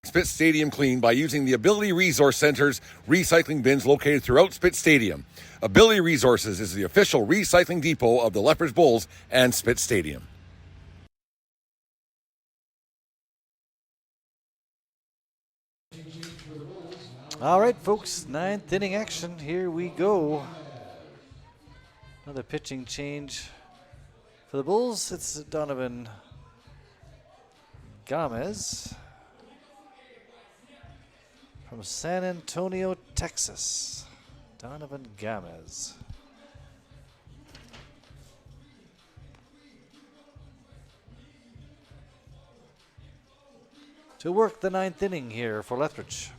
Speaker 10: Spit Stadium clean by using the Ability Resource Center's recycling bins located throughout Spit Stadium. Ability Resources is the official recycling depot of the Lethbridge Bulls and Spit Stadium.
Speaker 3: All right, folks, 9th inning action. Here we go. Another pitching change for the Bulls. It's Donovan Gomez from San Antonio, Texas. Donovan Gomez. To work the 9th inning here for Lethbridge.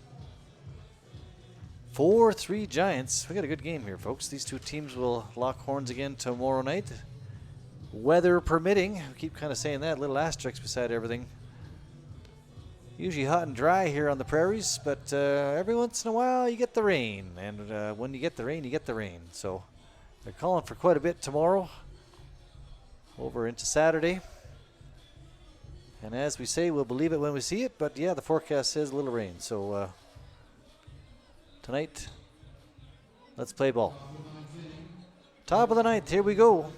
Speaker 3: 4-3 Giants. We got a good game here, folks. These two teams will lock horns again tomorrow night. Weather permitting. We keep kind of saying that. Little asterisks beside everything. Usually hot and dry here on the prairies, but every once in a while you get the rain. And when you get the rain, you get the rain. So they're calling for quite a bit tomorrow over into Saturday. And as we say, we'll believe it when we see it. But yeah, the forecast says a little rain. So tonight, let's play ball. Top of the 9th, here we go.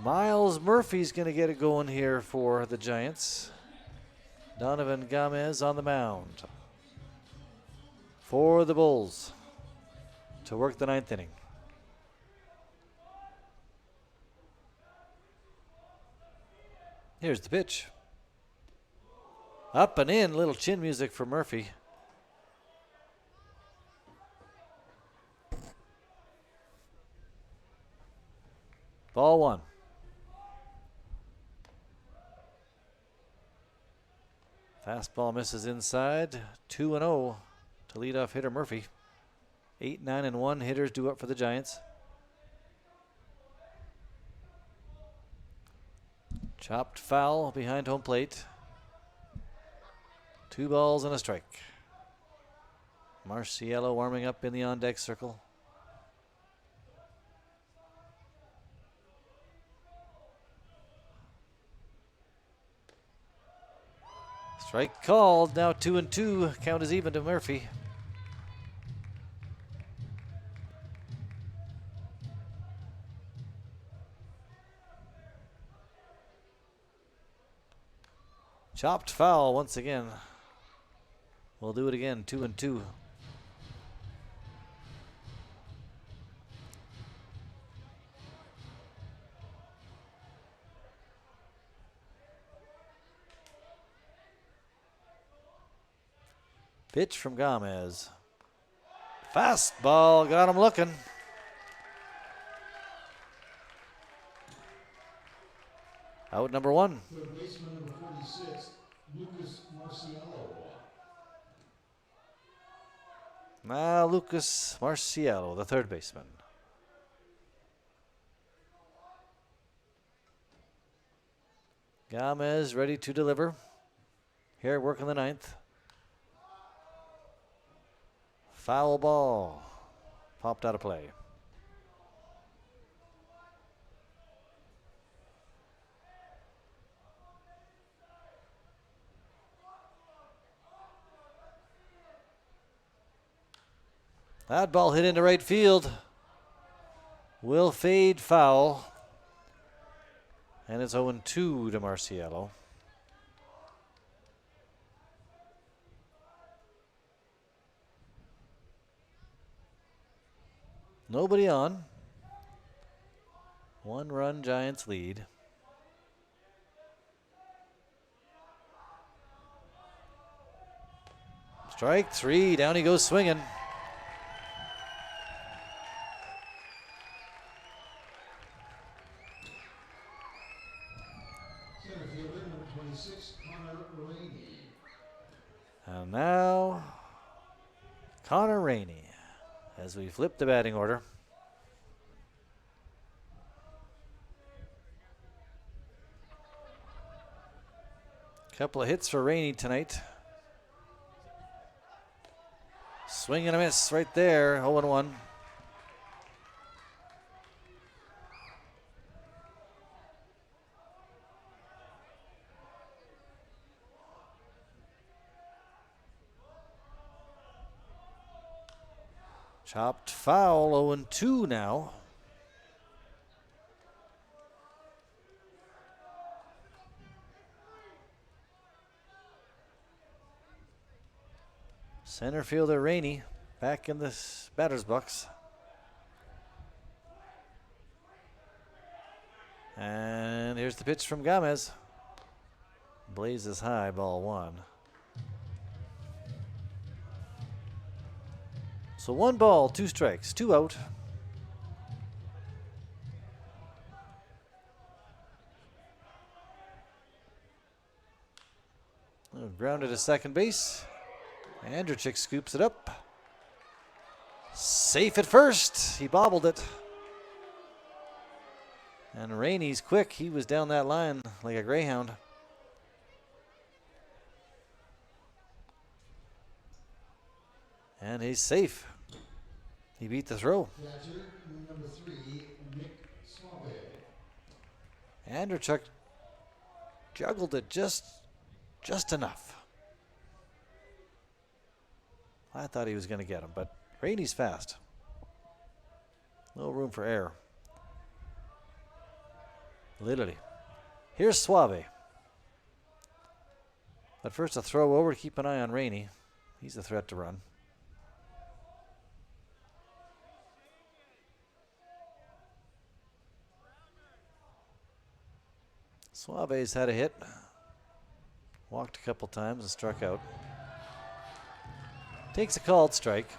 Speaker 3: Miles Murphy's going to get it going here for the Giants. Donovan Gomez on the mound for the Bulls to work the 9th inning. Here's the pitch. Up and in, little chin music for Murphy. Ball 1. Fastball misses inside. 2-0 to leadoff hitter Murphy. 8, 9, and 1 hitters due up for the Giants. Chopped foul behind home plate. 2 balls and a strike. Marciello warming up in the on-deck circle. Strike called. Now 2-2. Count is even to Murphy. Chopped foul once again. We'll do it again. 2-2. Pitch from Gomez. Fastball, got him looking. Out number 1.
Speaker 4: Third baseman number 46, Lucas Marciello.
Speaker 3: Now Lucas Marciello, the third baseman. Gomez ready to deliver. Here working the 9th. Foul ball. Popped out of play. That ball hit into right field. Will fade foul. And it's 0-2 to Marciello. Nobody on. 1 run Giants lead. Strike 3. Down he goes swinging.
Speaker 4: Center fielder number 26, Connor Rainey.
Speaker 3: And now Connor Rainey as we flip the batting order. Couple of hits for Rainey tonight. Swing and a miss right there, 0-1. Chopped foul, 0-2 now. Center fielder Rainey back in the batter's box. And here's the pitch from Gomez. Blazes high, ball 1. So 1 ball, 2 strikes, 2 out. Grounded to second base. Andrechik scoops it up. Safe at first. He bobbled it. And Rainey's quick. He was down that line like a greyhound. And he's safe. He beat the throw.
Speaker 4: Catcher number 3, Nick Suave.
Speaker 3: Andrechuk juggled it just enough. I thought he was going to get him, but Rainey's fast. No room for error. Literally. Here's Suave. But first a throw over to keep an eye on Rainey. He's a threat to run. Suave's had a hit. Walked a couple times and struck out. Takes a called strike.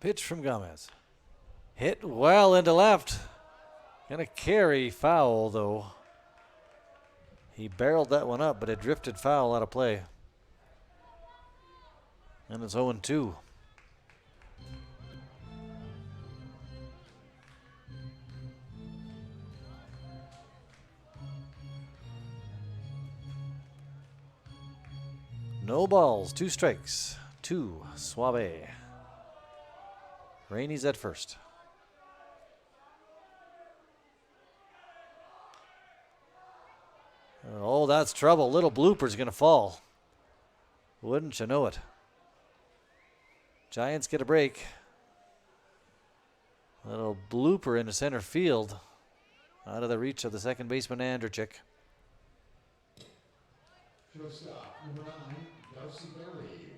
Speaker 3: Pitch from Gomez. Hit well into left. Gonna carry foul, though. He barreled that one up, but it drifted foul out of play. And it's 0-2. No balls, 2 strikes. 2, Suave. Rainey's at first. Oh, that's trouble. Little blooper's going to fall. Wouldn't you know it? Giants get a break. Little blooper into center field. Out of the reach of the second baseman, Andrchik.
Speaker 4: Shortstop, number 9, Darcy Berry.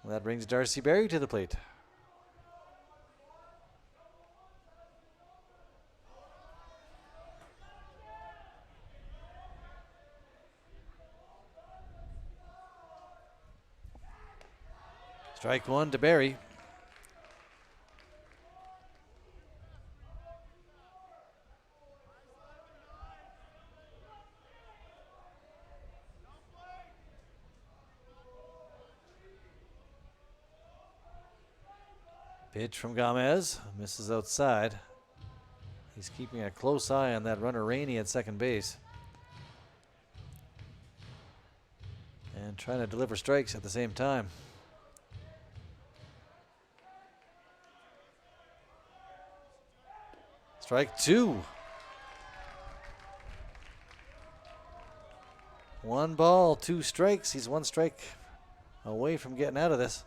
Speaker 3: That brings Darcy Berry to the plate. Strike 1 to Berry. Pitch from Gomez. Misses outside. He's keeping a close eye on that runner Rainey at second base. And trying to deliver strikes at the same time. Strike 2. 1 ball, 2 strikes. He's 1 strike away from getting out of this.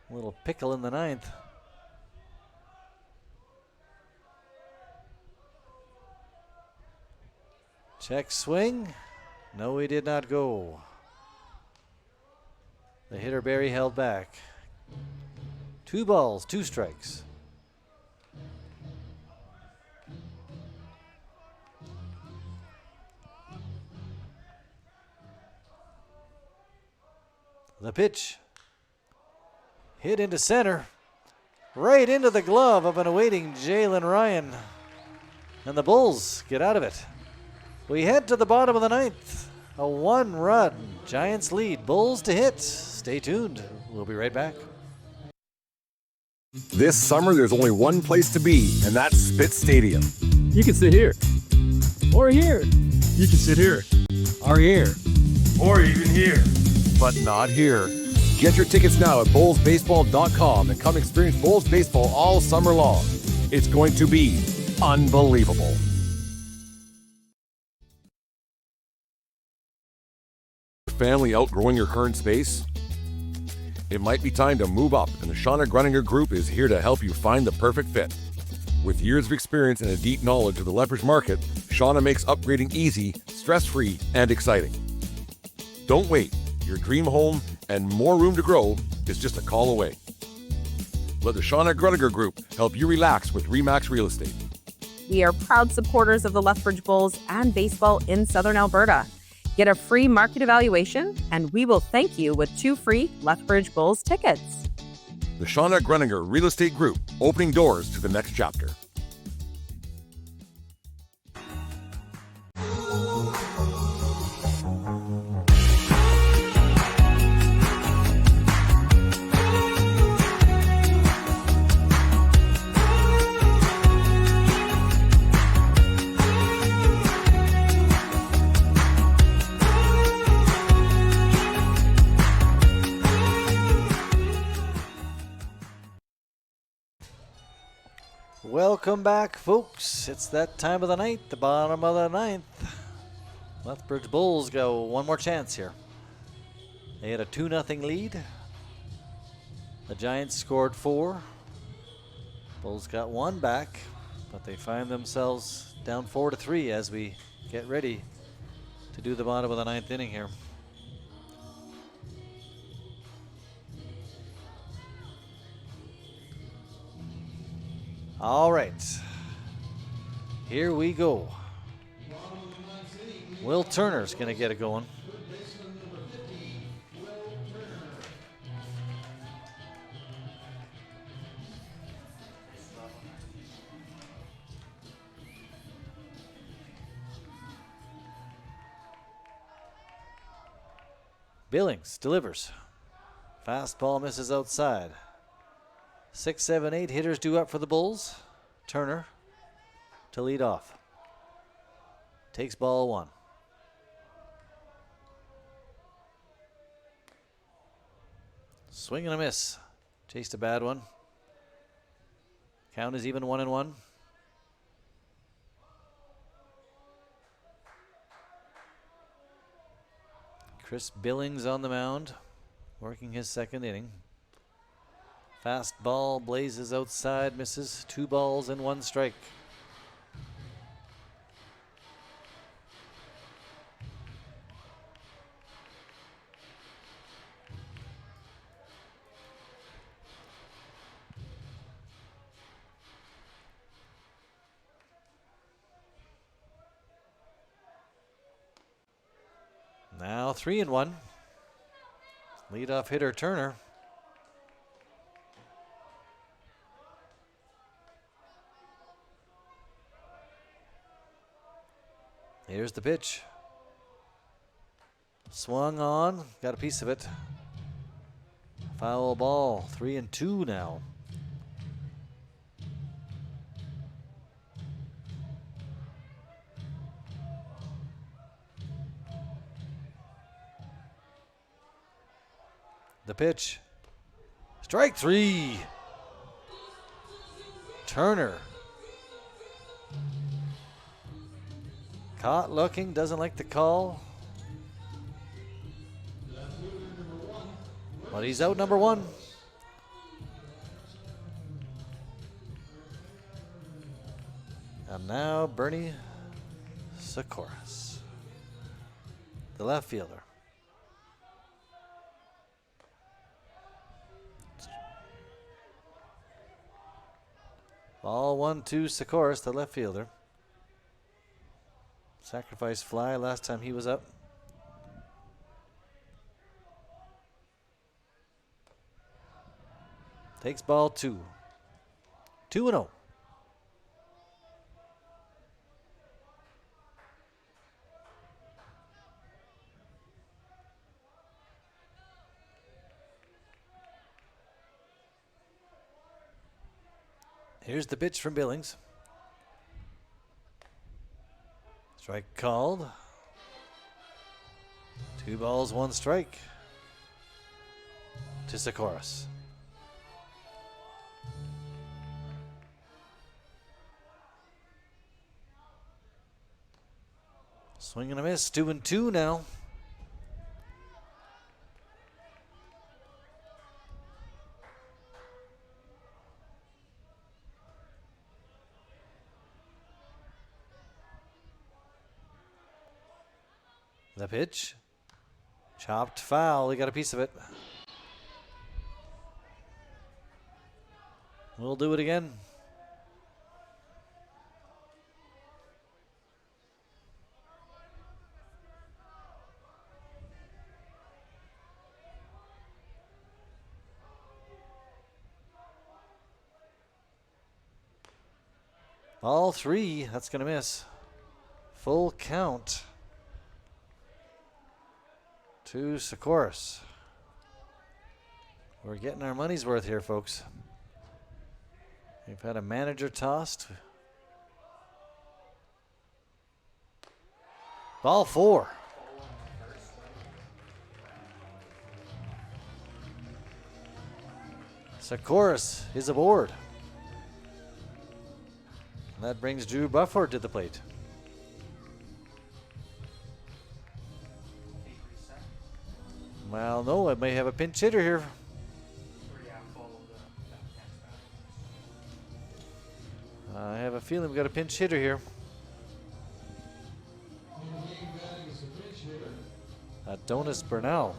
Speaker 3: A little pickle in the 9th. Check swing. No, he did not go. The hitter Berry held back. 2 balls, 2 strikes. The pitch. Hit into center. Right into the glove of an awaiting Jalen Ryan. And the Bulls get out of it. We head to the bottom of the 9th. A 1-run Giants lead. Bulls to hit. Stay tuned. We'll be right back.
Speaker 10: This summer, there's only one place to be, and that's Spit Stadium.
Speaker 8: You can sit here. Or here. You can sit here. Or here.
Speaker 10: Or even here. But not here. Get your tickets now at bullsbaseball.com and come experience Bulls baseball all summer long. It's going to be unbelievable. Family outgrowing your current space? It might be time to move up, and the Shauna Gruninger Group is here to help you find the perfect fit. With years of experience and a deep knowledge of the Lethbridge market, Shauna makes upgrading easy, stress-free, and exciting. Don't wait. Your dream home and more room to grow is just a call away. Let the Shauna Gruninger Group help you relax with RE/MAX Real Estate.
Speaker 9: We are proud supporters of the Lethbridge Bulls and baseball in Southern Alberta. Get a free market evaluation, and we will thank you with 2 free Lethbridge Bulls tickets.
Speaker 10: The Shauna Gruninger Real Estate Group, opening doors to the next chapter.
Speaker 3: Welcome back, folks. It's that time of the night, the bottom of the 9th. Lethbridge Bulls go one more chance here. They had a 2-0 lead. The Giants scored 4. Bulls got 1 back, but they find themselves down 4-3 as we get ready to do the bottom of the 9th inning here. All right, here we go. Will Turner's going to get it going. Billings delivers. Fastball misses outside. 6, 7, 8 hitters due up for the Bulls. Turner to lead off. Takes ball 1. Swing and a miss. Chased a bad one. Count is even 1-1. Chris Billings on the mound, working his second inning. Fastball blazes outside, misses. 2 balls and 1 strike. Now 3-1. Leadoff hitter Turner. Here's the pitch. Swung on, got a piece of it. Foul ball, 3-2 now. The pitch. Strike 3. Turner. Caught looking, doesn't like the call. But he's out number 1. And now Bernie Sikoras, the left fielder. Ball 1-2 Sikoras, the left fielder. Sacrifice fly last time he was up. Takes ball 2. 2-0. Here's the pitch from Billings. Strike called. 2 balls, 1 strike to Sikoras. Swing and a miss, 2-2 now. The pitch. Chopped foul. He got a piece of it. We'll do it again. Ball 3. That's going to miss. Full count to Sikoras. We're getting our money's worth here, folks. We've had a manager tossed. Ball 4. Sikoras is aboard. And that brings Drew Bufford to the plate. Well, no, I may have a pinch hitter here. I have a feeling we got a pinch hitter here. Adonis Burnell.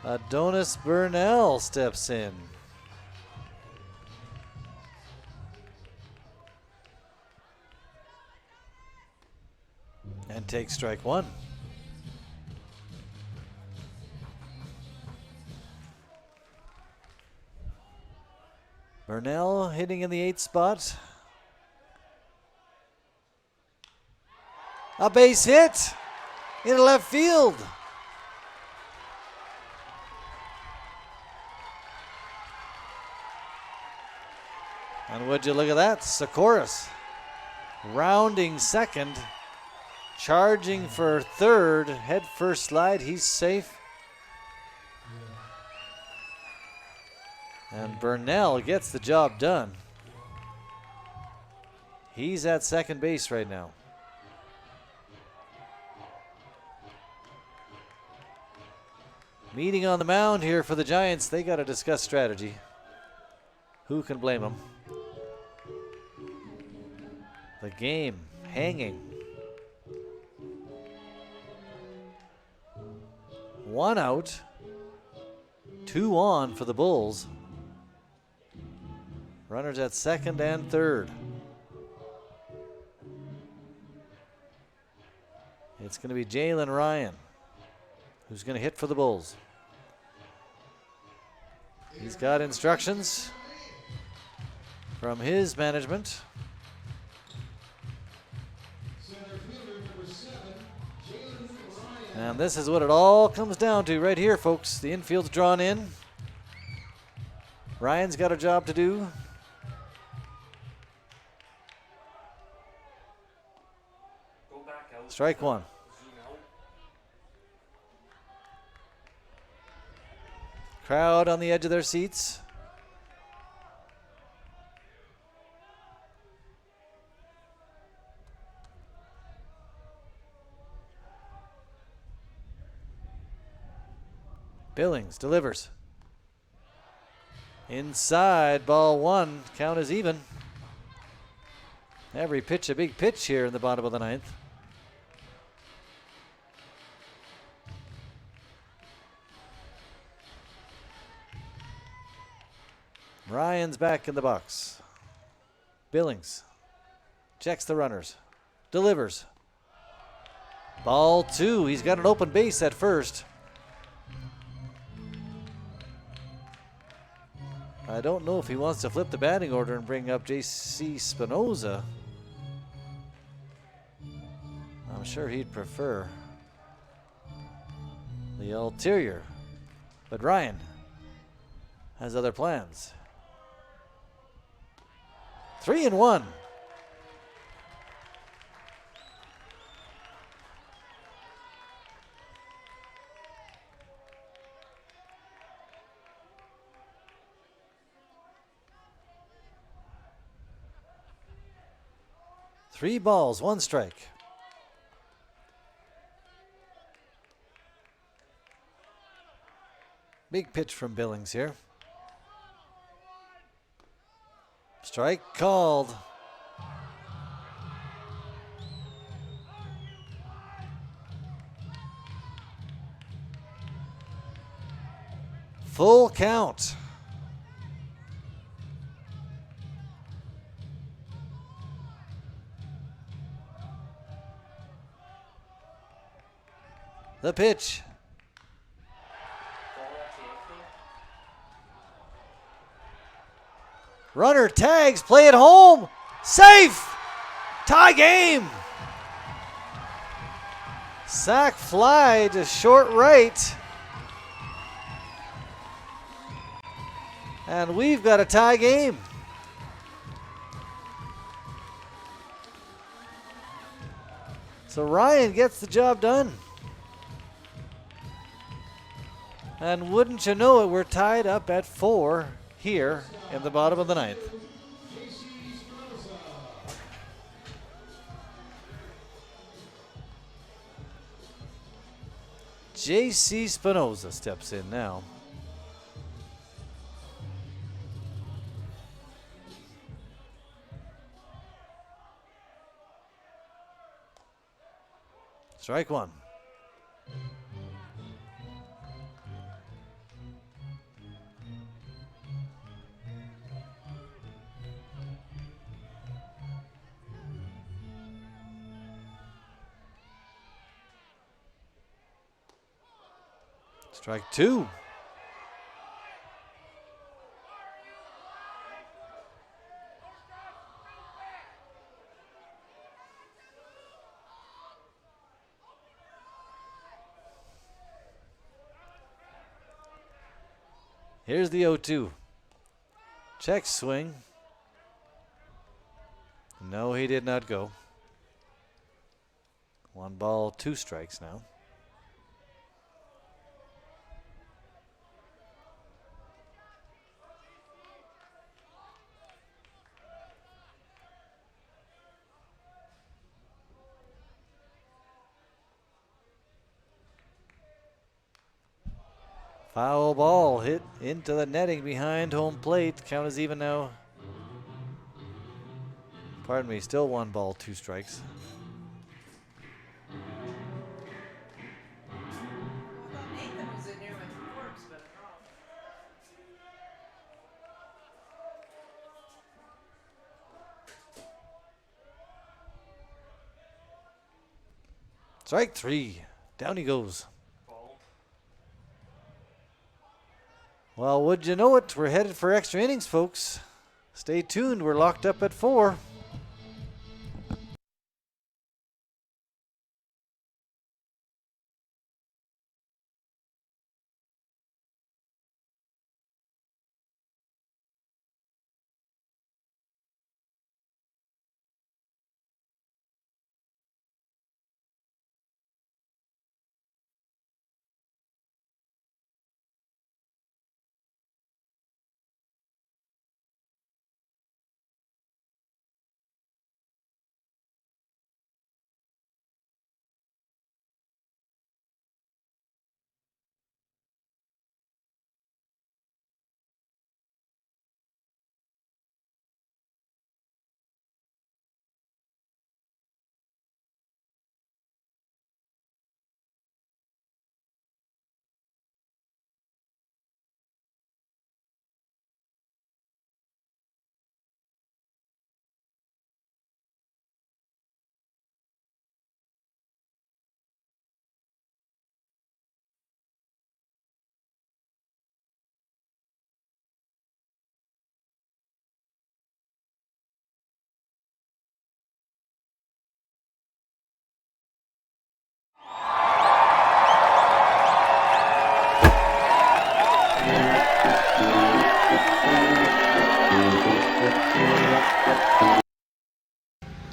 Speaker 3: Adonis Burnell steps in. And takes strike 1. Burnell hitting in the 8th spot. A base hit into left field. And would you look at that? Sikoris rounding second, charging for third, head first slide. He's safe. And Burnell gets the job done. He's at second base right now. Meeting on the mound here for the Giants. They got to discuss strategy. Who can blame them? The game hanging. 1 out, 2 on for the Bulls. Runners at second and third. It's going to be Jalen Ryan who's going to hit for the Bulls. He's got instructions from his management. And this is what it all comes down to right here, folks. The infield's drawn in. Ryan's got a job to do. Strike one. Crowd on the edge of their seats. Billings delivers. Inside, ball one. Count is even. Every pitch a big pitch here in the bottom of the ninth. Ryan's back in the box. Billings checks the runners. Delivers. Ball two. He's got an open base at first. I don't know if he wants to flip the batting order and bring up J.C. Spinoza. I'm sure he'd prefer the ulterior. But Ryan has other plans. 3-1. Three balls, one strike. Big pitch from Billings here. Strike called. Full count. The pitch. Runner tags, play it home. Safe. Tie game. Sack fly to short right. And we've got a tie game. So Ryan gets the job done. And wouldn't you know it, we're tied up at 4 here in the bottom of the ninth. J.C. Spinoza steps in now. Strike one. Strike two. Here's the 0-2. Check swing. No, he did not go. 1 ball, 2 strikes now. Foul ball hit into the netting behind home plate. Count is even now. Pardon me, still 1 ball, 2 strikes. Strike 3. Down he goes. Well, would you know it? We're headed for extra innings, folks. Stay tuned. We're locked up at 4.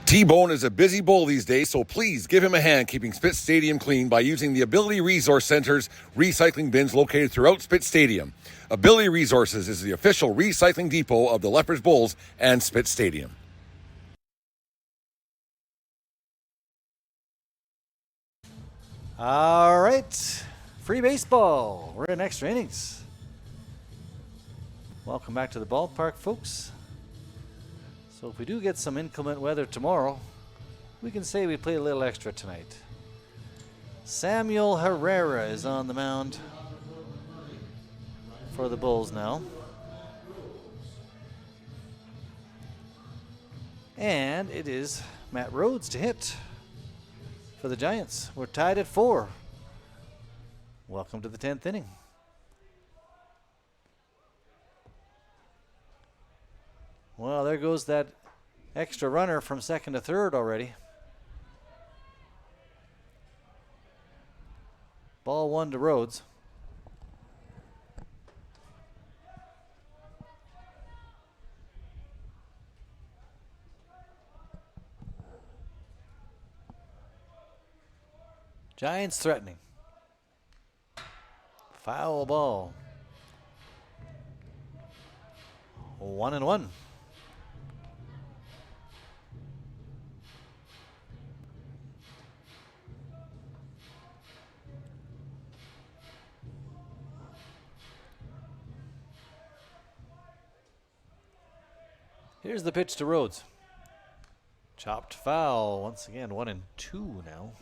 Speaker 10: T-Bone is a busy bull these days, so please give him a hand keeping Spitz Stadium clean by using the Ability Resource Center's recycling bins located throughout Spitz Stadium. Ability Resources is the official recycling depot of the Lethbridge Bulls and Spitz Stadium.
Speaker 3: All right. Free baseball. We're in extra innings. Welcome back to the ballpark, folks. So if we do get some inclement weather tomorrow, we can say we played a little extra tonight. Samuel Herrera is on the mound for the Bulls now. And it is Matt Rhodes to hit for the Giants. We're tied at 4. Welcome to the 10th inning. Well, there goes that extra runner from second to third already. Ball 1 to Rhodes. Giants threatening. Foul ball. 1-1. Here's the pitch to Rhodes. Chopped foul. Once again, 1-2 now.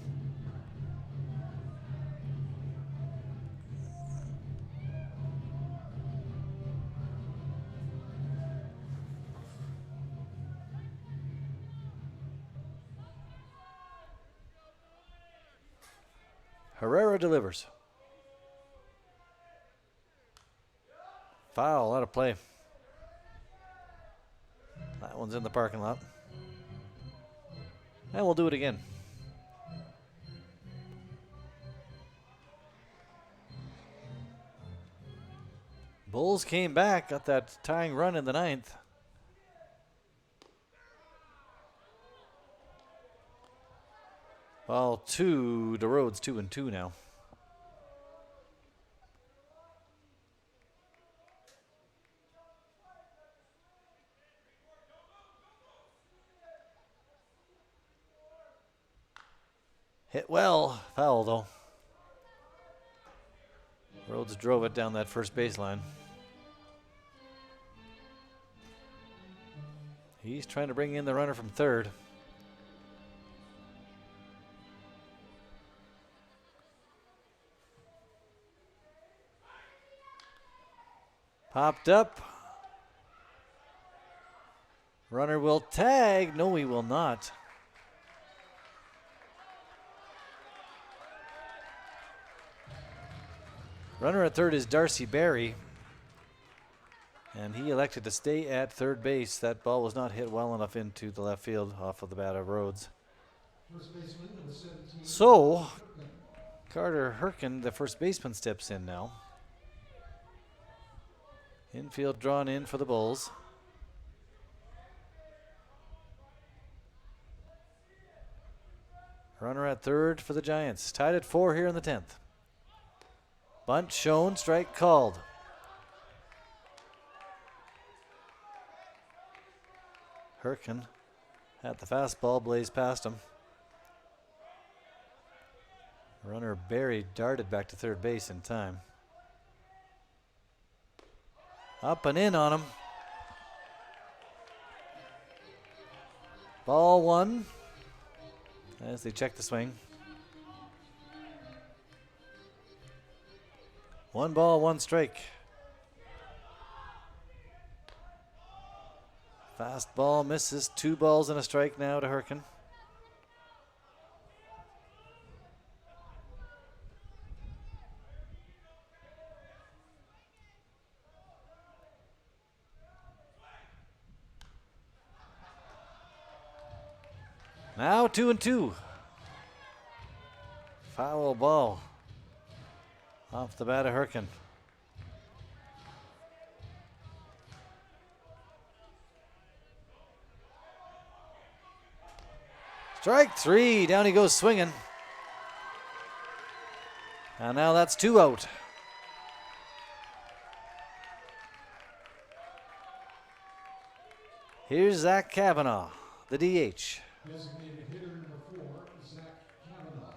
Speaker 3: Herrera delivers. Foul, out of play. That one's in the parking lot. And we'll do it again. Bulls came back, got that tying run in the 9th. Well, to Rhodes, 2-2 now. Hit well, foul though. Rhodes drove it down that first baseline. He's trying to bring in the runner from third. Popped up. Runner will tag. No, he will not. Runner at third is Darcy Barry. And he elected to stay at third base. That ball was not hit well enough into the left field off of the bat of Rhodes. So, Carter Herkin, the first baseman, steps in now. Infield drawn in for the Bulls. Runner at third for the Giants. Tied at 4 here in the 10th. Bunt shown, strike called. Herkin had the fastball blaze past him. Runner Barry darted back to third base in time. Up and in on him. Ball 1 as they check the swing. 1 ball, 1 strike. Fastball misses. 2 balls and a strike now to Herkin. Now 2-2. Foul ball off the bat of Herkin. Strike 3. Down he goes swinging. And now that's 2 out. Here's Zach Kavanaugh, the DH.
Speaker 4: Designated hitter number 4, Zach Kavanaugh.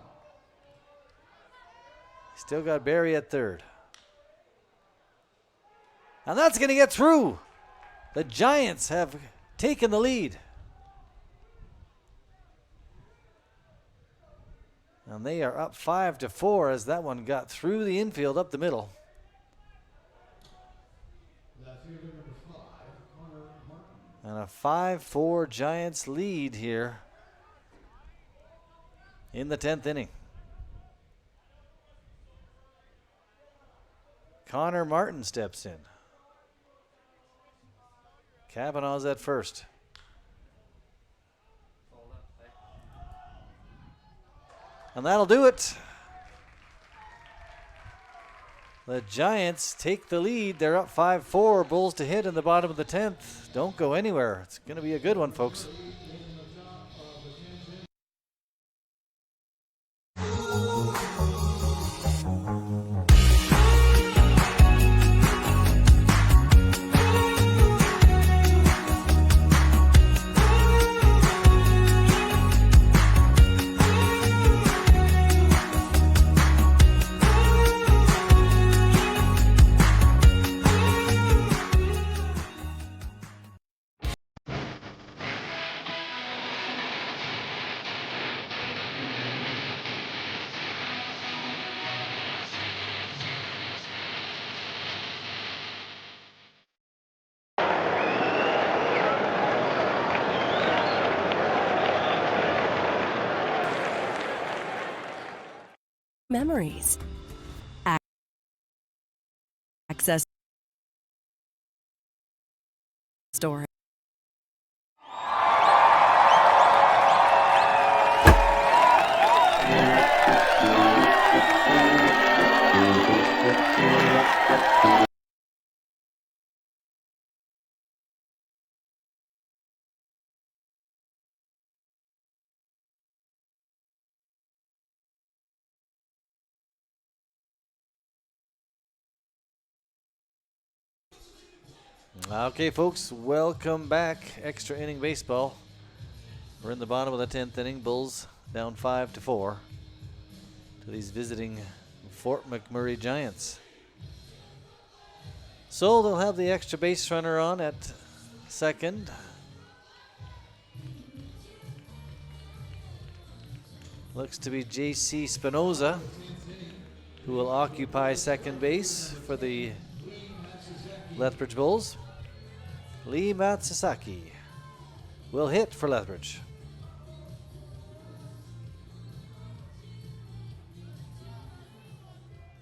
Speaker 3: Still got Barry at third. And that's going to get through. The Giants have taken the lead. And they are up 5-4 as that one got through the infield up the middle. And a 5-4 Giants lead here in the 10th inning. Connor Martin steps in. Kavanaugh's at first. And that'll do it. The Giants take the lead. They're up 5-4. Bulls to hit in the bottom of the 10th. Don't go anywhere. It's going to be a good one, folks.
Speaker 11: Memories. Access storage.
Speaker 3: Okay, folks, welcome back. Extra inning baseball. We're in the bottom of the 10th inning. Bulls down 5-4 to these visiting Fort McMurray Giants. So they'll have the extra base runner on at second. Looks to be J.C. Spinoza, who will occupy second base for the Lethbridge Bulls. Lee Matsusaki will hit for Lethbridge.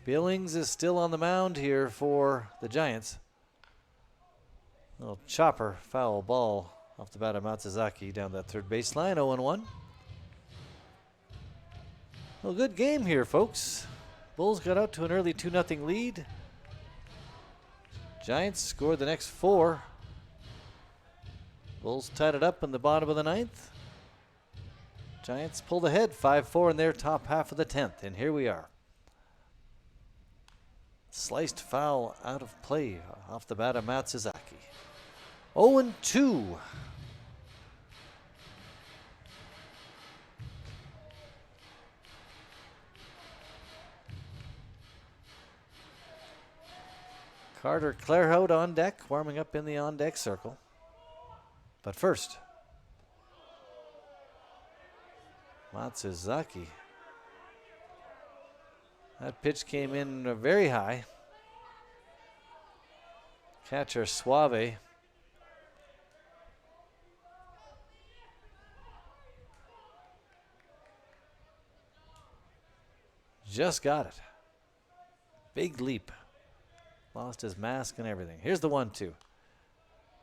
Speaker 3: Billings is still on the mound here for the Giants. Little chopper, foul ball off the bat of Matsuzaki down that third baseline, 0-1. Well, good game here, folks. Bulls got out to an early 2-0 lead. Giants scored the next 4. Bulls tied it up in the bottom of the 9th. Giants pulled ahead 5-4 in their top half of the 10th, and here we are. Sliced foul out of play off the bat of Matsuzaki. 0-2. Carter Clairhout on deck, warming up in the on-deck circle. But first, Matsuzaki. That pitch came in very high. Catcher Suave. Just got it. Big leap. Lost his mask and everything. Here's the 1-2.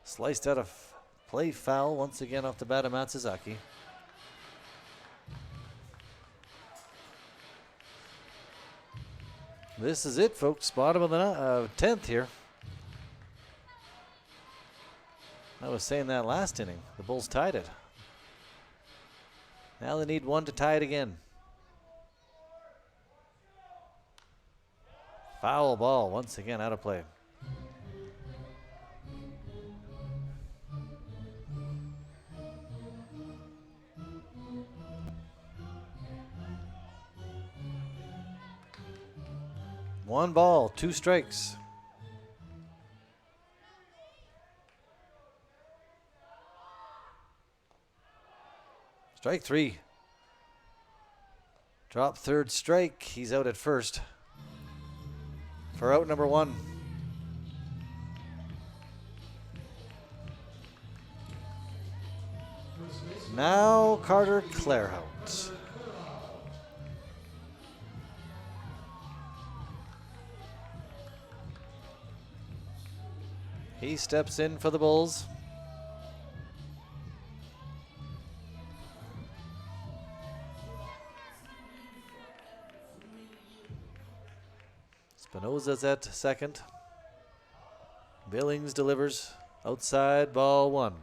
Speaker 3: Sliced out of play, foul once again off the bat of Matsuzaki. This is it, folks. Bottom of the 10th here. I was saying that last inning. The Bulls tied it. Now they need one to tie it again. Foul ball once again out of play. One ball, 2 strikes. Strike 3. Drop third strike. He's out at first. For out number 1. Now Carter Clairhout. He steps in for the Bulls. Spinoza's at second. Billings delivers. Outside, ball 1.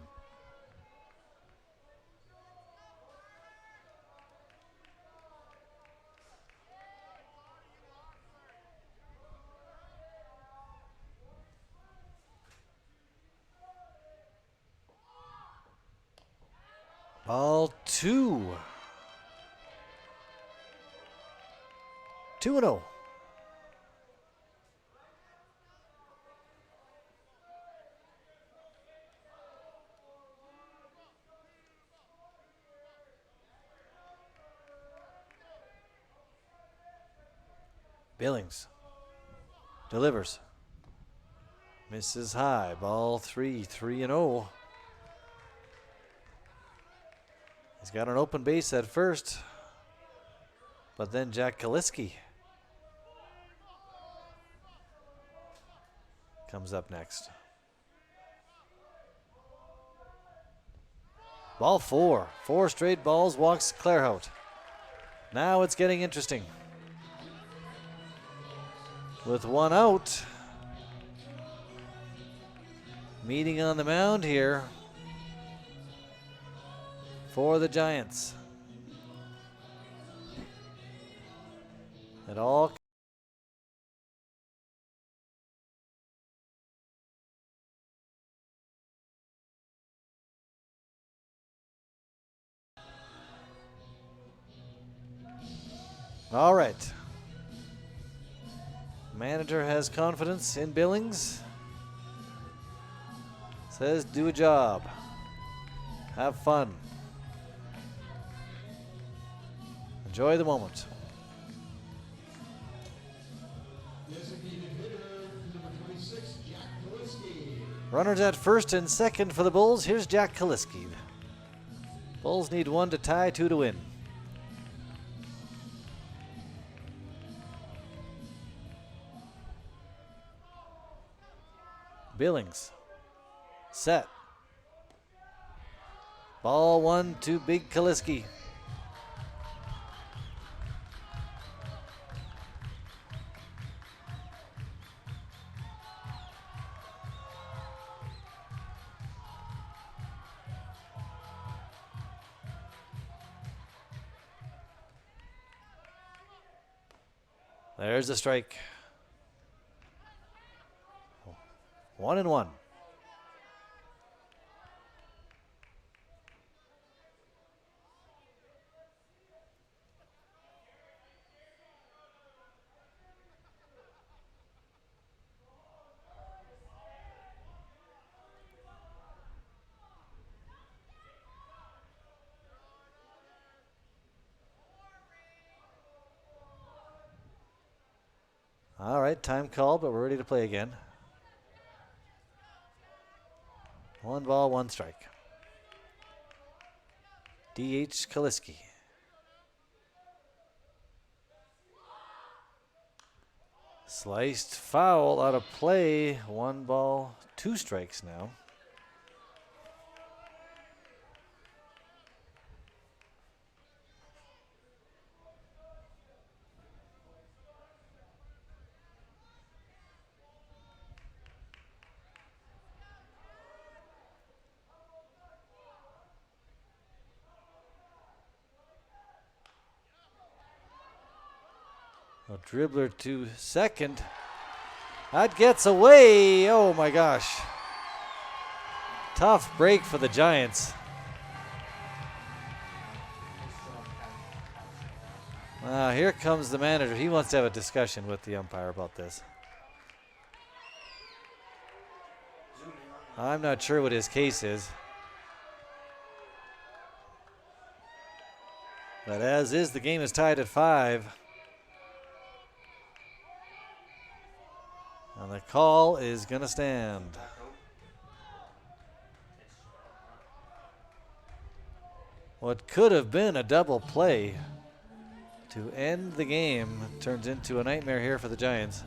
Speaker 3: Ball 2. 2-0. Billings delivers. Misses high. Ball 3, 3-0. He's got an open base at first, but then Jack Kaliski comes up next. Ball 4. 4 straight balls, walks Clairhout. Now it's getting interesting. With 1 out, meeting on the mound here for the Giants. It all All right. Manager has confidence in Billings. Says do a job. Have fun. Enjoy the moment. Runners at first and second for the Bulls. Here's Jack Kaliski. Bulls need 1 to tie, 2 to win. Billings. Set. Ball 1 to Big Kaliski. There's the strike. 1-1. All right, time called, but we're ready to play again. 1 ball, 1 strike. DH Kaliski. Sliced foul out of play. 1 ball, 2 strikes now. A dribbler to second. That gets away. Oh my gosh. Tough break for the Giants. Here comes the manager. He wants to have a discussion with the umpire about this. I'm not sure what his case is. But as is, the game is tied at 5. And the call is going to stand. What could have been a double play to end the game turns into a nightmare here for the Giants.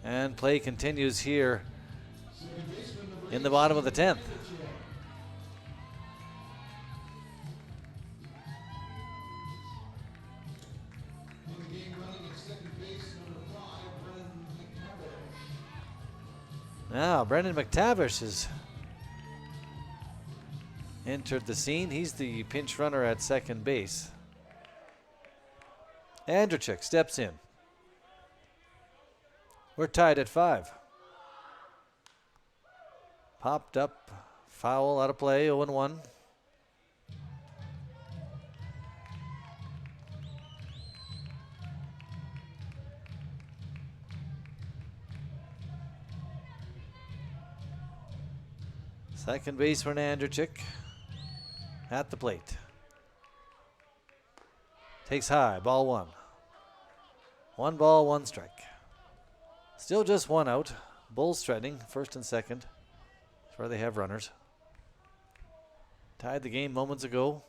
Speaker 3: And play continues here in the bottom of the 10th. Now, Brendan McTavish has entered the scene. He's the pinch runner at second base. Andrzejczyk steps in. We're tied at 5. Popped up, foul out of play, 0-1. Second baseman Andrzejczyk at the plate. Takes high, ball 1. 1 ball, 1 strike. Still just 1 out. Bulls threatening, first and second. That's where they have runners. Tied the game moments ago.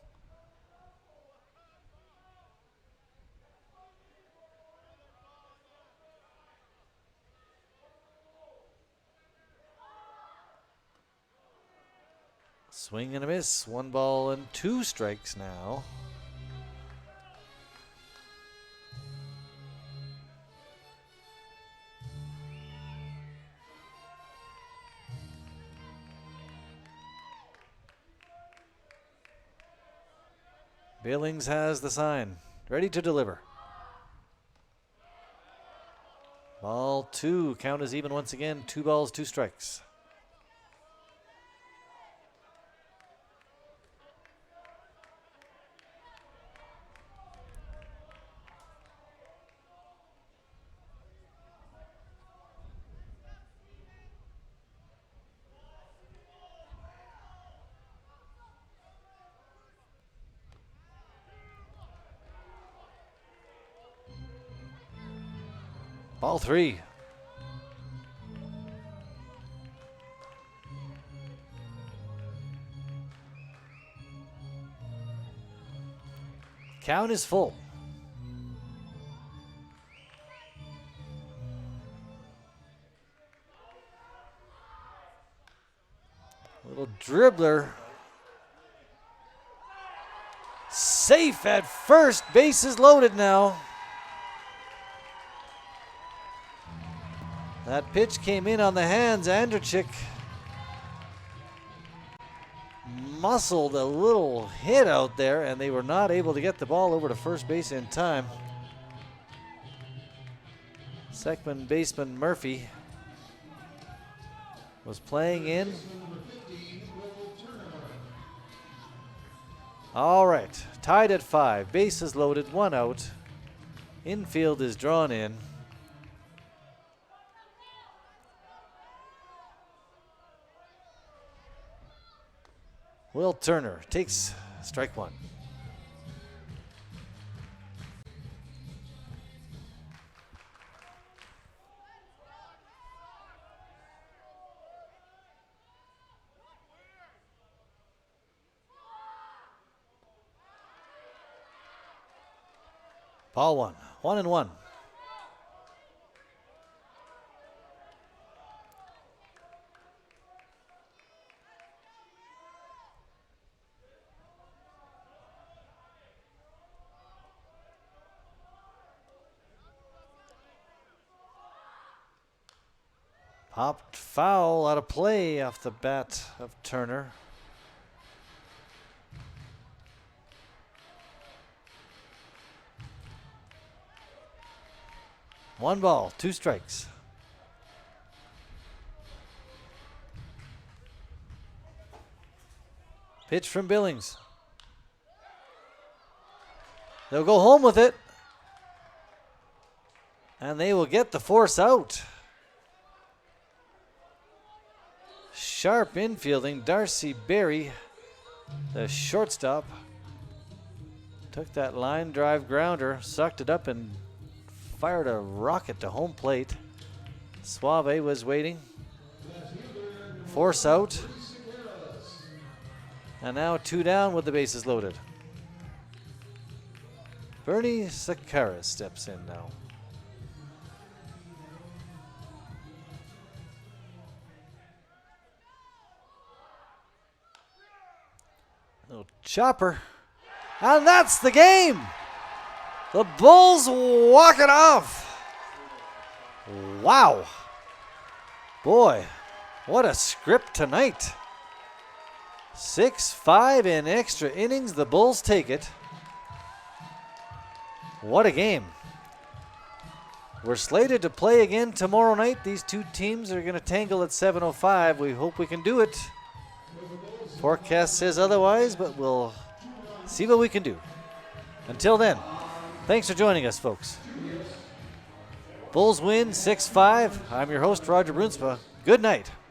Speaker 3: Swing and a miss. 1 ball and 2 strikes now. Billings has the sign. Ready to deliver. Ball 2. Count is even once again. 2 balls, 2 strikes. Ball 3. Count is full. Little dribbler. Safe at first. Bases loaded now. That pitch came in on the hands. Andrchik muscled a little hit out there, and they were not able to get the ball over to first base in time. Second baseman Murphy was playing in. All right, tied at 5. Bases loaded, 1 out. Infield is drawn in. Will Turner takes strike 1. Ball 1, 1-1. Popped foul out of play off the bat of Turner. One ball, 2 strikes. Pitch from Billings. They'll go home with it. And they will get the force out. Sharp infielding. Darcy Berry, the shortstop, took that line drive grounder, sucked it up, and fired a rocket to home plate. Suave was waiting. Force out. And now 2 down with the bases loaded. Bernie Sakara steps in now. Little chopper. And that's the game. The Bulls walk it off. Wow. Boy, what a script tonight. 6-5 in extra innings. The Bulls take it. What a game. We're slated to play again tomorrow night. These two teams are going to tangle at 7:05. We hope we can do it. Forecast says otherwise, but we'll see what we can do. Until then, thanks for joining us, folks. Bulls win 6-5. I'm your host, Roger Brunspa. Good night.